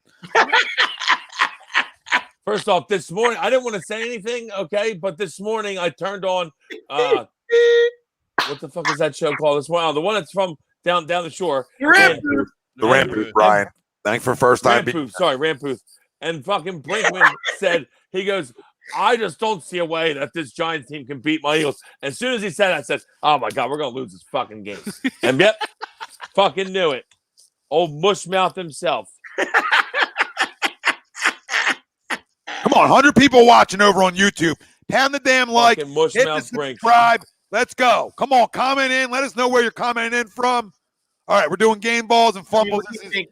First off, this morning, I didn't want to say anything, okay? But this morning, I turned on, what the fuck is that show called this morning? The one that's from down the shore. The Ramputh, Brian. Thanks for first time. Ramputh. And fucking Brinkman said, he goes, I just don't see a way that this Giants team can beat my Eagles. As soon as he said that, I said, oh, my God, we're going to lose this fucking game. And yep, fucking knew it. Old mushmouth himself. Come on, 100 people watching over on YouTube. Pound the damn like. Hit the subscribe. Let's go. Come on, comment in. Let us know where you're commenting in from. All right, we're doing game balls and fumbles. What do you think,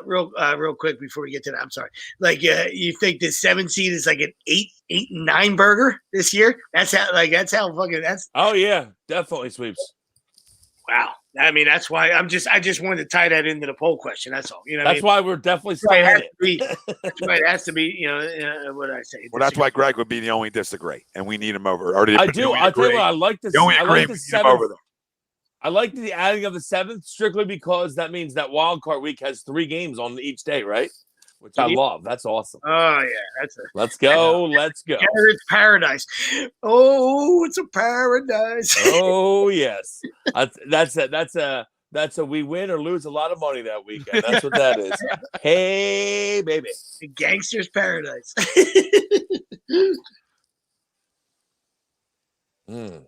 real quick before we get to that? I'm sorry. You think the 7 seed is like an 8 and 9 burger this year? That's how fucking that's. Oh yeah, definitely sweeps. Wow. I mean, that's why I just wanted to tie that into the poll question. That's all. You know, That's why we're definitely still right, in it. that's right. It has to be. What did I say? Well, that's why Greg would be the only disagree, and we need him over. Or I do. I'll tell you what. I like this. I like the seventh. I like the adding of the seventh strictly because that means that wild card week has 3 games on each day, right? Which I love. That's awesome. Oh yeah, Let's go. Let's go. It's paradise. Oh, it's a paradise. Oh yes, that's a we win or lose a lot of money that weekend. That's what that is. Hey, baby, Gangster's paradise. Mm.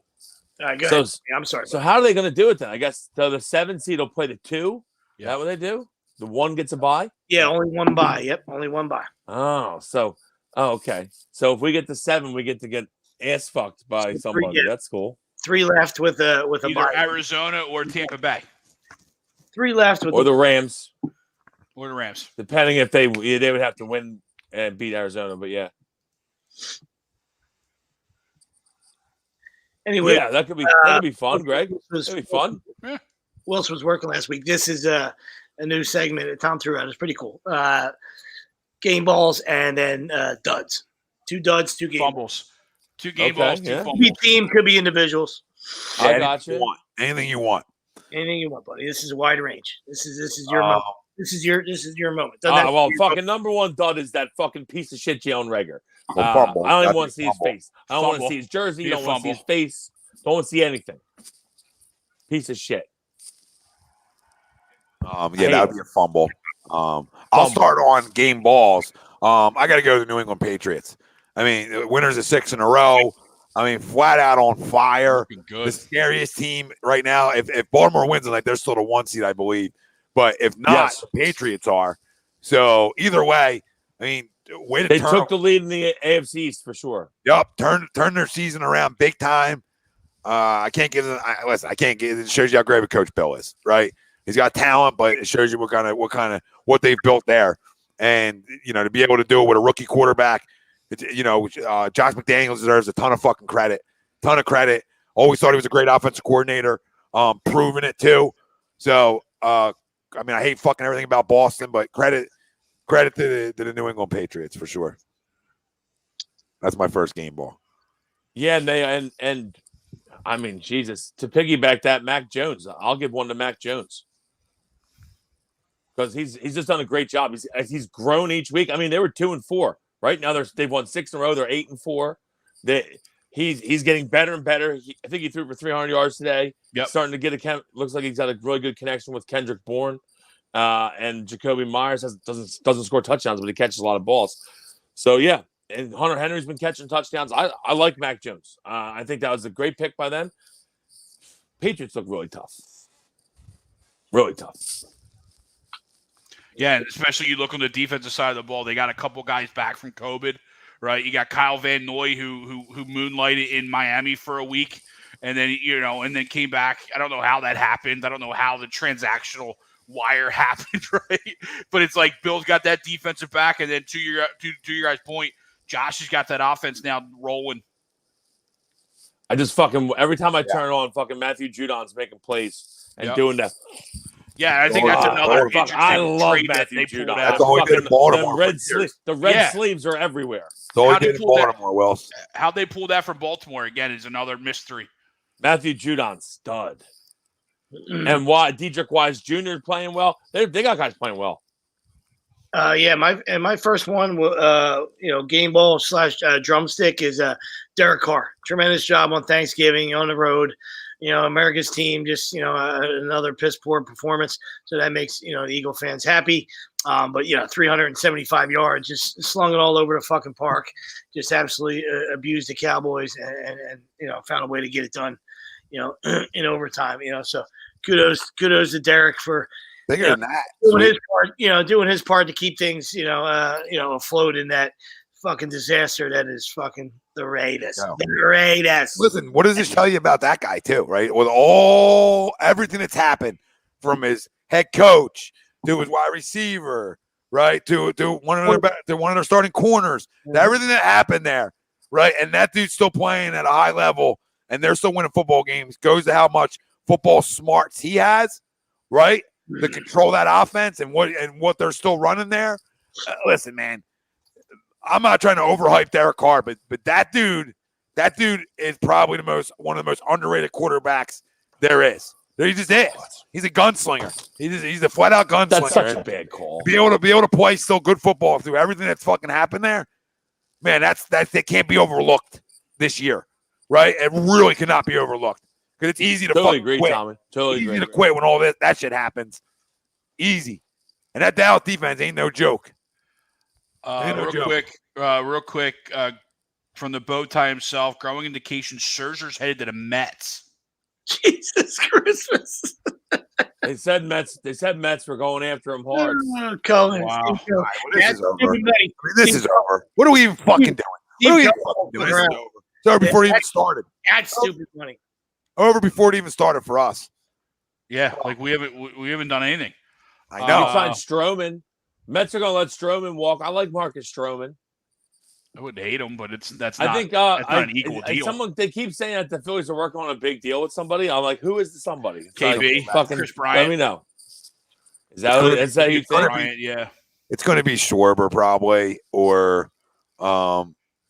All right, go ahead. I'm sorry. So how are they going to do it then? I guess the 7 seed will play the 2. Is that what they do? The 1 gets a bye? Yeah, only 1 bye. Yep, only 1 bye. Oh, okay. So if we get the 7, we get to get ass fucked by somebody. That's cool. 3 left with a either bye. Arizona or Tampa Bay. 3 left with the Rams. Or the Rams. Depending if they would have to win and beat Arizona, but yeah. Anyway, yeah, that could be fun, Greg. That'd be fun. Wilson was working last week. This is a new segment that Tom threw out. It's pretty cool. Game balls and then duds. 2 duds, 2 game fumbles. 2 game balls, 2 fumbles. Could be team, could be individuals. I got you. Anything you want. Anything you want, buddy. This is a wide range. This is your moment. This is your moment. Fucking number 1 dud is that fucking piece of shit Jalen Reagor. I don't even want to see his face. I don't want to see his jersey. You don't want to see his face. Don't want to see anything. Piece of shit. That would be a fumble. I'll start on game balls. I got to go to the New England Patriots. I mean, winners of 6 in a row. I mean, flat out on fire. The scariest team right now. If Baltimore wins tonight, they're still the 1 seed, I believe. But if not, the Patriots are. So either way, I mean, they took the lead in the AFC East for sure. Yep, turn their season around big time. I can't give it. Listen, I can't give it. It shows you how great of Coach Bill is, right? He's got talent, but it shows you what they've built there, and to be able to do it with a rookie quarterback. Josh McDaniels deserves a ton of fucking credit. Always thought he was a great offensive coordinator. Proving it too. So, I mean, I hate fucking everything about Boston, but credit to the New England Patriots for sure. That's my first game ball. Yeah, and I mean, Jesus, to piggyback that, Mac Jones. I'll give one to Mac Jones because he's just done a great job. He's grown each week. I mean, they were 2-4. Right now, they've won 6 in a row. They're 8-4. He's getting better and better. I think he threw for 300 yards today. Yep. Starting to get looks like he's got a really good connection with Kendrick Bourne. And Jacoby Myers doesn't score touchdowns, but he catches a lot of balls. So yeah, and Hunter Henry's been catching touchdowns. I like Mac Jones. I think that was a great pick by them. Patriots look really tough. Really tough. Yeah, and especially you look on the defensive side of the ball, they got a couple guys back from COVID, right? You got Kyle Van Noy who moonlighted in Miami for a week, and then then came back. I don't know how that happened. I don't know how the transactional wire happened, right? But it's like Bill's got that defensive back, and then to your guys' point, Josh has got that offense now rolling. I just fucking every time I turn on, fucking Matthew Judon's making plays and doing that. Yeah, I think that's another interesting I love trade Matthew that they pulled Judon. out. That's all he did in Baltimore. The red sleeves are everywhere. That's all he did in Baltimore, Wells. How'd they pull that from Baltimore again is another mystery. Matthew Judon, stud. And Dedrick Wise Jr. playing well. They got guys playing well. My first one, game ball / drumstick is Derek Carr. Tremendous job on Thanksgiving on the road. America's team, just, another piss poor performance. So that makes, the Eagle fans happy. But 375 yards, just slung it all over the fucking park. Just absolutely abused the Cowboys and found a way to get it done, in overtime, So kudos to Derek for bigger than that. Doing his part to keep things, afloat in that fucking disaster that is fucking the Raiders. No. The Raiders. Listen, what does this tell you about that guy too, right? With everything that's happened from his head coach to his wide receiver, right? To one of their starting corners, to everything that happened there, right? And that dude's still playing at a high level and they're still winning football games. Goes to how much football smarts he has, right, to control that offense and what they're still running there. Listen, man, I'm not trying to overhype Derek Carr, but that dude is probably one of the most underrated quarterbacks there is. He just is. He's a gunslinger. He's a flat out gunslinger. That's such a bad call. Be able to play still good football through everything that's fucking happened there. Man, that can't be overlooked this year, right? It really cannot be overlooked because it's easy to Totally agree, quit. Tommy. Totally easy agree. to quit when all that shit happens. Easy, and that Dallas defense ain't no joke. Real quick, from the bow tie himself, growing indication Scherzer's headed to the Mets. Jesus Christmas. They said Mets were going after him hard. Oh, Colin. Wow. All right, well, this That's is over. everybody. This is over. What are we even fucking doing? What are we even fucking doing? This is over. It's over before it even started. That's stupid money. Over before it even started for us. Yeah, like we haven't done anything. I You know. signed Stroman. Mets are going to let Stroman walk. I like Marcus Stroman. I wouldn't hate him, but that's I not. think that's not an equal deal. They keep saying that the Phillies are working on a big deal with somebody. I'm like, who is the somebody? It's KB, like, fucking Chris Bryant. Let me know. Is that you think? Bryant, yeah. It's going to be Schwarber probably or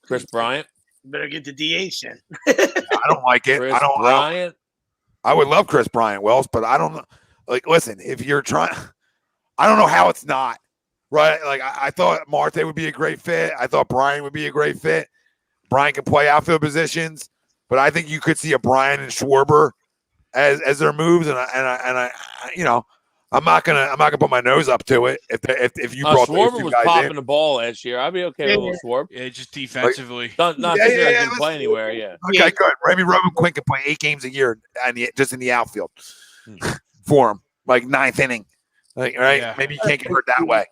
Chris Bryant? Better get the DH in. I don't like it. Chris I don't. Bryant? I would love Chris Bryant, Wells, but I don't know. Like, listen, if you're trying, I don't know how it's not right. Like, I thought Marte would be a great fit. I thought Bryant would be a great fit. Bryant can play outfield positions, but I think you could see a Bryant and Schwarber as their moves, and I you know, I'm not gonna put my nose up to it if you brought those Schwarber two was guys popping in. the ball last year. I'd be okay with a little Schwarber. Yeah, just defensively. Not Yeah, saying I yeah, didn't play anywhere. Yeah. Okay, good. Maybe Robin Quinn can play 8 games a year and just in the outfield for him, like 9th inning. Like, right? Yeah. Maybe you can't get hurt that way.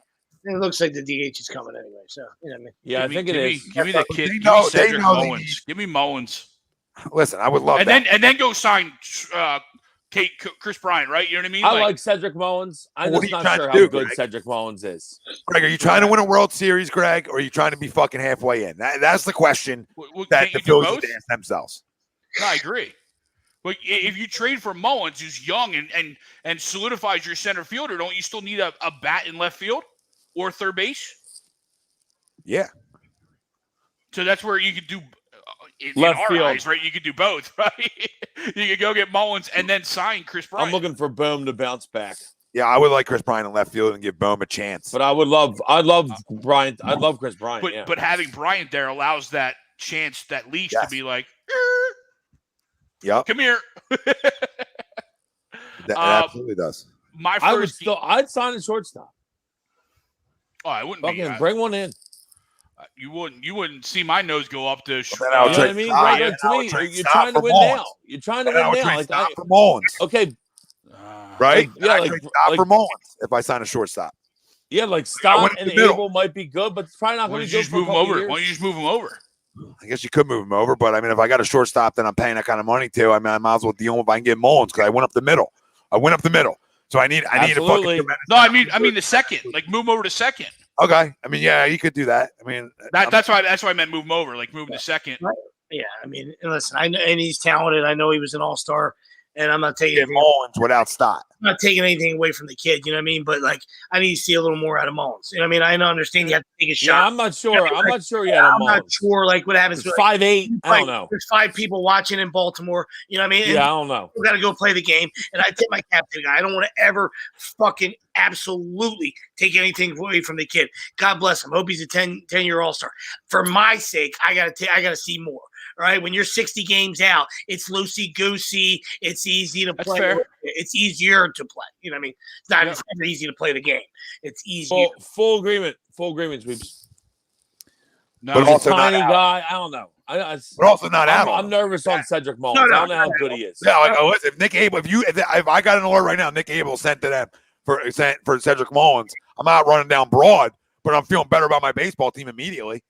It looks like the DH is coming anyway. So, you know what I mean? Yeah, I think it is. Give me the kid. They Give know- me they Cedric know they Mullins. Give me Mullins. Listen, I would love And that. then go sign Chris Bryant, right? You know what I mean? I like Cedric Mullins. I'm What are just you not trying sure to how do, good Greg? Cedric Mullins is. Greg, are you trying to win a World Series, Greg, or are you trying to be fucking halfway in? That's the question that can't the you do Phillies both? need to ask themselves. No, I agree. But if you trade for Mullins, who's young and solidifies your center fielder, don't you still need a bat in left field or third base? Yeah. So that's where you could do in Left our field. eyes, right? You could do both, right? You could go get Mullins and then sign Chris Bryant. I'm looking for Bohm to bounce back. Yeah, I would like Chris Bryant in left field and give Bohm a chance. But I'd love Bryant. I'd love Chris Bryant. but yeah. but having Bryant there allows that chance, that leash Yes. to be like, Yep, come here. that absolutely does. My I would first, I'd sign a shortstop. I wouldn't be. Fucking bring one in. You wouldn't see my nose go up to. Well, then I You would know what I trade mean? Stott. Like, Yeah, to I would me, trade you're Stott trying to for win Mullins. now. You're trying to And I win would now. trade Like, Stott for Mullins, okay, right? yeah, I'd like- trade Stott like- for Mullins if I sign a shortstop. yeah, like went Stott up and the middle. Abel might be good, but it's probably not Why going don't to you be just good for move a him couple over? years. Why don't you just move him over? I guess you could move him over, but I mean, if I got a shortstop that I'm paying that kind of money to, I mean, I might as well deal with if I can get Mullins because I went up the middle. So I need a Absolutely. fucking No, I mean the second. Like move him over to second. okay. I mean, yeah, you could do that. I mean, That's why I meant move him over. Like move him to second. Yeah, I mean, and listen, I know, and he's talented. I know he was an all-star, and I'm not taking get Mullins without Stott. I'm not taking anything away from the kid. You know what I mean? But like, I need to see a little more out of Mullins. You know what I mean? I understand you have to take a Yeah, shot. I'm not sure. I'm not sure yet. I'm not sure like what happens. It's Like, 5'8". I don't know. There's 5 people watching in Baltimore. You know what I mean? And Yeah, I don't know. we got to go play the game. And I tip my cap to the guy. I don't want to ever fucking absolutely take anything away from the kid. God bless him. Hope he's a 10-year all-star. For my sake, I got to see more. Right? When you're 60 games out, it's loosey-goosey. It's easy to That's play. fair. It's easier to play. You know what I mean? It's never easy to play the game. It's easy. Full agreement. Full agreement, Sweeps. No, But He's a also not tiny out. guy. I don't know. But also not out. I'm nervous on Cedric Mullins. No, I don't know how good he is. Yeah, like listen, if Nick Abel, if I got an alert right now, Nick Abel sent to them for Cedric Mullins. I'm not running down broad, but I'm feeling better about my baseball team immediately.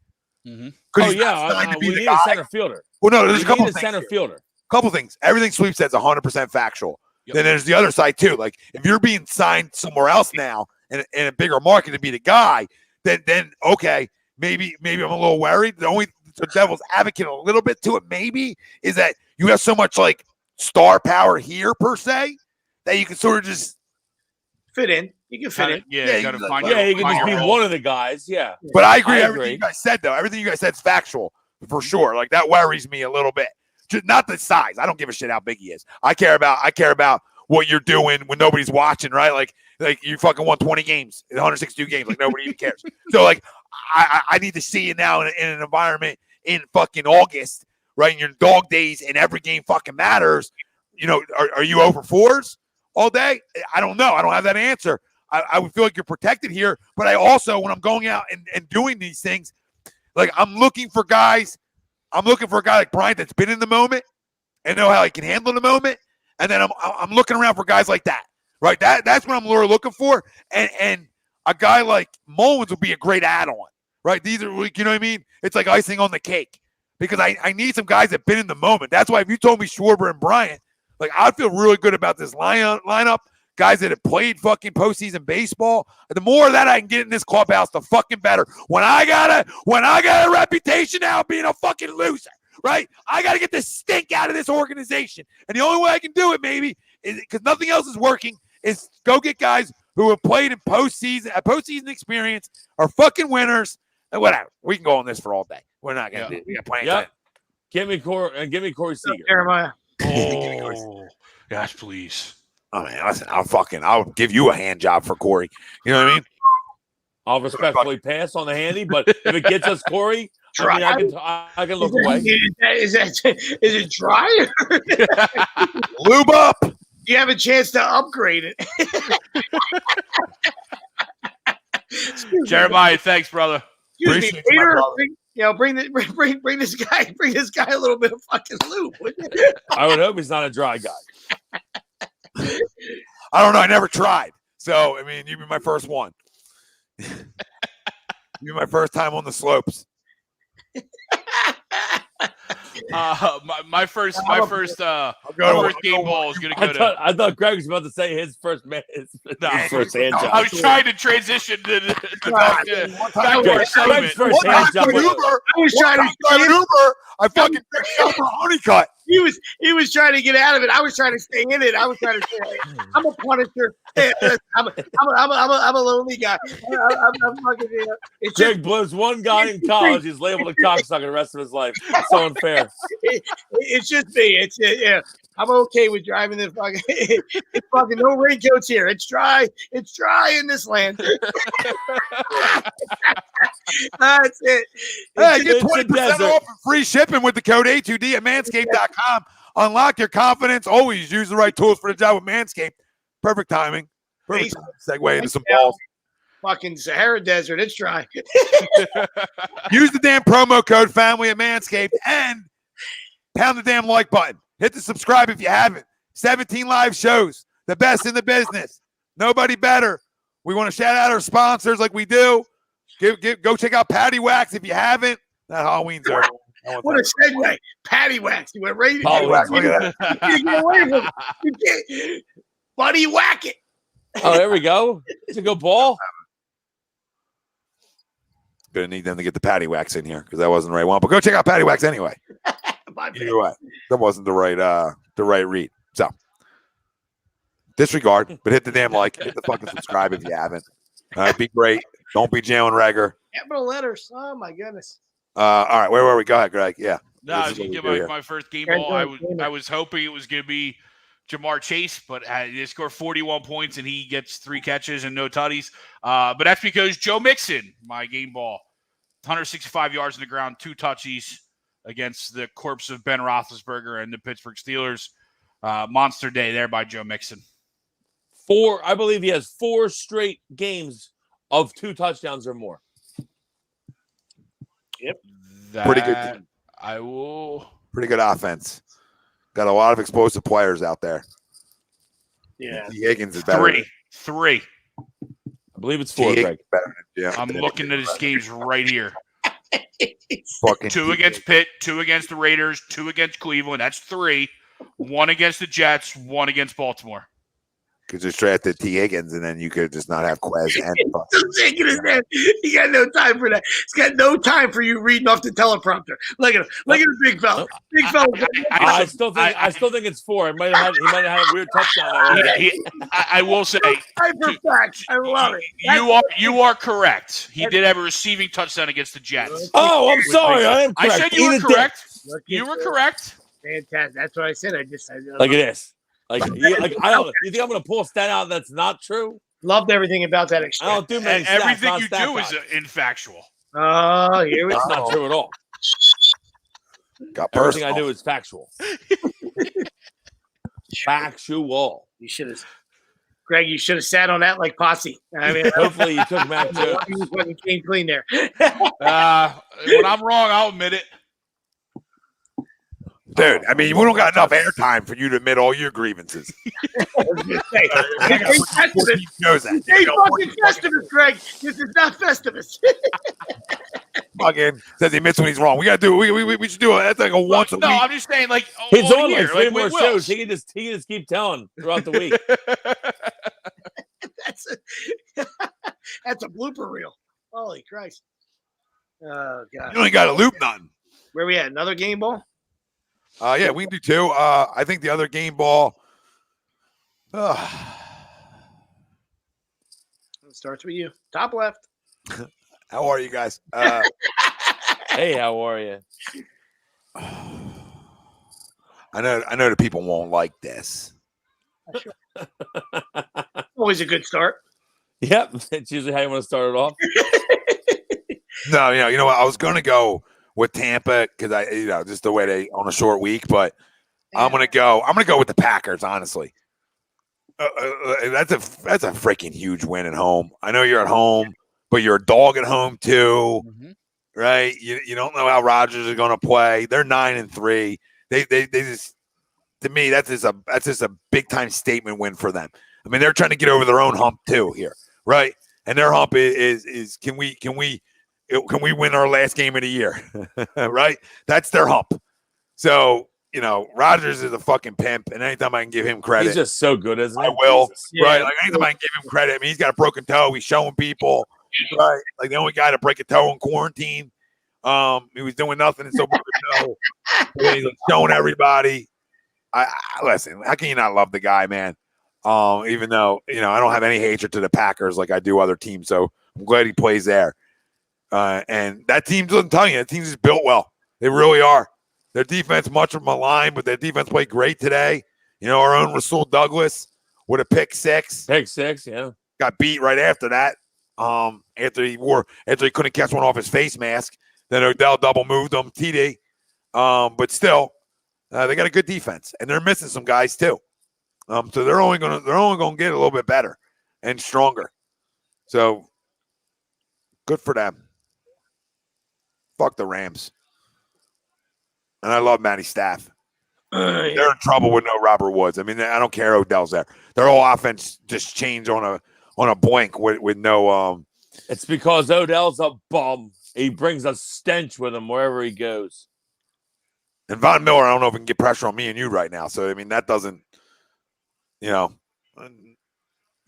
Mhm. Oh, He's not yeah. signed to be We the need guy. a center fielder. Well, no, We there's a couple need a things. center Here. fielder. Couple things. Everything Sweep says 100% factual. Yep. Then there's the other side too. Like if you're being signed somewhere else now in a bigger market to be the guy, then okay, maybe I'm a little worried. The only devil's advocate a little bit to it maybe is that you have so much like star power here per se that you can sort of just fit in. You can fit in. Yeah, you gotta can- find Yeah, your, he can find just your be role. one of the guys. Yeah. But I agree. I Everything agree. you guys said, though, everything you guys said is factual for sure. Like that worries me a little bit. Just not the size. I don't give a shit how big he is. I care about what you're doing when nobody's watching, right? Like you fucking won 20 games, 162 games. Like nobody even cares. So like I need to see it now in an environment in fucking August, right? In your dog days, and every game fucking matters. You know, are you over 4s all day? I don't know. I don't have that answer. I would feel like you're protected here, but I also, when I'm going out and doing these things, like I'm looking for guys. I'm looking for a guy like Bryant that's been in the moment and know how he can handle the moment. And then I'm looking around for guys like that, right? That's what I'm looking for. And a guy like Mullins would be a great add-on, right? These are, you know what I mean? It's like icing on the cake because I need some guys that been in the moment. That's why if you told me Schwarber and Bryant, like I'd feel really good about this lineup. Guys that have played fucking postseason baseball. The more of that I can get in this clubhouse, the fucking better. When I got a reputation now of being a fucking loser, right? I got to get the stink out of this organization. And the only way I can do it, maybe, is because nothing else is working, is go get guys who have played in postseason experience, are fucking winners, and whatever. We can go on this for all day. We're not gonna do it. We got plenty of time. Give me Corey Seager. Jeremiah. Oh, yes, please. Oh man, listen, I'll give you a hand job for Corey. You know what I mean? I'll respectfully pass on the handy, but if it gets us Corey, I mean, I can look away. Is it dry? Lube up. You have a chance to upgrade it. Jeremiah, thanks, brother. Excuse me, Appreciate you, my Peter. brother. Bring this guy a little bit of fucking lube. Wouldn't you? I would hope he's not a dry guy. I don't know. I never tried. So, I mean, you'd be my first one. You'd be my first time on the slopes. My first game ball is gonna go to. I thought Greg was about to say his first hand job. I was trying to transition back to our Greg's segment. first hand job. I was trying to drive an Uber. I fucking picked up a honeycut. He was trying to get out of it. I was trying to stay in it. I was trying to say, I'm a punisher. I'm a lonely guy. I'm fucking. It's Greg blows one guy in college. He's labeled a cocksucker the rest of his life. It's so unfair. It's just me. Yeah. I'm okay with driving this fucking. It's fucking no raincoats here. It's dry. It's dry in this land. That's it. Hey, get it's a 20% desert. off and free shipping with the code A2D at manscaped.com. Unlock your confidence. Always use the right tools for the job with Manscaped. Perfect timing. Perfect time to segue into some balls. Fucking Sahara Desert. It's dry. Use the damn promo code family at Manscaped and pound the damn like button. Hit the subscribe if you haven't. 17 live shows. The best in the business. Nobody better. We want to shout out our sponsors like we do. Go check out Patty Wax if you haven't. That Halloween's over. What a segue. Patty Wax. You went right Patty Wax, look at that. You get away from it. You can't. Buddy Whack it. Oh, there we go. It's a good ball. Gonna need them to get the Patty Wax in here because that wasn't the right one. But go check out Patty Wax anyway. Either way, that wasn't the right read. So disregard, but hit the damn like, hit the fucking subscribe if you haven't. All right, be great. Don't be Jalen Reagor. Capital letters. Oh my goodness. All right, where were we? Go ahead, Greg. Yeah. No, I was This is gonna what we get do my first game here. ball. I was hoping it was gonna be Jamar Chase, but they scored 41 points and he gets 3 catches and no tutties. But that's because Joe Mixon, my game ball, 165 yards on the ground, 2 touchies against the corpse of Ben Roethlisberger and the Pittsburgh Steelers. Monster day there by Joe Mixon. I believe he has 4 straight games of 2 touchdowns or more. Yep. Pretty good team. I will. Pretty good offense. Got a lot of explosive players out there. Yeah. T. Higgins is better. 3. I believe it's T. 4, Higgins Greg. is better than Jim. I'm looking at his games right here. Fucking 2 against Pitt, 2 against the Raiders, 2 against Cleveland. That's 3. 1 against the Jets, 1 against Baltimore. Could just drafted T. Higgins, and then you could just not have Quez and Shaking his head. He got no time for that. He's got no time for you reading off the teleprompter. Look at him. Look at the big fella. Big fella. I still think it's 4. He might have had a weird touchdown. I will say, Hyper facts. I love it. You are correct. He did have a receiving touchdown against the Jets. Oh, I'm sorry. I am correct. I said you were correct. You were correct. Fantastic. That's what I said. Look at this. You think I'm going to pull a stat out that's not true? Loved everything about that I exchange. don't do many stats. Everything you do is infactual. Oh, here we go. That's not true at all. got Everything personal. I do is factual. Factual. You should have, Greg. You should have sat on that like Posse. I mean, Hopefully you took Mac too. you fucking came clean there. When I'm wrong, I'll admit it. Dude, I mean, we don't got enough airtime for you to admit all your grievances. Hey, Festivus. He knows that. Hey, fucking Festivus, Greg. This is not Festivus. Fucking says he admits when he's wrong. We got to do. We should do that's like a once a week. No, I'm just saying, like, He's all on year, like 3 like, more with shows. Wills. He can just keep telling throughout the week. That's a blooper reel. Holy Christ. Oh, God. You ain't got to loop nothing. Where we at? Another game ball? Yeah, we can do 2. I think the other game ball. It starts with you. Top left. How are you guys? Hey, how are you? I know the people won't like this. Always a good start. Yep, it's usually how you want to start it off. No, you know what? I was gonna go with Tampa because just the way they on a short week, but I'm gonna go with the Packers. Honestly, that's a freaking huge win at home. I know you're at home, but you're a dog at home too, right? You don't know how Rodgers is gonna play. They're 9-3. They just, to me, that's just a big time statement win for them. I mean, they're trying to get over their own hump too here, right? And their hump is can we win our last game of the year, right? That's their hump. So Rodgers is a fucking pimp, and anytime I can give him credit, He's just so good, isn't he? I will. Jesus. Right? Like anytime I can give him credit, I mean, he's got a broken toe. He's showing people, right? Like the only guy to break a toe in quarantine. He was doing nothing, and so broke a toe. He's like showing everybody. I listen. How can you not love the guy, man? Even though I don't have any hatred to the Packers like I do other teams, so I'm glad he plays there. And that team doesn't tell you. That team's just built well. They really are. Their defense much maligned, but their defense played great today. Our own Rasul Douglas with a pick six. Pick 6, yeah. Got beat right after that. After he couldn't catch one off his face mask. Then Odell double moved him, TD. But still, they got a good defense, and they're missing some guys too. So they're only gonna get a little bit better and stronger. So good for them. Fuck the Rams. And I love Matty Staff. They're in trouble with no Robert Woods. I mean, I don't care Odell's there. Their whole offense just changed on a blink with no. It's because Odell's a bum. He brings a stench with him wherever he goes. And Von Miller, I don't know if he can get pressure on me and you right now. So I mean, that doesn't,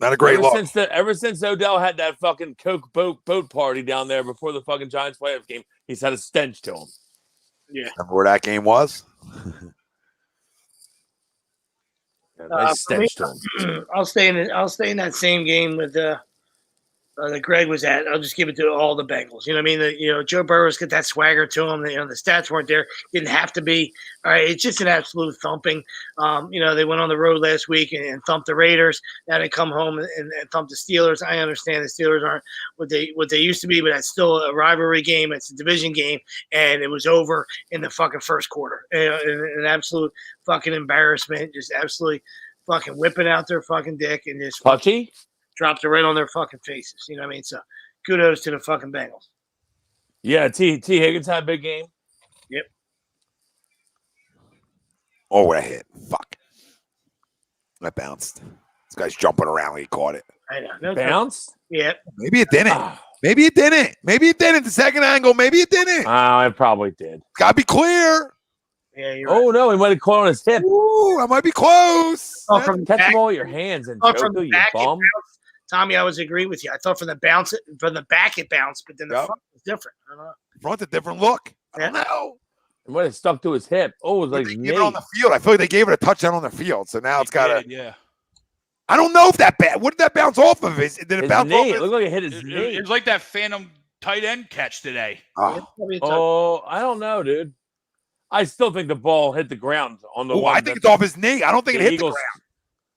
not a great look. Ever since Odell had that fucking Coke boat party down there before the fucking Giants playoff game, he's had a stench to him. Yeah. Remember where that game was? Nice stench to him. I'll stay in that same game with that Greg was at. I'll just give it to all the Bengals. You know what I mean? Joe Burrow's got that swagger to him. The stats weren't there. Didn't have to be. All right, it's just an absolute thumping. They went on the road last week and thumped the Raiders. Now they come home and thump the Steelers. I understand the Steelers aren't what they used to be, but that's still a rivalry game. It's a division game, and it was over in the fucking first quarter. An absolute fucking embarrassment. Just absolutely fucking whipping out their fucking dick and just Touchy? dropped it right on their fucking faces. You know what I mean? So kudos to the fucking Bengals. Yeah, T. Higgins had a big game. Yep. Oh, what a hit. Fuck. That bounced. This guy's jumping around when he caught it. I know. No Bounced? Yeah. Maybe it didn't. Oh. Maybe it didn't. Maybe it didn't. The second angle, maybe it didn't. It probably did. Gotta be clear. Yeah, you're right. Oh, no, he might have caught on his hip. Ooh, I might be close. thought from the Catch back, them all with your hands and I thought choke from the you back it bum. bounced. Tommy, I was agree with you. I thought from the back it bounced, but then the Yep. front was different. I don't know. Front a different look. I don't Yeah. know. It might have stuck to his hip. Oh, it was like They knee. gave it on the field. I feel like they gave it a touchdown on the field. So now it's got a. Yeah. I don't know if what did that bounce off of? Did it His bounce knee. off? It looked like it hit his It knee. was like that phantom tight end catch today. Oh. I don't know, dude. I still think the ball hit the ground on the Oh, one. I think it's off his knee. I don't think it hit Eagles, the ground.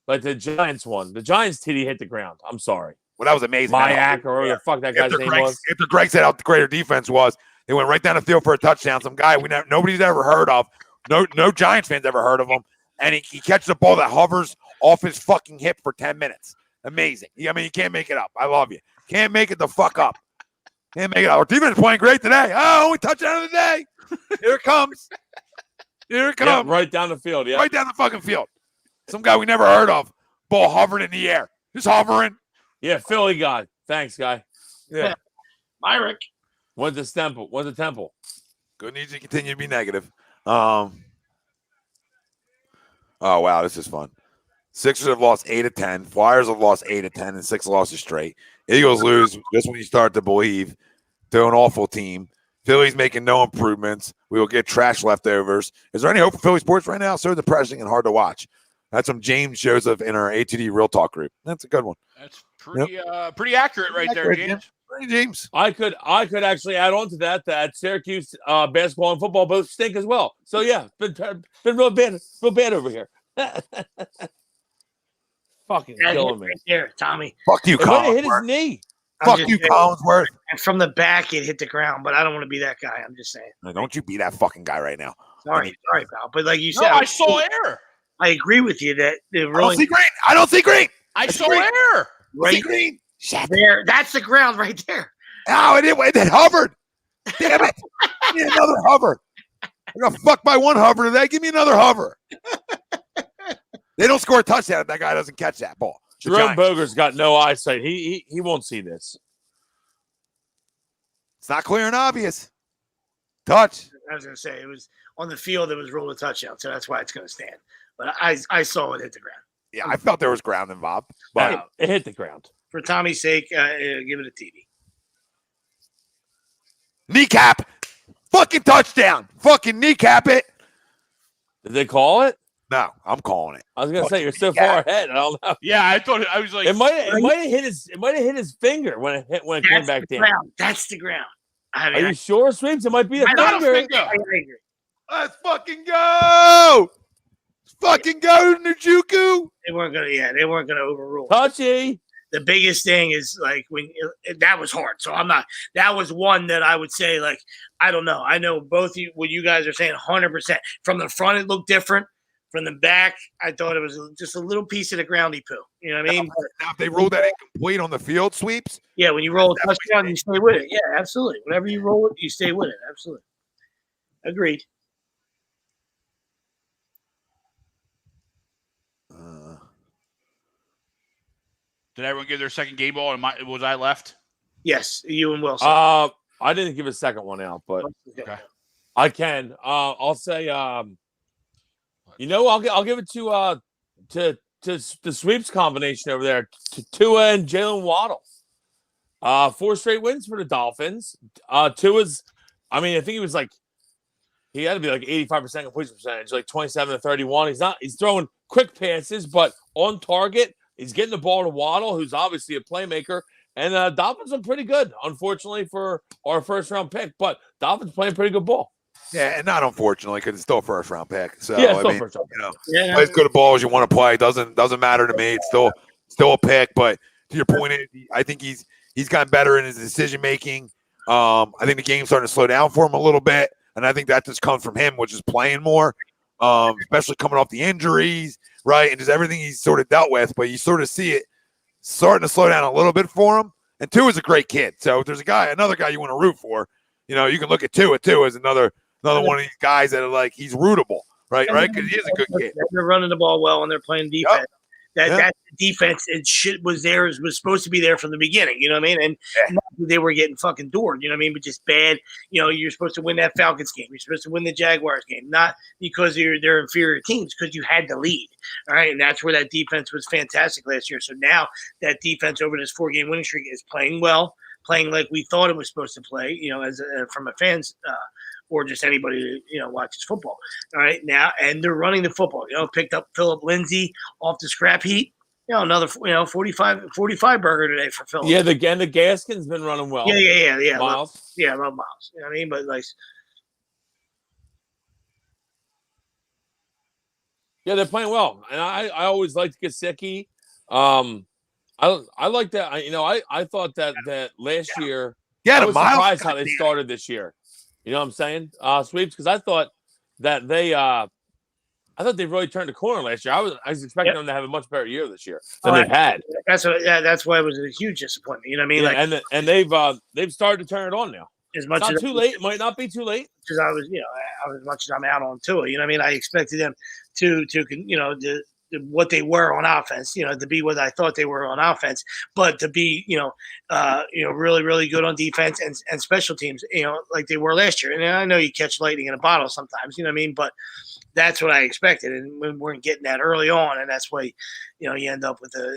Like the Giants one. The Giants TD hit the ground. I'm sorry. Well, that was amazing. Mayak or whatever the fuck that guy's name was. After Greg said how great their defense was, they went right down the field for a touchdown. Some guy nobody's ever heard of. No Giants fans ever heard of him. And he catches a ball that hovers off his fucking hip for 10 minutes. Amazing. I mean, you can't make it up. I love you. Can't make it the fuck up. Can't make it up. Our defense is playing great today. Oh, only touchdown of the day. Here it comes. Here it comes. Yeah, right down the field. Yeah. Right down the fucking field. Some guy we never heard of. Ball hovering in the air. Just hovering. Yeah, Philly guy. Thanks, guy. Yeah. Myrick. Went to Temple. Good news to continue to be negative. Oh, wow. This is fun. Sixers have lost 8 of 10. Flyers have lost 8 of 10 and 6 losses straight. Eagles lose just when you start to believe. They're an awful team. Philly's making no improvements. We will get trash leftovers. Is there any hope for Philly sports right now? So depressing and hard to watch. That's from James Joseph in our ATD Real Talk group. That's a good one. That's pretty accurate right there, James. Pretty James. I could actually add on to that Syracuse basketball and football both stink as well. So yeah, been real bad over here. Fucking killing me. Right there, Tommy. Fuck you, It might have hit his Collinsworth. knee. Fuck you, Collinsworth. And from the back, it hit the ground, but I don't want to be that guy. I'm just saying. No, don't you be that fucking guy right now. Sorry, pal. But like you No, said, I saw error. I agree with you that the I don't rolling see green. I don't see green. I That's saw great. error. I right see green. Shit. there, that's the ground right there. Oh, it hovered. Damn it. Give me another hover. I got fucked by one hover today. Give me another hover. They don't score a touchdown if that guy doesn't catch that ball. The Jerome Giants. Boger's got no eyesight. He won't see this. It's not clear and obvious. Touch. I was going to say it was on the field. It was ruled a touchdown, so that's why it's going to stand. But I saw it hit the ground. Yeah, I felt there was ground involved. But No, it hit the ground. For Tommy's sake, give it a TD. kneecap. Fucking touchdown. Fucking kneecap it. Did they call it? No, I'm calling it. I was gonna say you're so far ahead. I don't know. Yeah, I thought I was like, It might have hit his finger when it came That's back the down. ground. That's the ground. I Are mean, you sure, Sweeps? It might be a not a finger. finger. I agree. Let's fucking go. Let's fucking go, Njoku. They weren't going to. Yeah, they weren't going to overrule. Touchy. The biggest thing is like when that was hard. So I'm not. That was one that I would say like I don't know. I know both you. What you guys are saying, 100%. From the front, it looked different. From the back, I thought it was just a little piece of the groundy poo. You know what I mean? Now, if they roll that incomplete on the field sweeps, Yeah, when you roll a touchdown, you stay with it. Yeah, absolutely. Whenever you roll it, you stay with it. Absolutely. Agreed. did everyone give their second game ball and was I left? Yes, you and Wilson. I didn't give a second one out, but Okay. I can. I'll say. You know, I'll give it to the Sweeps combination over there, to Tua and Jalen Waddle. 4 straight wins for the Dolphins. Tua's, I mean, I think he had to be like 85% completion percentage, like 27 to 31. He's throwing quick passes, but on target. He's getting the ball to Waddle, who's obviously a playmaker. And Dolphins are pretty good, unfortunately, for our first-round pick. But Dolphins playing pretty good ball. yeah, and not unfortunately because it's still a first-round pick. So Yeah, I still mean, first-round pick. you know, Yeah. play as good a ball as you want to play. Doesn't matter to me. It's still a pick. But to your point, I think he's gotten better in his decision making. I think the game's starting to slow down for him a little bit, and I think that just comes from him, which is playing more, especially coming off the injuries, right, and just everything he's sort of dealt with. But you sort of see it starting to slow down a little bit for him. And Tua's a great kid. So if there's another guy you want to root for, you know, you can look at Tua as another one of these guys that are like he's rootable, right? Because he is a good kid. They're running the ball well and they're playing defense. That defense was supposed to be there from the beginning. You know what I mean? And they were getting fucking doored. You know what I mean? But just bad. You know, you're supposed to win that Falcons game. You're supposed to win the Jaguars game, not because they're inferior teams, because you had the lead. All right, and that's where that defense was fantastic last year. So now that defense over this 4-game winning streak is playing well, playing like we thought it was supposed to play. You know, as from a fan's. Or just anybody who, watches football. All right, now, and they're running the football. You know, picked up Philip Lindsay off the scrap heap. You know, another 45 burger today for Philip. Yeah, the Gaskin's been running well. Yeah. Miles. I love Miles. You know what I mean? But like, yeah, they're playing well, and I always liked Gesicki. I like that. I thought that last year. Yeah, I was surprised how they started this year. You know what I'm saying, Sweeps? Because I thought that they really turned the corner last year. I was expecting them to have a much better year this year than they've had. That's why it was a huge disappointment. You know what I mean? And they've started to turn it on now. As much it's not as too late. It might not be too late. Because I was, as much as I'm out on Tua. You know what I mean? I expected them to what they were on offense, to be what I thought they were on offense, but to be, really, really good on defense and special teams, like they were last year. And I know you catch lightning in a bottle sometimes, you know what I mean? But that's what I expected. And we weren't getting that early on. And that's why, you end up with a,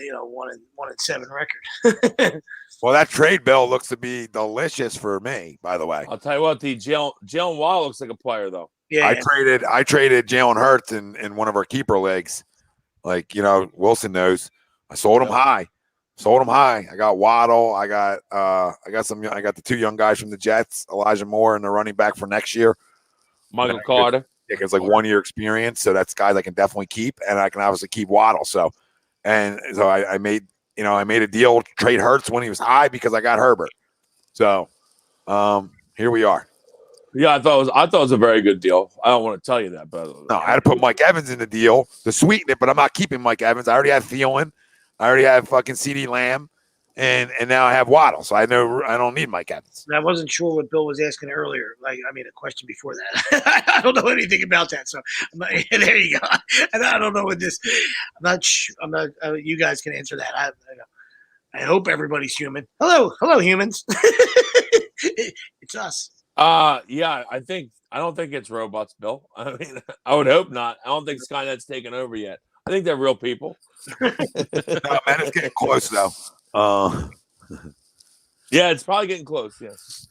1-7 record. Well, that trade bill looks to be delicious for me, by the way. I'll tell you what, the Jalen Wall looks like a player though. Yeah. I traded Jalen Hurts in one of our keeper leagues. Like, Wilson knows. I sold him high. I got Waddle. I got the 2 young guys from the Jets, Elijah Moore, and the running back for next year. Michael Carter. It's like 1 year experience. So that's guys I can definitely keep, and I can obviously keep Waddle. So I made a deal to trade Hurts when he was high because I got Herbert. So here we are. Yeah, I thought it was a very good deal. I don't want to tell you that, but no, I had to put Mike Evans in the deal to sweeten it, but I'm not keeping Mike Evans. I already have Thielen. I already have fucking CeeDee Lamb, and now I have Waddle. So I know I don't need Mike Evans. And I wasn't sure what Bill was asking earlier. A question before that. I don't know anything about that. So there you go. And I don't know what this. I'm not. You guys can answer that. I hope everybody's human. Hello, humans. It's us. Yeah, I don't think it's robots, Bill. I mean, I would hope not. I don't think Skynet's taken over yet. I think they're real people. No, man, it's getting close though. Yeah, it's probably getting close. Yes.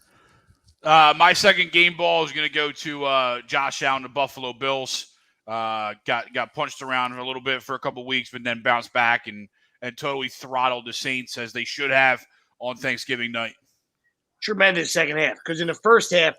My second game ball is going to go to Josh Allen, the Buffalo Bills. Got punched around a little bit for a couple weeks, but then bounced back and totally throttled the Saints as they should have on Thanksgiving night. Tremendous second half, because in the first half,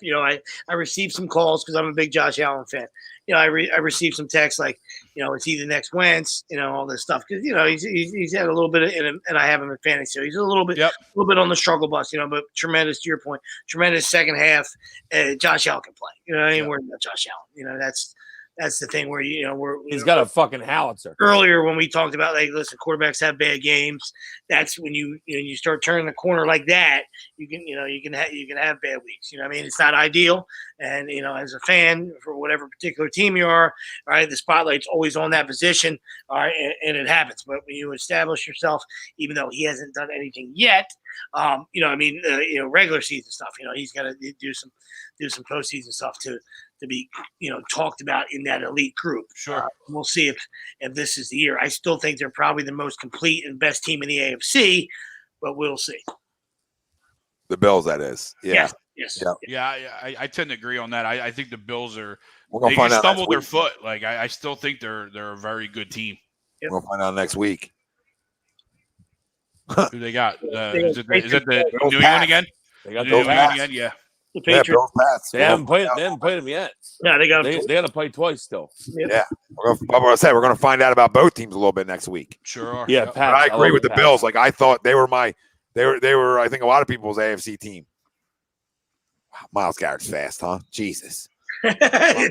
I received some calls because I'm a big Josh Allen fan. I received some texts like, it's either next Wentz, all this stuff, because he's had a little bit of, and I have him in fantasy, so he's a little bit on the struggle bus, but tremendous, to your point, tremendous second half. Josh Allen can play, I ain't worried about Josh Allen. That's the thing where he's got a fucking howitzer. Earlier when we talked about, like, listen, quarterbacks have bad games. That's when you start turning the corner like that. You can have bad weeks. I mean, it's not ideal. And as a fan for whatever particular team you are, all right, the spotlight's always on that position. All right, and it happens. But when you establish yourself, even though he hasn't done anything yet, regular season stuff. He's got to do some postseason stuff to be talked about in that elite group. Sure. We'll see if this is the year. I still think they're probably the most complete and best team in the AFC, but we'll see. The Bills, that is. Yeah. Yes. Yeah, I tend to agree on that. I think the Bills they just stumbled their foot. Like I still think they're a very good team. Yep. We'll find out next week. Who they got? Is it the New England again? They got New those England again. Yeah. The Patriots. Bills Pats. They haven't played them yet. Yeah, they got to play twice still. Yeah. We're going to find out about both teams a little bit next week. Sure are. Yeah, Pat, I agree with the Pats. Bills. Like, I thought they were I think a lot of people's AFC team. Wow, Myles Garrett's fast, huh? Jesus.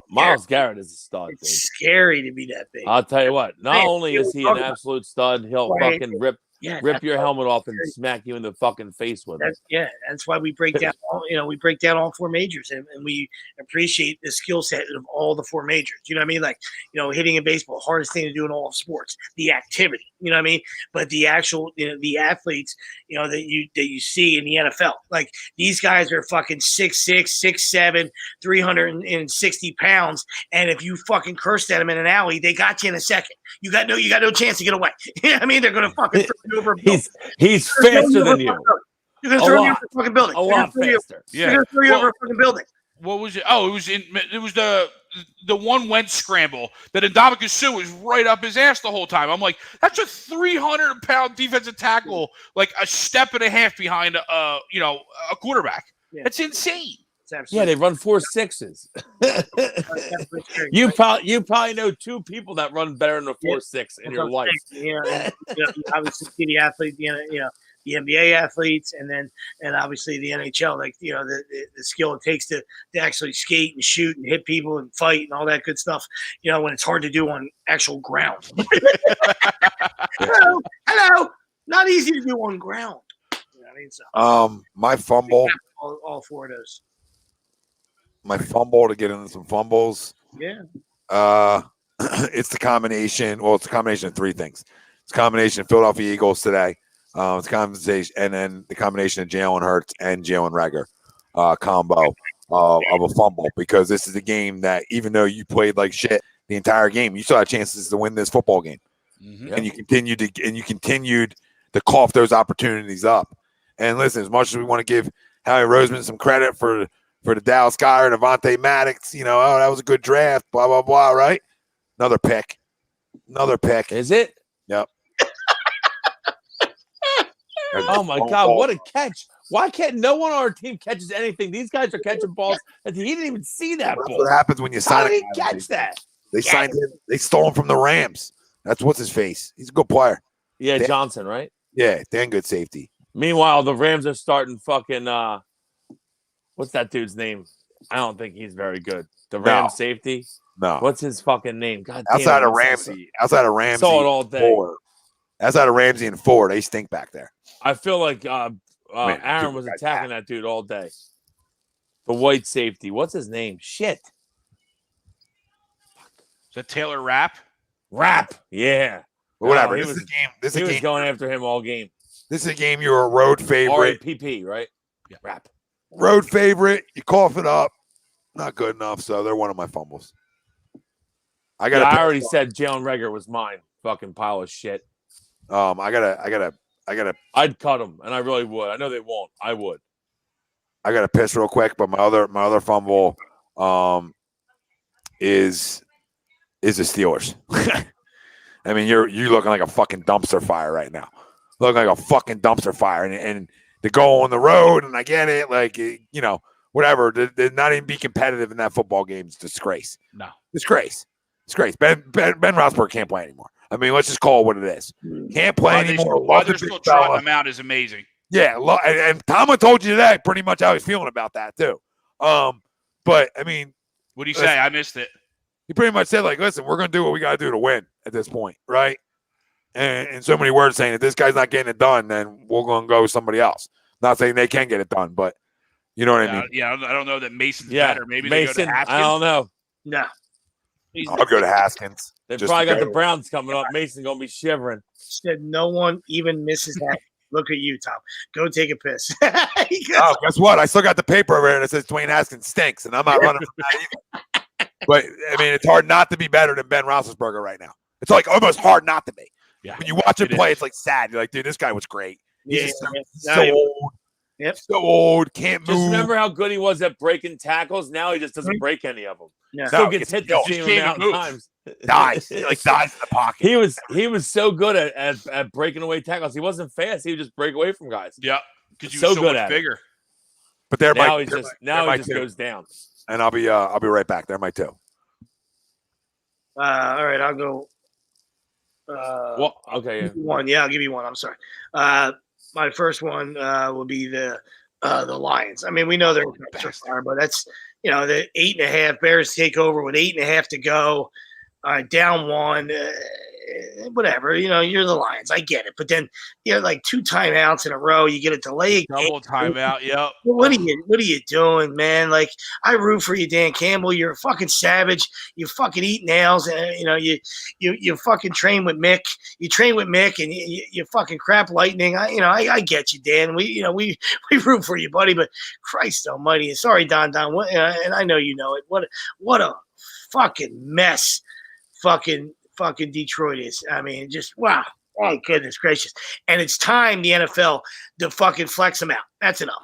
Myles Garrett is a stud. It's scary to be that big. I'll tell you what. Not only is he an absolute stud, he'll fucking rip Yeah, rip your helmet off and smack you in the fucking face with it. That's why we break down all four majors, and we appreciate the skill set of all the four majors. You know what I mean? Like, hitting a baseball, hardest thing to do in all of sports, the activity. You know what I mean? But the actual, the athletes, that you see in the NFL, like these guys are fucking 6'6", 6'7", 360 pounds, and if you fucking cursed at them in an alley, they got you in a second. You got no chance to get away. You know what I mean? They're gonna fucking throw you over. He's faster than you. You're gonna throw you over a fucking building. A lot faster. They're gonna throw you over a fucking building. What was it? Oh, it was the one Wentz scramble that Ndamukong Suh was right up his ass the whole time. I'm like, that's a 300-pound defensive tackle, like a step and a half behind a quarterback. Yeah. That's insane. Yeah, they run 4.6s. You probably know two people that run better than a 4.6 in your life. You obviously see the athlete, the NBA athletes, and obviously the NHL, like the skill it takes to actually skate and shoot and hit people and fight and all that good stuff. When it's hard to do on actual ground. Hello, not easy to do on ground. My fumble. All four of those. My fumble to get into some fumbles. Yeah. It's a combination. Well, it's a combination of three things. It's a combination of Philadelphia Eagles today. It's a combination, and then the combination of Jalen Hurts and Jalen Reagor combo of a fumble, because this is a game that even though you played like shit the entire game, you still had chances to win this football game, and you continued to cough those opportunities up. And listen, as much as we want to give Howie Roseman some credit for the Dallas Guy or Devontae Maddox, that was a good draft, blah, blah, blah, right? Another pick. Is it? Yep. Oh, my God, what a catch. Why can't no one on our team catches anything? These guys are catching balls, and he didn't even see that ball. That's what happens when you sign How did he catch that? They signed him. They stole him from the Rams. That's what's his face. He's a good player. Yeah, Johnson, right? Yeah, damn good safety. Meanwhile, the Rams are starting fucking what's that dude's name? I don't think he's very good. The Rams safety? No. What's his fucking name? God outside of Ramsey. Saw it all day. Outside of Ramsey and Ford, they stink back there. I feel like Aaron was attacking that dude all day. The white safety. What's his name? Shit. Is that Taylor Rapp? Rapp. Yeah. Whatever. He was going after him all game. This is a game you're a road favorite. RPP, right? Yeah. Rapp. Road favorite. You cough it up. Not good enough, so they're one of my fumbles. I already said Jalen Reagor was mine. Fucking pile of shit. I'd cut him, and I really would. I know they won't. I would. I got to piss real quick, but my other fumble is the Steelers. I mean, you're looking like a fucking dumpster fire right now. Looking like a fucking dumpster fire, and to go on the road, and I get it, like whatever. To not even be competitive in that football game is disgrace. No, disgrace. Ben Roethlisberger can't play anymore. I mean, let's just call it what it is. Can't play anymore. Why they're still trotting him out is amazing. Yeah, and Tomlin told you today pretty much how he's feeling about that too. But I mean, what do you say? I missed it. He pretty much said, like, listen, we're going to do what we got to do to win at this point, right? And in so many words saying, if this guy's not getting it done, then we're going to go with somebody else. Not saying they can get it done, but you know what I mean? Yeah, I don't know that Mason's better. Maybe Mason, they go to Haskins. I don't know. No. I'll go to Haskins. They've probably got the Browns coming up. Mason's going to be shivering. Said no one even misses that. Look at you, Tom. Go take a piss. Oh, guess what? I still got the paper over here that says Dwayne Haskins stinks, and I'm not running from that either. But, I mean, it's hard not to be better than Ben Roethlisberger right now. It's like almost hard not to be. Yeah, when you watch him play, it's like sad. You're like, dude, this guy was great. He's so old. Yep. So old, can't move. Just remember how good he was at breaking tackles. Now he just doesn't break any of them. Yeah. Still gets hit the same amount of times. Dies. He dies in the pocket. He was so good at breaking away tackles. He wasn't fast. He would just break away from guys. Yeah, because he was so much bigger. But there now he just goes down. And I'll be right back. They're my two. All right, I'll go. Well, okay. One, yeah, I'll give you one. I'm sorry. My first one will be the Lions. I mean, we know they're far, but that's the 8.5 Bears take over with 8.5 to go, down one. whatever. You're the Lions. I get it. But then you have like 2 timeouts in a row. You get a delay a game. Double timeout. Yep. What are you doing, man? Like, I root for you, Dan Campbell. You're a fucking savage. You fucking eat nails, and you fucking train with Mick. You train with Mick, and you fucking crap lightning. I get you, Dan. We root for you, buddy. But Christ Almighty, sorry, Don. And I know you know it. What a fucking mess, fucking Detroit is. I mean, just wow. Oh, goodness gracious. And it's time the NFL to fucking flex them out. That's enough.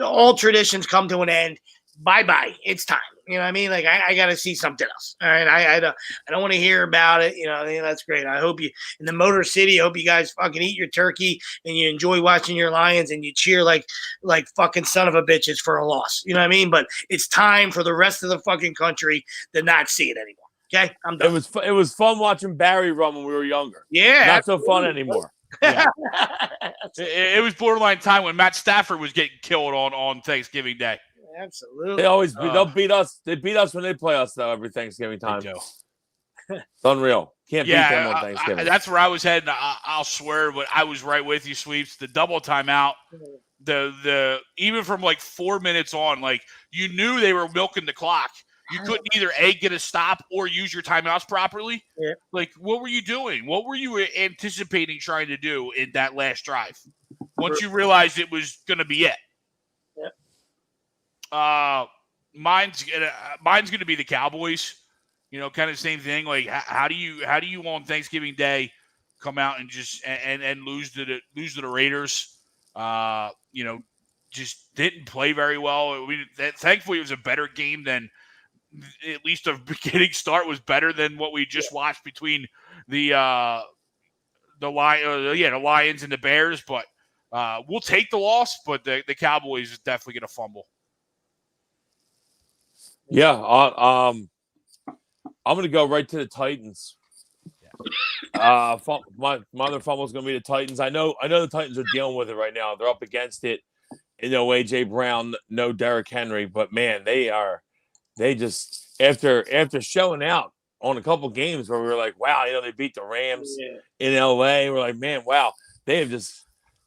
All traditions come to an end. Bye-bye. It's time. You know what I mean? Like, I got to see something else. All right. I don't want to hear about it. That's great. I hope you, in the Motor City, I hope you guys fucking eat your turkey and you enjoy watching your Lions and you cheer like fucking son of a bitches for a loss. You know what I mean? But it's time for the rest of the fucking country to not see it anymore. Okay, I'm done. It was fun watching Barry run when we were younger. Yeah, not so fun anymore. Yeah. it was borderline time when Matt Stafford was getting killed on Thanksgiving Day. Absolutely. They'll beat us. They beat us when they play us though every Thanksgiving time. It's unreal. Can't beat them on Thanksgiving. That's where I was heading. I'll swear, but I was right with you, Sweeps. The double timeout. The even from like 4 minutes on, like you knew they were milking the clock. You couldn't either get a stop or use your timeouts properly. Yeah. Like, what were you doing? What were you anticipating trying to do in that last drive? Once you realized it was going to be it. Yeah. Mine's going to be the Cowboys. Kind of same thing. Like, how do you on Thanksgiving Day come out and just and lose to the Raiders? Just didn't play very well. Thankfully, it was a better game than. At least a beginning start was better than what we just watched between the Lions and the Bears. But we'll take the loss. But the Cowboys is definitely going to fumble. Yeah, I'm going to go right to the Titans. My other fumble is going to be the Titans. I know the Titans are dealing with it right now. They're up against it. AJ Brown, no Derrick Henry, but man, they just after showing out on a couple games where we were like, wow, they beat the Rams in LA. We're like, man, wow, they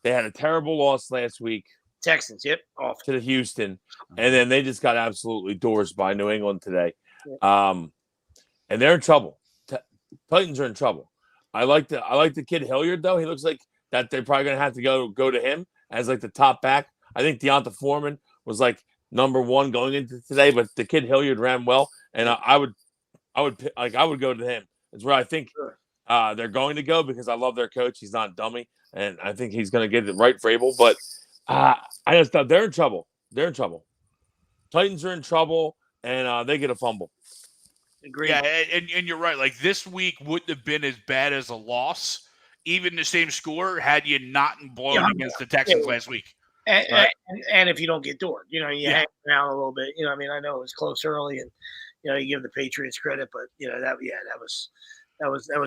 had a terrible loss last week. Texans, yep, off to the Houston, and then they just got absolutely doors by New England today. And they're in trouble. Titans are in trouble. I like the kid Hilliard though. He looks like that they're probably gonna have to go to him as like the top back. I think Deonta Foreman was like number 1 going into today, but the kid Hilliard ran well, and I would go to him. It's where I think they're going to go because I love their coach. He's not a dummy, and I think he's going to get it right for Abel. But I just thought they're in trouble. They're in trouble. Titans are in trouble, and they get a fumble. Agreed. Yeah, and you're right. Like this week wouldn't have been as bad as a loss, even the same score, had you not blown against the Texans last week. And if you don't get doored, you hang around a little bit. I mean, I know it was close early, and you give the Patriots credit, but that was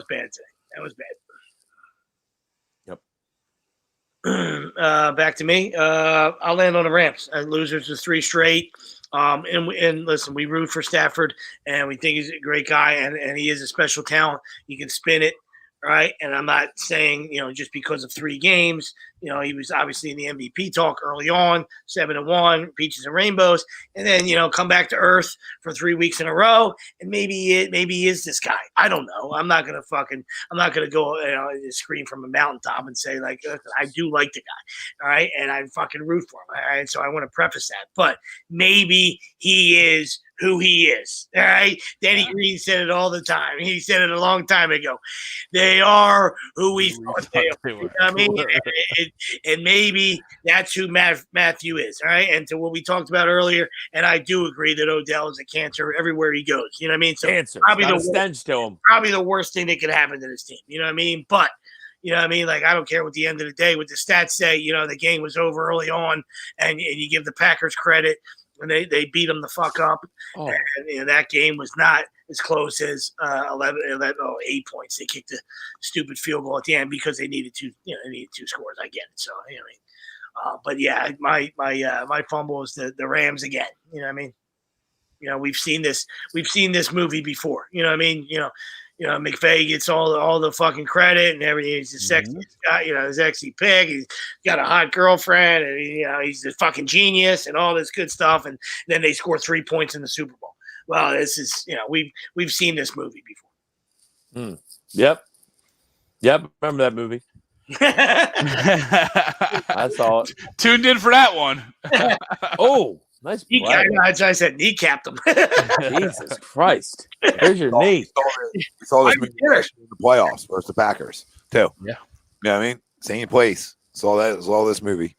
bad today. That was bad. Yep. Back to me. I'll land on the Rams. Losers to 3 straight. And listen, we root for Stafford, and we think he's a great guy, and he is a special talent. You can spin it. Right. And I'm not saying, just because of 3 games, he was obviously in the MVP talk early on, 7-1, peaches and rainbows, and then, come back to earth for 3 weeks in a row. And maybe he is this guy. I don't know. I'm not going to go scream from a mountaintop and say like, I do like the guy. All right. And I fucking root for him. All right. So I want to preface that, but maybe he is who he is. All right. Danny Green said it all the time. He said it a long time ago. They are who we thought they are. You know what I mean? And maybe that's who Matthew is. All right. And to what we talked about earlier, and I do agree that Odell is a cancer everywhere he goes. You know what I mean? So cancer. Probably the worst thing that could happen to this team. You know what I mean? But you know what I mean? Like, I don't care what the end of the day, what the stats say, the game was over early on, and you give the Packers credit. And they beat them the fuck up. Oh. And that game was not as close as 8 points. They kicked a stupid field goal at the end because they needed 2 scores. I get it. So, but yeah, my fumble is the Rams again. You know what I mean? We've seen this movie before. You know what I mean? McVay gets all the fucking credit and everything. He's a sexy guy, sexy pig. He's got a hot girlfriend, and he's a fucking genius and all this good stuff. And then they score 3 points in the Super Bowl. Well, this is we've seen this movie before. Yep. Remember that movie? I saw it. Tuned in for that one. Oh, nice. I said kneecapped him. Jesus Christ. Where's your knee? We saw this movie in the playoffs versus the Packers, too. Yeah. You know what I mean? Same place. Saw this movie.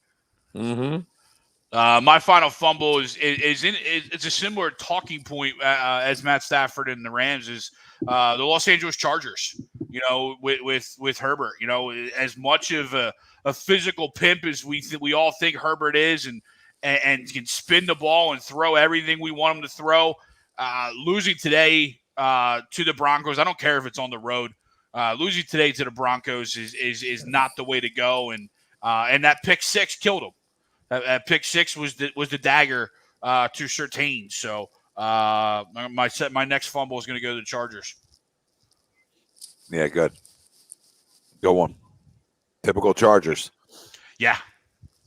Mm-hmm. My final fumble is it's a similar talking point as Matt Stafford and the Rams is the Los Angeles Chargers. With Herbert. As much of a physical pimp as we all think Herbert is, and can spin the ball and throw everything we want him to throw. Losing today to the Broncos, I don't care if it's on the road. Losing today to the Broncos is not the way to go, and that pick six killed him. That pick six was the dagger to Surtain. So my next fumble is going to go to the Chargers. Yeah, good. Go one. Typical Chargers. Yeah.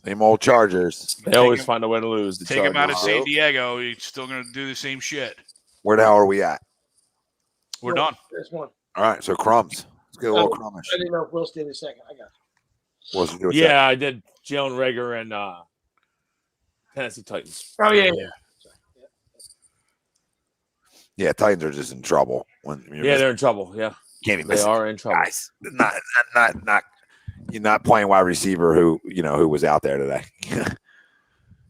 Same old Chargers. They always find a way to lose. Take him out of San Diego. He's still going to do the same shit. Where the hell are we at? We're done. There's one. All right, so crumbs. Let's get a little crummish. I didn't know if Will stayed in a second. I got you. What's he doing? Yeah, I did Jalen Reagor and Tennessee Titans. Oh, yeah. Yeah, Titans are just in trouble. They're in trouble. Yeah. Can't even They are in trouble. Guys, not you're not playing wide receiver who was out there today.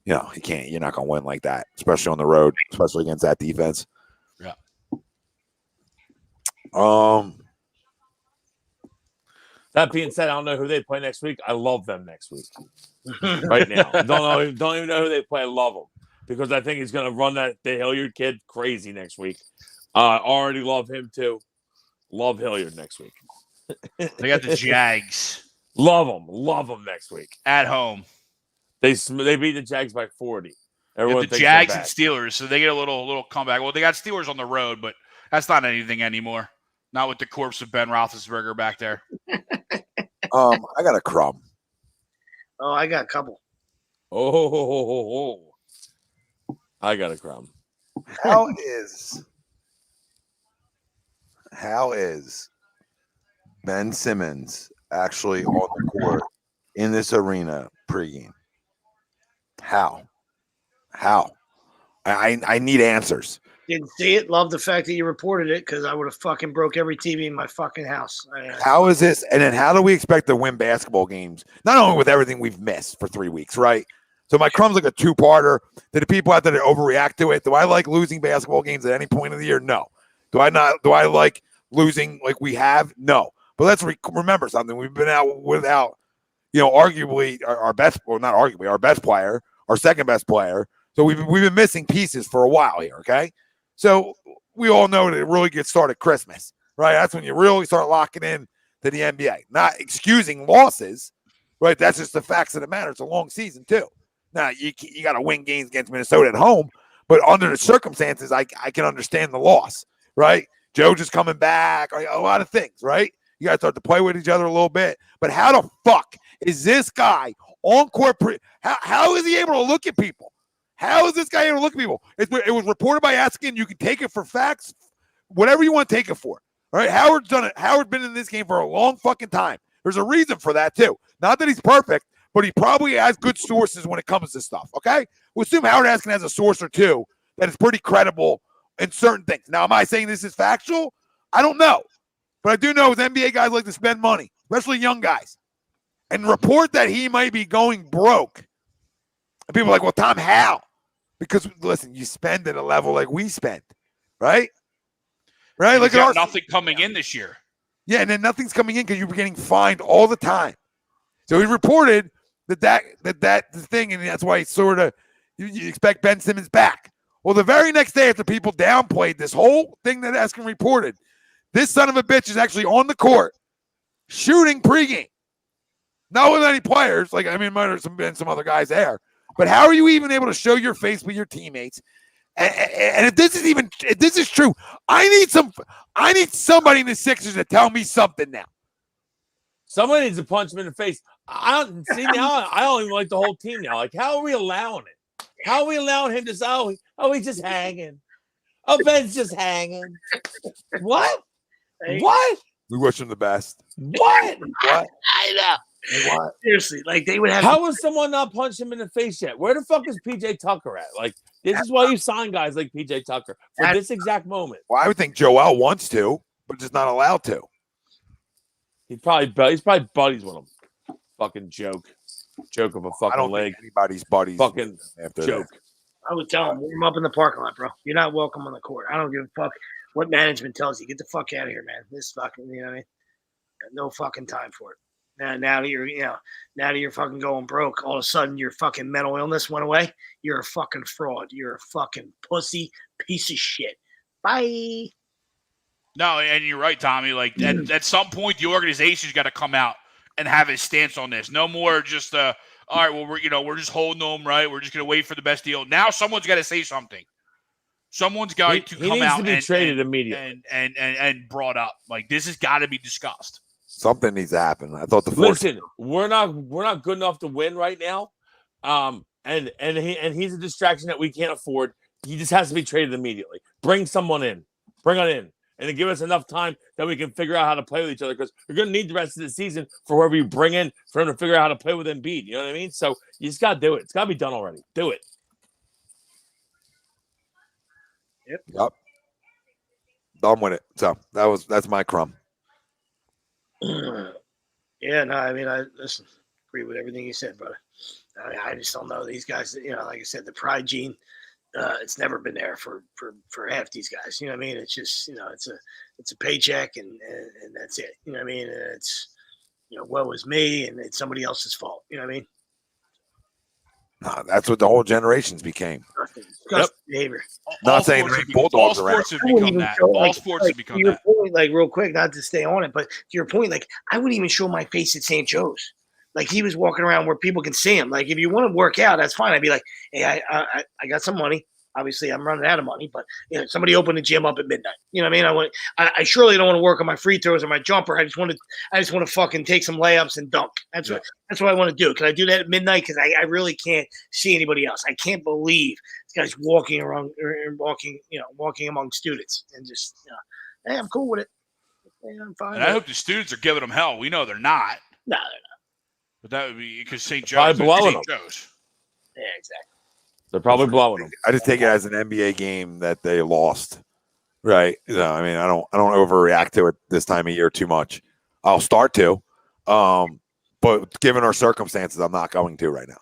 You can't. You're not gonna win like that, especially on the road, especially against that defense. Yeah. That being said, I don't know who they play next week. I love them next week. Right now, don't even know who they play. I love them because I think he's gonna run the Hilliard kid crazy next week. Already love him too. Love Hilliard next week. They got the Jags. Love them next week At home. They beat the Jags by 40. Everyone The Jags and Steelers, so they get a little comeback. Well, they got Steelers on the road, but that's not anything anymore. Not with the corpse of Ben Roethlisberger back there. I got a crumb. Oh, I got a couple. Oh. I got a crumb. How is Ben Simmons actually on the court in this arena pregame? How? I need answers. Didn't see it. Love the fact that you reported it because I would have fucking broke every TV in my fucking house. How is this? And then how do we expect to win basketball games? Not only with everything we've missed for 3 weeks, right? So my crumb's like a two-parter. Do the people out there overreact to it? Do I like losing basketball games at any point of the year? No. Do I not? Do I like losing like we have? No. But let's remember something. We've been out without, arguably our best, well, not arguably, our best player, our second best player. So we've been missing pieces for a while here, okay? So we all know that it really gets started Christmas, right? That's when you really start locking in to the NBA. Not excusing losses, right? That's just the facts of the matter. It's a long season, too. Now, you got to win games against Minnesota at home, but under the circumstances, I can understand the loss, right? Joe just coming back, a lot of things, right? You got to start to play with each other a little bit. But how the fuck is this guy on court? How is he able to look at people? How is this guy able to look at people? It was reported by Askin. You can take it for facts, whatever you want to take it for. All right, Howard's done it. Howard's been in this game for a long fucking time. There's a reason for that, too. Not that he's perfect, but he probably has good sources when it comes to stuff, okay? We'll assume Howard Askin has a source or two that is pretty credible in certain things. Now, am I saying this is factual? I don't know. But I do know with NBA guys like to spend money, especially young guys, and report that he might be going broke. And people are like, well, Tom, how? Because, listen, you spend at a level like we spend, right? Right? Look at nothing coming in this year. Yeah, and then nothing's coming in because you're getting fined all the time. So he reported that the thing, and that's why sort of you expect Ben Simmons back. Well, the very next day after people downplayed this whole thing that Askin reported, this son of a bitch is actually on the court shooting pregame. Not with any players. Might have been some other guys there. But how are you even able to show your face with your teammates And if this is true, I need somebody in the Sixers to tell me something now. Somebody needs to punch him in the face. I don't even like the whole team now. Like, how are we allowing it? How are we allowing him to say, he's just hanging. Oh, Ben's just hanging. What? What? We wish him the best. What? I know. What? Seriously, like they would have. How has someone not punched him in the face yet? Where the fuck is PJ Tucker at? Like, this is why you sign guys like PJ Tucker for this exact moment. Well, I would think Joel wants to, but just not allowed to. He's probably buddies with him. Fucking joke of a fucking I don't leg. think anybody's buddies. Fucking after joke. that. I would tell him, warm up in the parking lot, bro. You're not welcome on the court. I don't give a fuck what management tells you. Get the fuck out of here, man. This fucking, you know what I mean? Got no fucking time for it. Now that you're fucking going broke, all of a sudden your fucking mental illness went away. You're a fucking fraud. You're a fucking pussy piece of shit. Bye. No, and you're right, Tommy. Like at some point, the organization's got to come out and have a stance on this. No more just all right. Well, we're just holding them, right? We're just gonna wait for the best deal. Now someone's got to say something. Someone's got to come out to be traded immediately and brought up. Like this has got to be discussed. Something needs to happen. I thought listen, we're not good enough to win right now. And he's a distraction that we can't afford. He just has to be traded immediately. Bring someone in. Bring it in. And to give us enough time that we can figure out how to play with each other, because you're going to need the rest of the season for whoever you bring in for him to figure out how to play with Embiid. You know what I mean? So you just got to do it. It's got to be done already. Do it. Yep. Done with it. So that's my crumb. Yeah, no, I mean, I agree with everything you said, brother. I just don't know these guys. You know, like I said, the pride gene. It's never been there for half these guys. You know what I mean? It's just, it's a paycheck and that's it. You know what I mean? And it's, woe is me and it's somebody else's fault. You know what I mean? No, that's what the whole generations became. Disgusting behavior. Not saying there ain't bulldogs around. All sports have become that. All sports have become to your that. point, like real quick, not to stay on it, but to your point, like I wouldn't even show my face at St. Joe's. Like he was walking around where people can see him. Like if you want to work out, that's fine. I'd be like, hey, I got some money. Obviously, I'm running out of money, but somebody opened the gym up at midnight. You know what I mean? I surely don't want to work on my free throws or my jumper. I just want to fucking take some layups and dunk. That's what I want to do. Can I do that at midnight? Because I really can't see anybody else. I can't believe this guy's walking around walking among students and just hey, I'm cool with it. Yeah, I'm fine. And I hope the students are giving them hell. We know they're not. No, they're not. But that would be because St. Probably Joe's. blowing St. them. Joe's. Yeah, exactly. They're probably blowing them. I just take it as an NBA game that they lost. Right. I mean, I don't overreact to it this time of year too much. I'll start to. But given our circumstances, I'm not going to right now.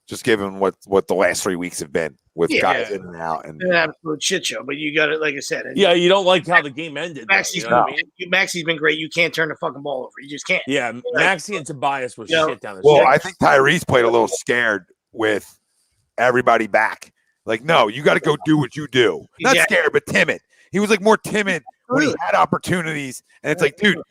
Just given what the last 3 weeks have been with guys in and out. And an absolute shit show. But you got it, like I said. Yeah, you don't like how the game ended. Maxi's been great. You can't turn the fucking ball over. You just can't. Yeah, Maxi and Tobias was shit down the Well, stretch. I think Tyrese played a little scared with everybody back. Like, no, you got to go do what you do. Not scared, but timid. He was like more timid when he had opportunities. And it's like, dude,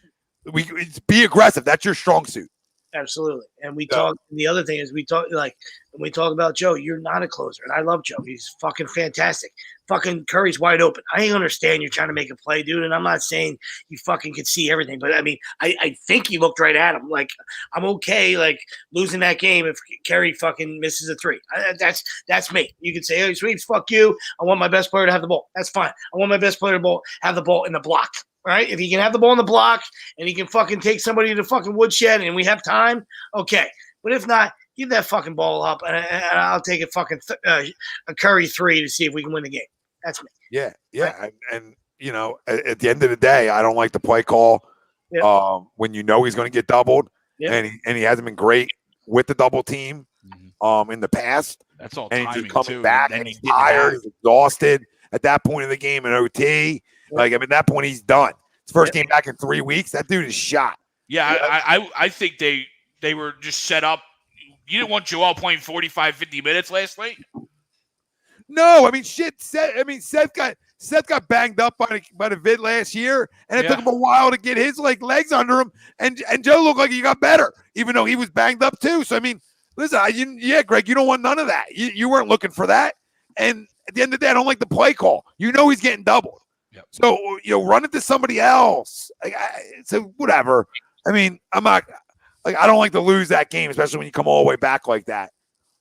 be aggressive. That's your strong suit. Absolutely. And we talk. The other thing is we talk when we talk about Joe, you're not a closer. And I love Joe. He's fucking fantastic. Fucking Curry's wide open. I understand you're trying to make a play, dude. And I'm not saying you fucking could see everything. But I mean, I think he looked right at him. Like, I'm okay, like, losing that game if Curry fucking misses a three. That's me. You can say, hey, Sweeps, fuck you. I want my best player to have the ball. That's fine. I want my best player to have the ball in the block. Right? If he can have the ball in the block and he can fucking take somebody to the fucking woodshed and we have time, okay. But if not, give that fucking ball up and I'll take a fucking a Curry three to see if we can win the game. That's me. Yeah. Right? And at the end of the day, I don't like the play call when he's going to get doubled and he hasn't been great with the double team in the past. That's all and timing he's coming too. back and he's tired, he's exhausted at that point of the game in OT. Like, I mean, at that point, he's done. His first game back in 3 weeks, that dude is shot. Yeah, I think they were just set up. You didn't want Joel playing 45, 50 minutes last night? No, I mean, shit. Seth got banged up by the vid last year, and it took him a while to get his legs under him, and Joe looked like he got better, even though he was banged up too. So, I mean, listen, Greg, you don't want none of that. You weren't looking for that. And at the end of the day, I don't like the play call. You know he's getting doubled. Yep. So, run it to somebody else. So whatever. I mean, I'm not like, I don't like to lose that game, especially when you come all the way back like that.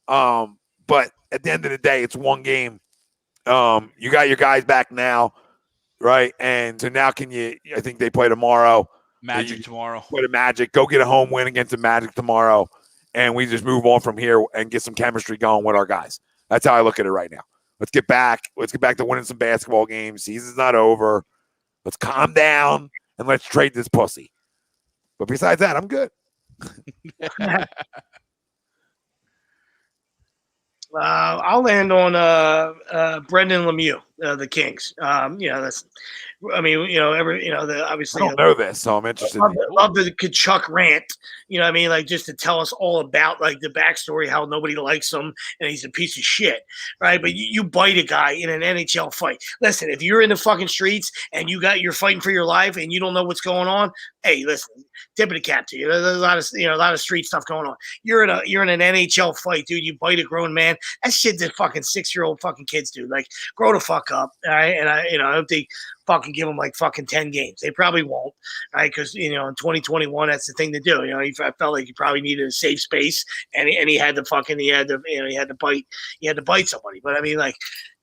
But at the end of the day, it's one game. You got your guys back now, right? And so now I think they play tomorrow. Magic tomorrow. Play the Magic. Go get a home win against the Magic tomorrow. And we just move on from here and get some chemistry going with our guys. That's how I look at it right now. Let's get back to winning some basketball games. Season's not over. Let's calm down and let's trade this pussy. But besides that, I'm good. I'll land on Brendan Lemieux, the Kings. That's. I mean, obviously. I don't know this, so I'm interested. Love the Kachuk rant. You know what I mean? Like, just to tell us all about, like, the backstory, how nobody likes him, and he's a piece of shit, right? But you bite a guy in an NHL fight. Listen, if you're in the fucking streets and you're fighting for your life and you don't know what's going on, hey, listen, tip of the cap to you. There's a lot of street stuff going on. You're in an NHL fight, dude. You bite a grown man. That shit that fucking 6-year-old fucking kids do. Like, grow the fuck up, all right? And I hope they fucking give him like fucking 10 games. They probably won't, right? Because in 2021, that's the thing to do. I felt like he probably needed a safe space, and he had to bite somebody. But I mean, like,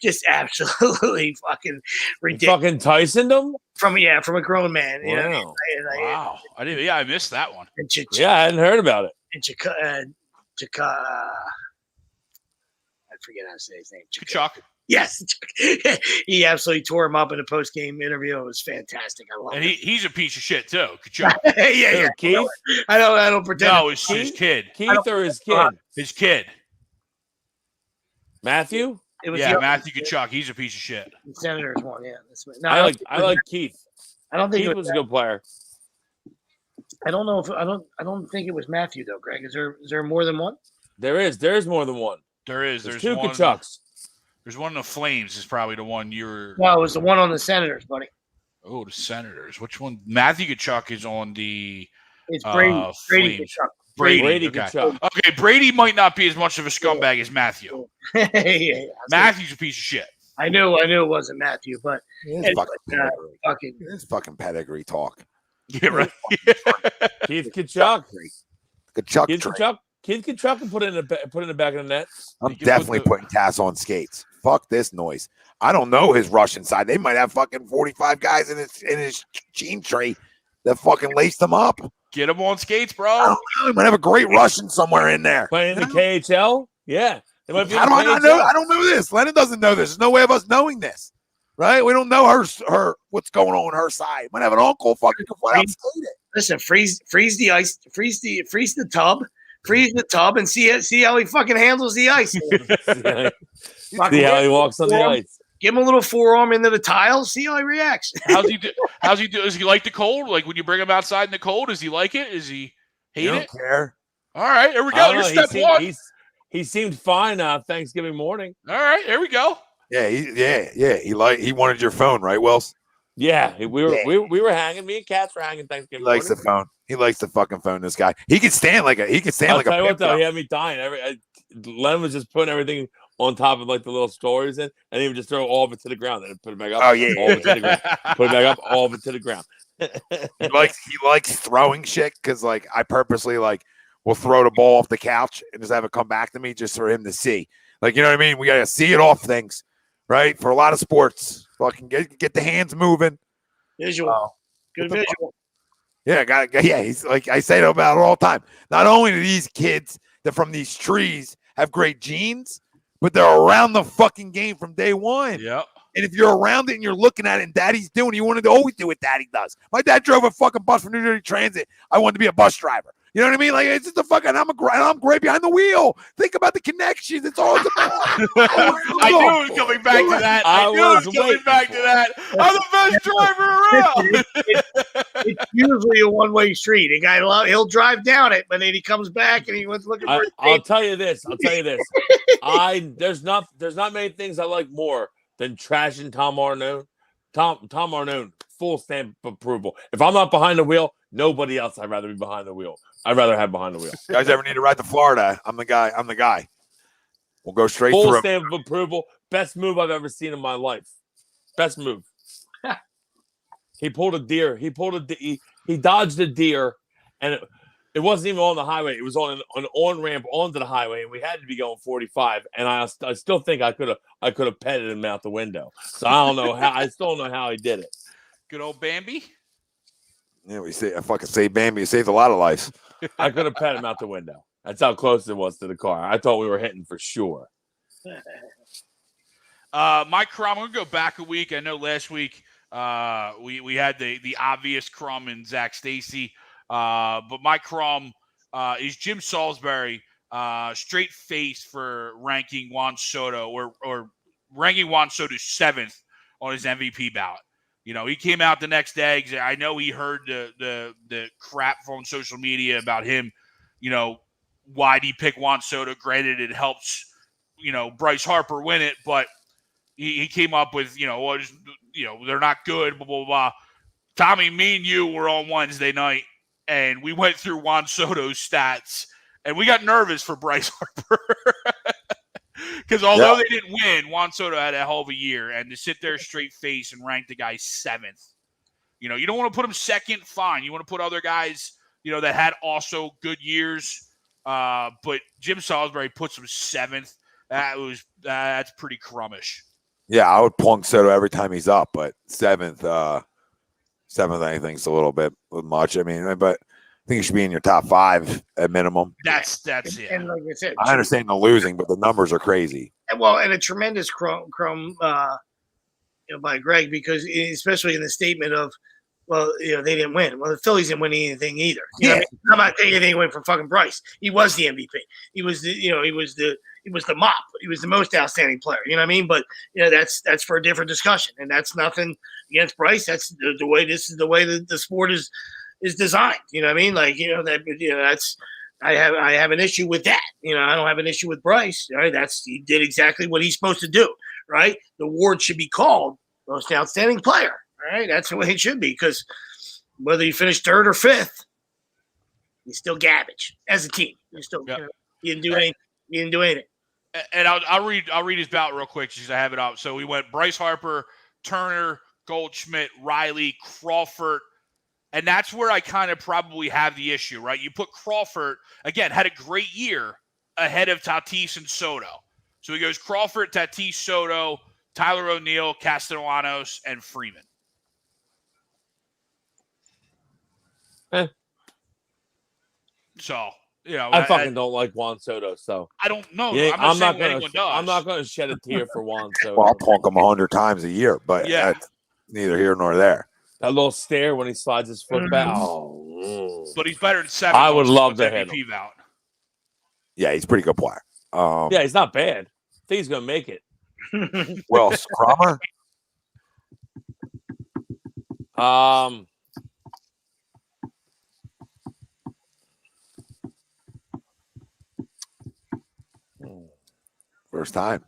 just absolutely fucking ridiculous. Fucking Tyson them from a grown man. Wow. Wow. I missed that one. Yeah, I hadn't heard about it. And I forget how to say his name. Kachuk. Yes, he absolutely tore him up in a post-game interview. It was fantastic. I love it. And he's a piece of shit too. Kachuk. yeah. Keith? I don't pretend. No, it's his kid. Keith or his kid? His kid. Matthew? Matthew Kachuk. He's a piece of shit. The Senators won. Yeah, I like Keith. I don't think Keith was a good player. I don't know if I don't think it was Matthew though. Greg, is there more than one? There is more than one. There is. There's There's two one. Kachucks. There's one in the Flames. Is probably the one you're. No, it was the one on the Senators, buddy. Oh, the Senators. Which one? Matthew Kachuk is on the. It's Brady. Brady Kachuk. Brady okay. Kachuk. Okay, Brady might not be as much of a scumbag as Matthew. yeah. Matthew's a piece of shit. I knew it wasn't Matthew, but It's fucking pedigree talk. Yeah, right. Keith Kachuk. Kachuk. Keith Kachuk can put it in the back of the net. I'm definitely putting Cass on skates. Fuck this noise. I don't know his Russian side. They might have fucking 45 guys in his jean tray that fucking laced them up. Get him on skates, bro. I don't know. He might have a great Russian somewhere in there. Playing in the KHL? Yeah. They might be How do I not know? I don't know this. Lennon doesn't know this. There's no way of us knowing this. Right? We don't know her what's going on her side. Might have an uncle fucking can flat out skate it. Listen, freeze the ice, freeze the tub. Freeze the tub and see how he fucking handles the ice. See how he walks on the ice. Give him a little forearm into the tile. See how he reacts. How's he do? Does he like the cold? Like when you bring him outside in the cold, does he like it? Is he hate I don't it? care. All right, here we go. Here's step one. He seemed fine Thanksgiving morning. All right, here we go. Yeah. He wanted your phone, right, Wells? Yeah, we were hanging. Me and Katz were hanging Thanksgiving. He likes morning. the phone. He likes the fucking phone. This guy. He could stand like a. I'll tell you what though, he had me dying. Len was just putting everything on top of like the little stories and he would just throw all of it to the ground and put it back up. Oh yeah, all of it to the ground. Put it back up, all of it to the ground. he likes throwing shit because like I purposely like will throw the ball off the couch and just have it come back to me just for him to see. Like you know what I mean? We gotta see it off things, right? For a lot of sports, fucking get the hands moving. Visual, good visual. Yeah, he's like I say about it all the time. Not only do these kids that from these trees have great genes, but they're around the fucking game from day one. Yeah. And if you're around it and you're looking at it and daddy's doing it, you want to always do what daddy does. My dad drove a fucking bus for New Jersey Transit. I wanted to be a bus driver. You know what I mean? Like it's just a fucking. I'm great behind the wheel. Think about the connections. It's all about. I knew it was coming back to that. I knew it was coming back to that. I'm the best driver around. It's usually a one-way street. A guy he'll drive down it, but then he comes back and he was looking for. I'll tell you this. There's not many things I like more than trashing Tom Arnone. Tom Arnone, full stamp approval. If I'm not behind the wheel, nobody else. I'd rather be behind the wheel. I'd rather have behind the wheel. You guys ever need to ride to Florida? I'm the guy. We'll go straight full through. Stamp of approval. best move I've ever seen in my life. Best move. He pulled a deer. He dodged a deer, and it wasn't even on the highway. It was on an on-ramp onto the highway, and we had to be going 45. And I still think I could have petted him out the window. So I don't know how. I still don't know how he did it. Good old Bambi. Yeah, I fucking saved Bambi. You saved a lot of lives. I could have petted him out the window. That's how close it was to the car. I thought we were hitting for sure. My crumb, I'm going to go back a week. I know last week we had the obvious crumb in Zach Stacy. But my crumb is Jim Salisbury, straight face for ranking Juan Soto or ranking Juan Soto 7th on his MVP ballot. You know, he came out the next day. I know he heard the crap from social media about him. You know, why'd he pick Juan Soto? Granted, it helps, you know, Bryce Harper win it, but he came up with, they're not good, blah, blah, blah. Tommy, me and you were on Wednesday night, and we went through Juan Soto's stats, and we got nervous for Bryce Harper. Because although they didn't win, Juan Soto had a hell of a year, and to sit there straight face and rank the guy 7th, you know, you don't want to put him 2nd, fine. You want to put other guys, you know, that had also good years. But Jim Salisbury puts him 7th. That's pretty crummish. Yeah, I would plunk Soto every time he's up, but 7th, I think is a little bit much. I mean, but I think you should be in your top 5 at minimum. That's it. And like I said, I understand the losing, but the numbers are crazy. and a tremendous crumb by Greg, because especially in the statement of, well, you know, they didn't win. Well, the Phillies didn't win anything either. You know what I mean? I'm not taking anything away from fucking Bryce. He was the MVP. He was the mop. He was the most outstanding player. You know what I mean? But you know, that's for a different discussion, and that's nothing against Bryce. That's the way the sport is designed. You know what I mean? Like, that's I have an issue with that. You know, I don't have an issue with Bryce. Right? He did exactly what he's supposed to do. Right? The award should be called most outstanding player. Right? That's the way it should be, because whether you finish 3rd or 5th, you're still garbage as a team. You're still you didn't do anything. You didn't do anything. And I'll read his ballot real quick because I have it up. So we went Bryce Harper, Turner, Goldschmidt, Riley, Crawford. And that's where I kind of probably have the issue, right? You put Crawford, again, had a great year ahead of Tatis and Soto. So he goes Crawford, Tatis, Soto, Tyler O'Neill, Castellanos, and Freeman. So, you know, I fucking don't like Juan Soto, so I don't know. Yeah, I'm not saying anyone does. I'm not going to shed a tear for Juan Soto. Well, I'll plunk him 100 times a year, but that's neither here nor there. That little stare when he slides his foot back. Oh, but he's better than 7. I would love to hit him. Out. Yeah, he's a pretty good player. Yeah, he's not bad. I think he's going to make it. Well, Scrummer? First time.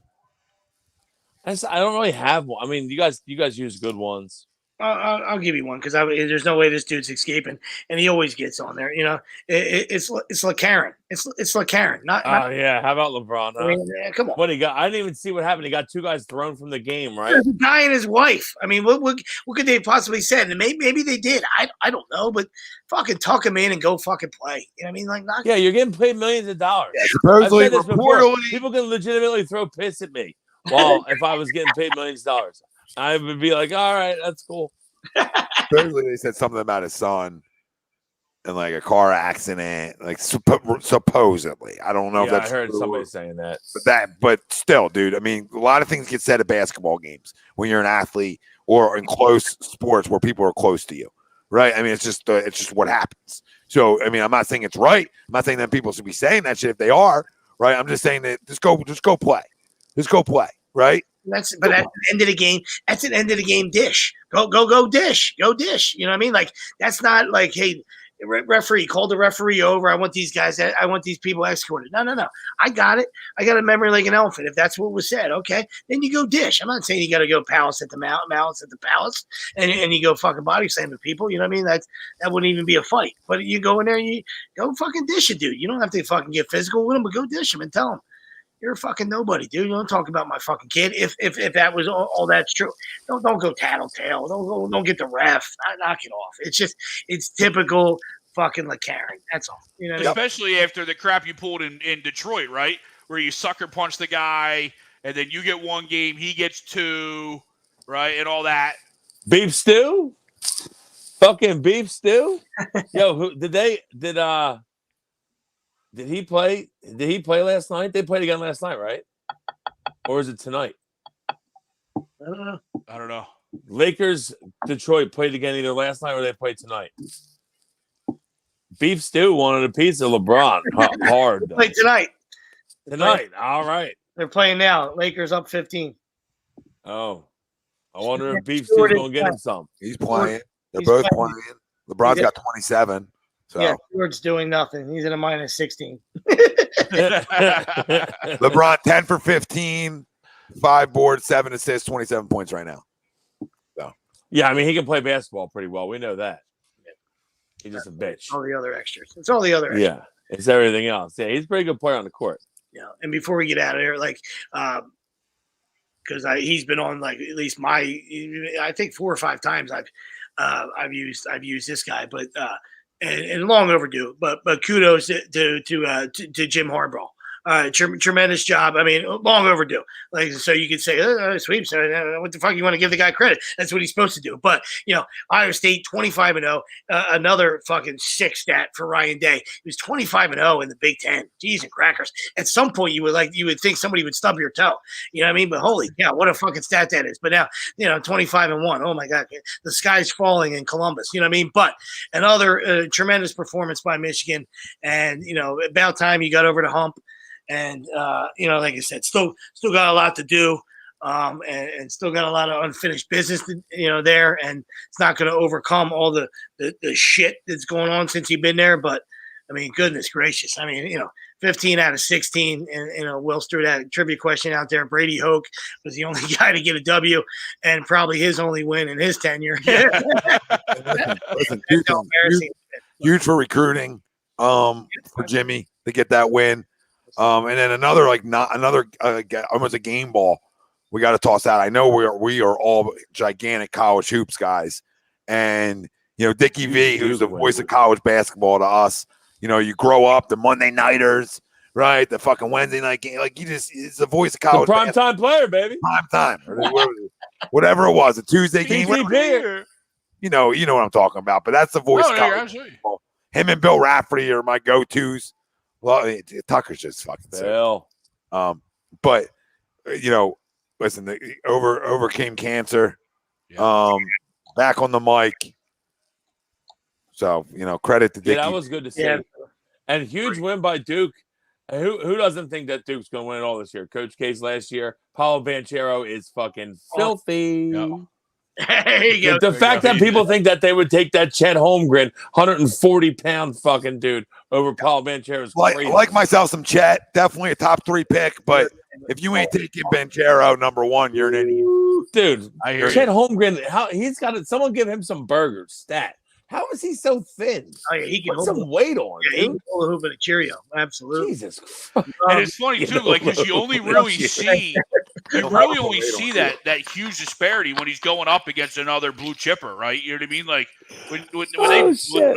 I don't really have one. I mean, you guys use good ones. I'll give you one, because there's no way this dude's escaping, and he always gets on there. You know, it's LeCarron. It's LeCarron. Not yeah. How about LeBron? Huh? I mean, come on. What he got? I didn't even see what happened. He got 2 guys thrown from the game, right? The guy and his wife. I mean, what could they have possibly said? And maybe they did. I don't know, but fucking tuck him in and go fucking play. You know what I mean? Like, yeah, you're getting paid millions of dollars. Yeah, supposedly, people can legitimately throw piss at me. Well, if I was getting paid millions of dollars, I would be like, all right, that's cool. Supposedly, they said something about his son and like a car accident, like supposedly. I don't know if that's I heard true somebody saying that. But still, dude. I mean, a lot of things get said at basketball games when you're an athlete or in close sports where people are close to you, right? I mean, it's just what happens. So, I mean, I'm not saying it's right. I'm not saying that people should be saying that shit if they are, right? I'm just saying that just go play, right? That's at the end of the game. That's an end of the game dish. Go dish. Go dish. You know what I mean? Like, that's not like, hey, referee, call the referee over. I want these guys. I want these people escorted. No. I got it. I got a memory like an elephant. If that's what was said, okay, then you go dish. I'm not saying you got to go malice at the palace, and you go fucking body slam the people. You know what I mean? That wouldn't even be a fight. But you go in there, and you go fucking dish it, dude. You don't have to fucking get physical with them, but go dish them and tell them. you're a fucking nobody, dude. You don't talk about my fucking kid. If that was all that's true, don't go tattletale. Don't get the ref. Knock it off. It's typical fucking LeCarron. That's all. You know, especially after the crap you pulled in Detroit, right? Where you sucker punch the guy, and then you get 1 game, he gets 2, right, and all that. Beef stew, fucking beef stew. Yo, did he play? Did he play last night? They played again last night, right? Or is it tonight? I don't know. Lakers, Detroit played again either last night or they played tonight. Beef stew wanted a piece of LeBron. Hard. Play tonight. All right. They're playing now. Lakers up 15. Oh. I wonder if Beef Stew's going to get him some. He's playing. They're both playing. LeBron's got 27. So. Yeah, Stewart's doing nothing. He's in a minus 16. LeBron 10 for 15, 5 boards, 7 assists, 27 points right now. So. Yeah, I mean, he can play basketball pretty well. We know that. He's just a bitch. All the other extras. It's all the other extras. Yeah, it's everything else. Yeah, he's a pretty good player on the court. Yeah, and before we get out of there, like, because he's been on like at least I think 4 or 5 times I've used this guy, but and long overdue. But kudos to Jim Harbaugh. Tremendous job. I mean, long overdue. Like, so you could say, sweeps. What the fuck you want to give the guy credit? That's what he's supposed to do. But Iowa State 25-0. Another fucking sick stat for Ryan Day. He was 25-0 in the Big Ten. Jeez and crackers. At some point, you would think somebody would stub your toe. You know what I mean? But holy cow, what a fucking stat that is. But now 25-1. Oh my God, the sky's falling in Columbus. You know what I mean? But another tremendous performance by Michigan, and about time you got over the hump. And, like I said, still got a lot to do and still got a lot of unfinished business, there. And it's not going to overcome all the shit that's going on since you've been there. But, I mean, goodness gracious. I mean, 15 out of 16. And, Will threw that trivia question out there. Brady Hoke was the only guy to get a W and probably his only win in his tenure. Listen, huge for recruiting for Jimmy to get that win. And then another almost a game ball we got to toss out. I know we are all gigantic college hoops guys, and Dickie V, who's the voice of college basketball to us. You grow up the Monday nighters, right? The fucking Wednesday night game, like it's the voice of college. The primetime player, baby. Prime time, whatever it was, a Tuesday game. You know what I'm talking about. But that's the voice of college basketball. Him and Bill Rafferty are my go-tos. Well, Tucker's just fucking sick. But listen, they overcame cancer. Yeah. Back on the mic. So credit to Dickie. Yeah, that was good to see. Yeah. And huge win by Duke. And who doesn't think that Duke's going to win it all this year? Coach Case last year. Paulo Banchero is fucking filthy. No. There you go. The fact that people think that they would take that Chet Holmgren, 140-pound fucking dude over Paul Banchero's crazy. Like myself some Chet, definitely a top 3 pick, but if you ain't taking Banchero number 1, you're an idiot. Dude, Chet Holmgren, he's got it. Someone give him some burgers. Stat. How is he so thin? Oh yeah, he can put some weight on. Yeah, he can hold a hoop of a Cheerio. Absolutely. Jesus. And it's funny too, because you only really see that huge disparity when he's going up against another blue chipper, right? You know what I mean? Like when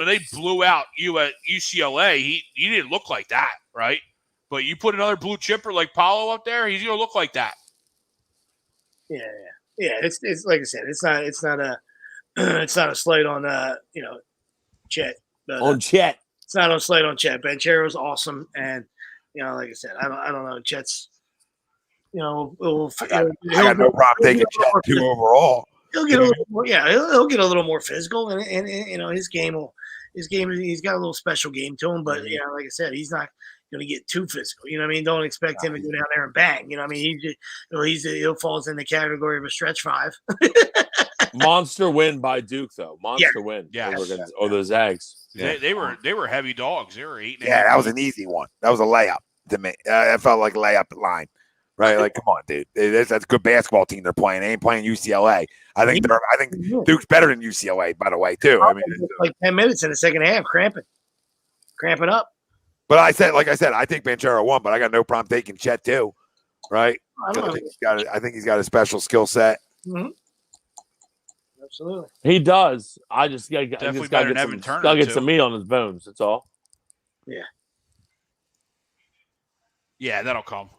they blew out you at UCLA, he didn't look like that, right? But you put another blue chipper like Paulo up there, he's gonna look like that. Yeah. It's like I said, it's not a it's not a slight on Chet. But, on Chet. It's not a slight on Chet. Banchero's awesome, and like I said, I don't know. Chet's I got no problem taking Chet 2 overall. He'll get a little more, he'll get a little more physical, and his game he's got a little special game to him, but like I said, he's not going to get too physical. You know what I mean? Don't expect him to go down there and bang. You know what I mean? He'll falls in the category of a stretch 5. Monster win by Duke, though. Monster win. Yeah. Over the Zags. Yeah. They were heavy dogs. They were 8. Yeah, that was an easy one. That was a layup to me. I felt like layup line, right? Like, come on, dude. That's a good basketball team they're playing. They ain't playing UCLA. I think Duke's better than UCLA, by the way, too. I mean, like 10 minutes in the second half, cramping up. But I think Banchero won, but I got no problem taking Chet too, right? I think he's got a special skill set. Mm-hmm. Absolutely, he does. I just got to get some meat on his bones. That's all. Yeah, that'll come.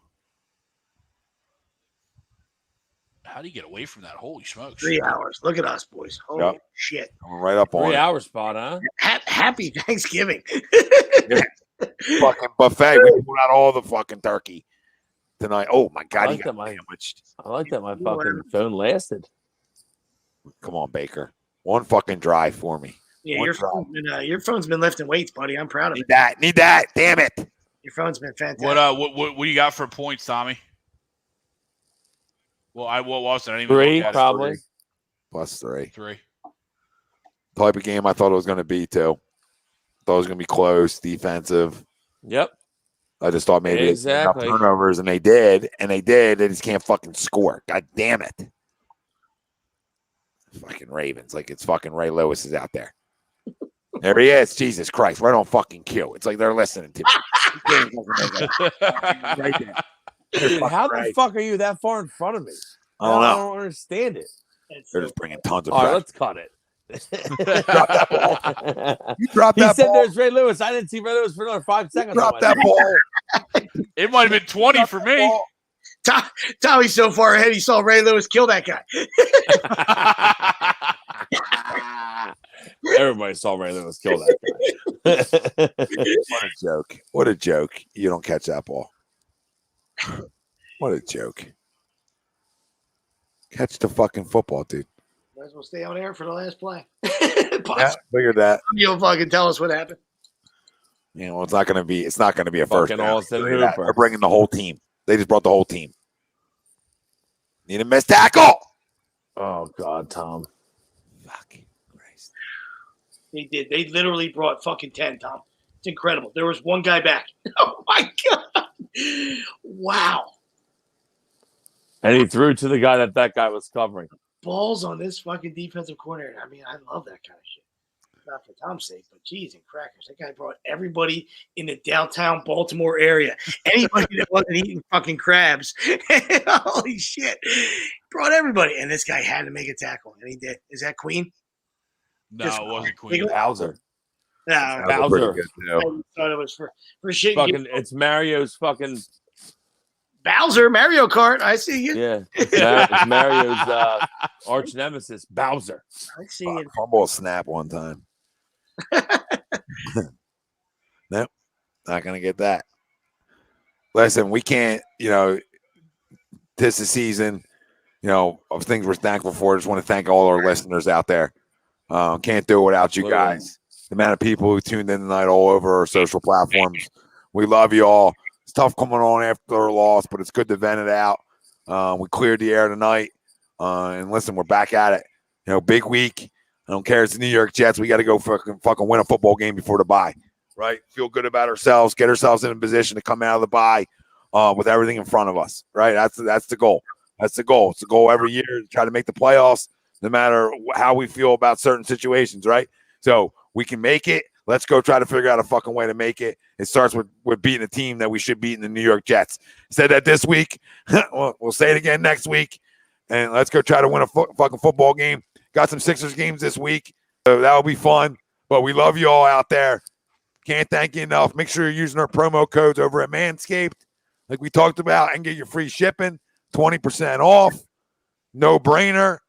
How do you get away from that? Holy smokes! 3 hours. Look at us, boys. Holy shit! Coming right up on 3 hour spot, huh? Happy Thanksgiving. Fucking buffet. We pulled out all the fucking turkey tonight. Oh my god, he got sandwiched. I like that my fucking phone lasted. Come on, Baker. One fucking drive for me. Yeah, your phone's been lifting weights, buddy. I'm proud of it. Need that. Damn it. Your phone's been fantastic. What you got for points, Tommy? Well, what was it? I didn't even 3, probably. Plus 3. 3. Type of game I thought it was going to be, too. Thought it was going to be close, defensive. Yep. I just thought maybe enough turnovers, and they did. They just can't fucking score. God damn it. Fucking Ravens. Like it's fucking Ray Lewis is out there. There he is. Jesus Christ. Right on fucking cue. It's like they're listening to me. Right there. How the fuck are you that far in front of me? I don't know. I don't understand it. They're just bringing tons of All right, pressure. let's cut it. Drop that ball. You dropped that ball. He said there's Ray Lewis. I didn't see Ray Lewis for another 5 seconds. Drop that ball. It might have been 20 for me. Tommy's so far ahead, he saw Ray Lewis kill that guy. Everybody saw Ray Lewis kill that guy. What a joke. What a joke. You don't catch that ball. What a joke. Catch the fucking football, dude. Might as well stay on air for the last play. Yeah, figured that. You'll fucking tell us what happened. You know, it's not going to be a first Fucking down. Austin Hooper. They're bringing the whole team. They just brought the whole team. Need a missed tackle. Oh, God, Tom. Fucking Christ. They did. They literally brought fucking 10, Tom. It's incredible. There was one guy back. Oh, my God. Wow. And he threw to the guy that guy was covering. Balls on this fucking defensive coordinator. I mean, I love that kind of shit. Not for Tom's sake, but geez and crackers. That guy brought everybody in the downtown Baltimore area. Anybody that wasn't eating fucking crabs. Holy shit. Brought everybody. And this guy had to make a tackle. And he did. Is that Queen? No, it wasn't Queen. Bowser. No, Bowser. I thought it was for shit. Fucking, it's Mario's fucking Bowser, Mario Kart. I see you. Yeah. It's Mario's arch nemesis, Bowser. I see it. Fumble snap one time. Nope. Not going to get that. Listen, we can't, this is season, of things we're thankful for. I just want to thank all our listeners out there. Can't do it without you guys. The amount of people who tuned in tonight all over our social platforms. We love you all. It's tough coming on after a loss, but it's good to vent it out. We cleared the air tonight. And listen, we're back at it. Big week. I don't care. It's the New York Jets. We got to go fucking win a football game before the bye, right? Feel good about ourselves. Get ourselves in a position to come out of the bye with everything in front of us, right? That's the goal. That's the goal. It's the goal every year to try to make the playoffs, no matter how we feel about certain situations, right? So we can make it. Let's go try to figure out a fucking way to make it. It starts with beating a team that we should beat in the New York Jets. Said that this week. We'll say it again next week. And let's go try to win a fucking football game. Got some Sixers games this week, so that'll be fun. But we love you all out there. Can't thank you enough. Make sure you're using our promo codes over at Manscaped, like we talked about, and get your free shipping, 20% off. No brainer.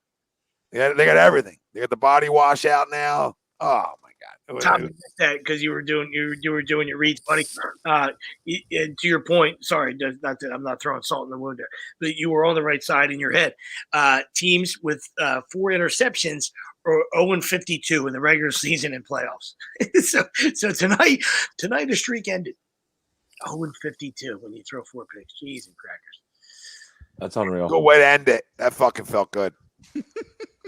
Yeah, they got everything. They got the body wash out now. Oh my God! Tom, you missed that because you were doing your reads, buddy. And to your point, sorry, not that I'm not throwing salt in the wound there, but you were on the right side in your head. Teams with 4 interceptions are 0-52 in the regular season and playoffs. so tonight the streak ended 0-52 when you throw 4 picks. Jeez and crackers. That's unreal. Good way to end it. That fucking felt good.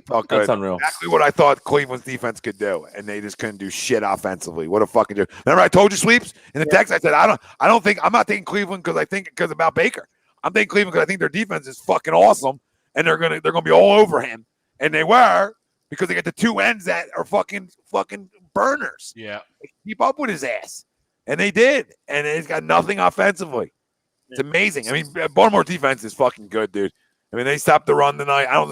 Felt good. That's unreal. Exactly what I thought Cleveland's defense could do, and they just couldn't do shit offensively. What a fucking joke. Remember I told you, Sweeps, in the text, I said I'm not thinking Cleveland because about Baker. I'm thinking Cleveland because I think their defense is fucking awesome, and they're gonna be all over him. And they were, because they got the 2 ends that are fucking burners. Yeah. They keep up with his ass. And they did. And it's got nothing offensively. It's amazing. I mean, Baltimore defense is fucking good, dude. I mean, they stopped the run tonight. I don't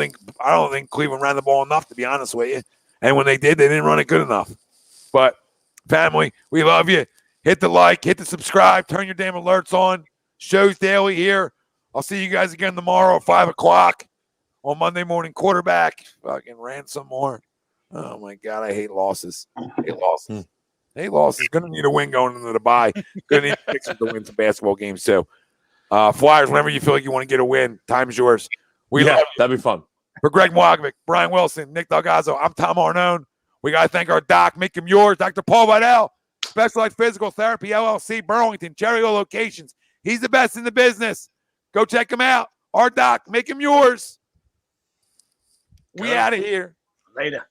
think Cleveland ran the ball enough, to be honest with you. And when they did, they didn't run it good enough. But family, we love you. Hit the like, hit the subscribe, turn your damn alerts on. Shows daily here. I'll see you guys again tomorrow at 5 o'clock on Monday Morning Quarterback. Fucking ran some more. Oh, my God. I hate losses. Hate losses. Going to need a win going into the bye. Going to need fixes to win some basketball games, too. Flyers, whenever you feel like you want to get a win, time's yours. That'd be fun. For Greg Mogovic, Brian Wilson, Nick Delgazzo, I'm Tom Arnone. We got to thank our doc, make him yours, Dr. Paul Vidal, Specialized Physical Therapy, LLC, Burlington, Cherry Hill locations. He's the best in the business. Go check him out. Our doc, make him yours. We out of here. Later.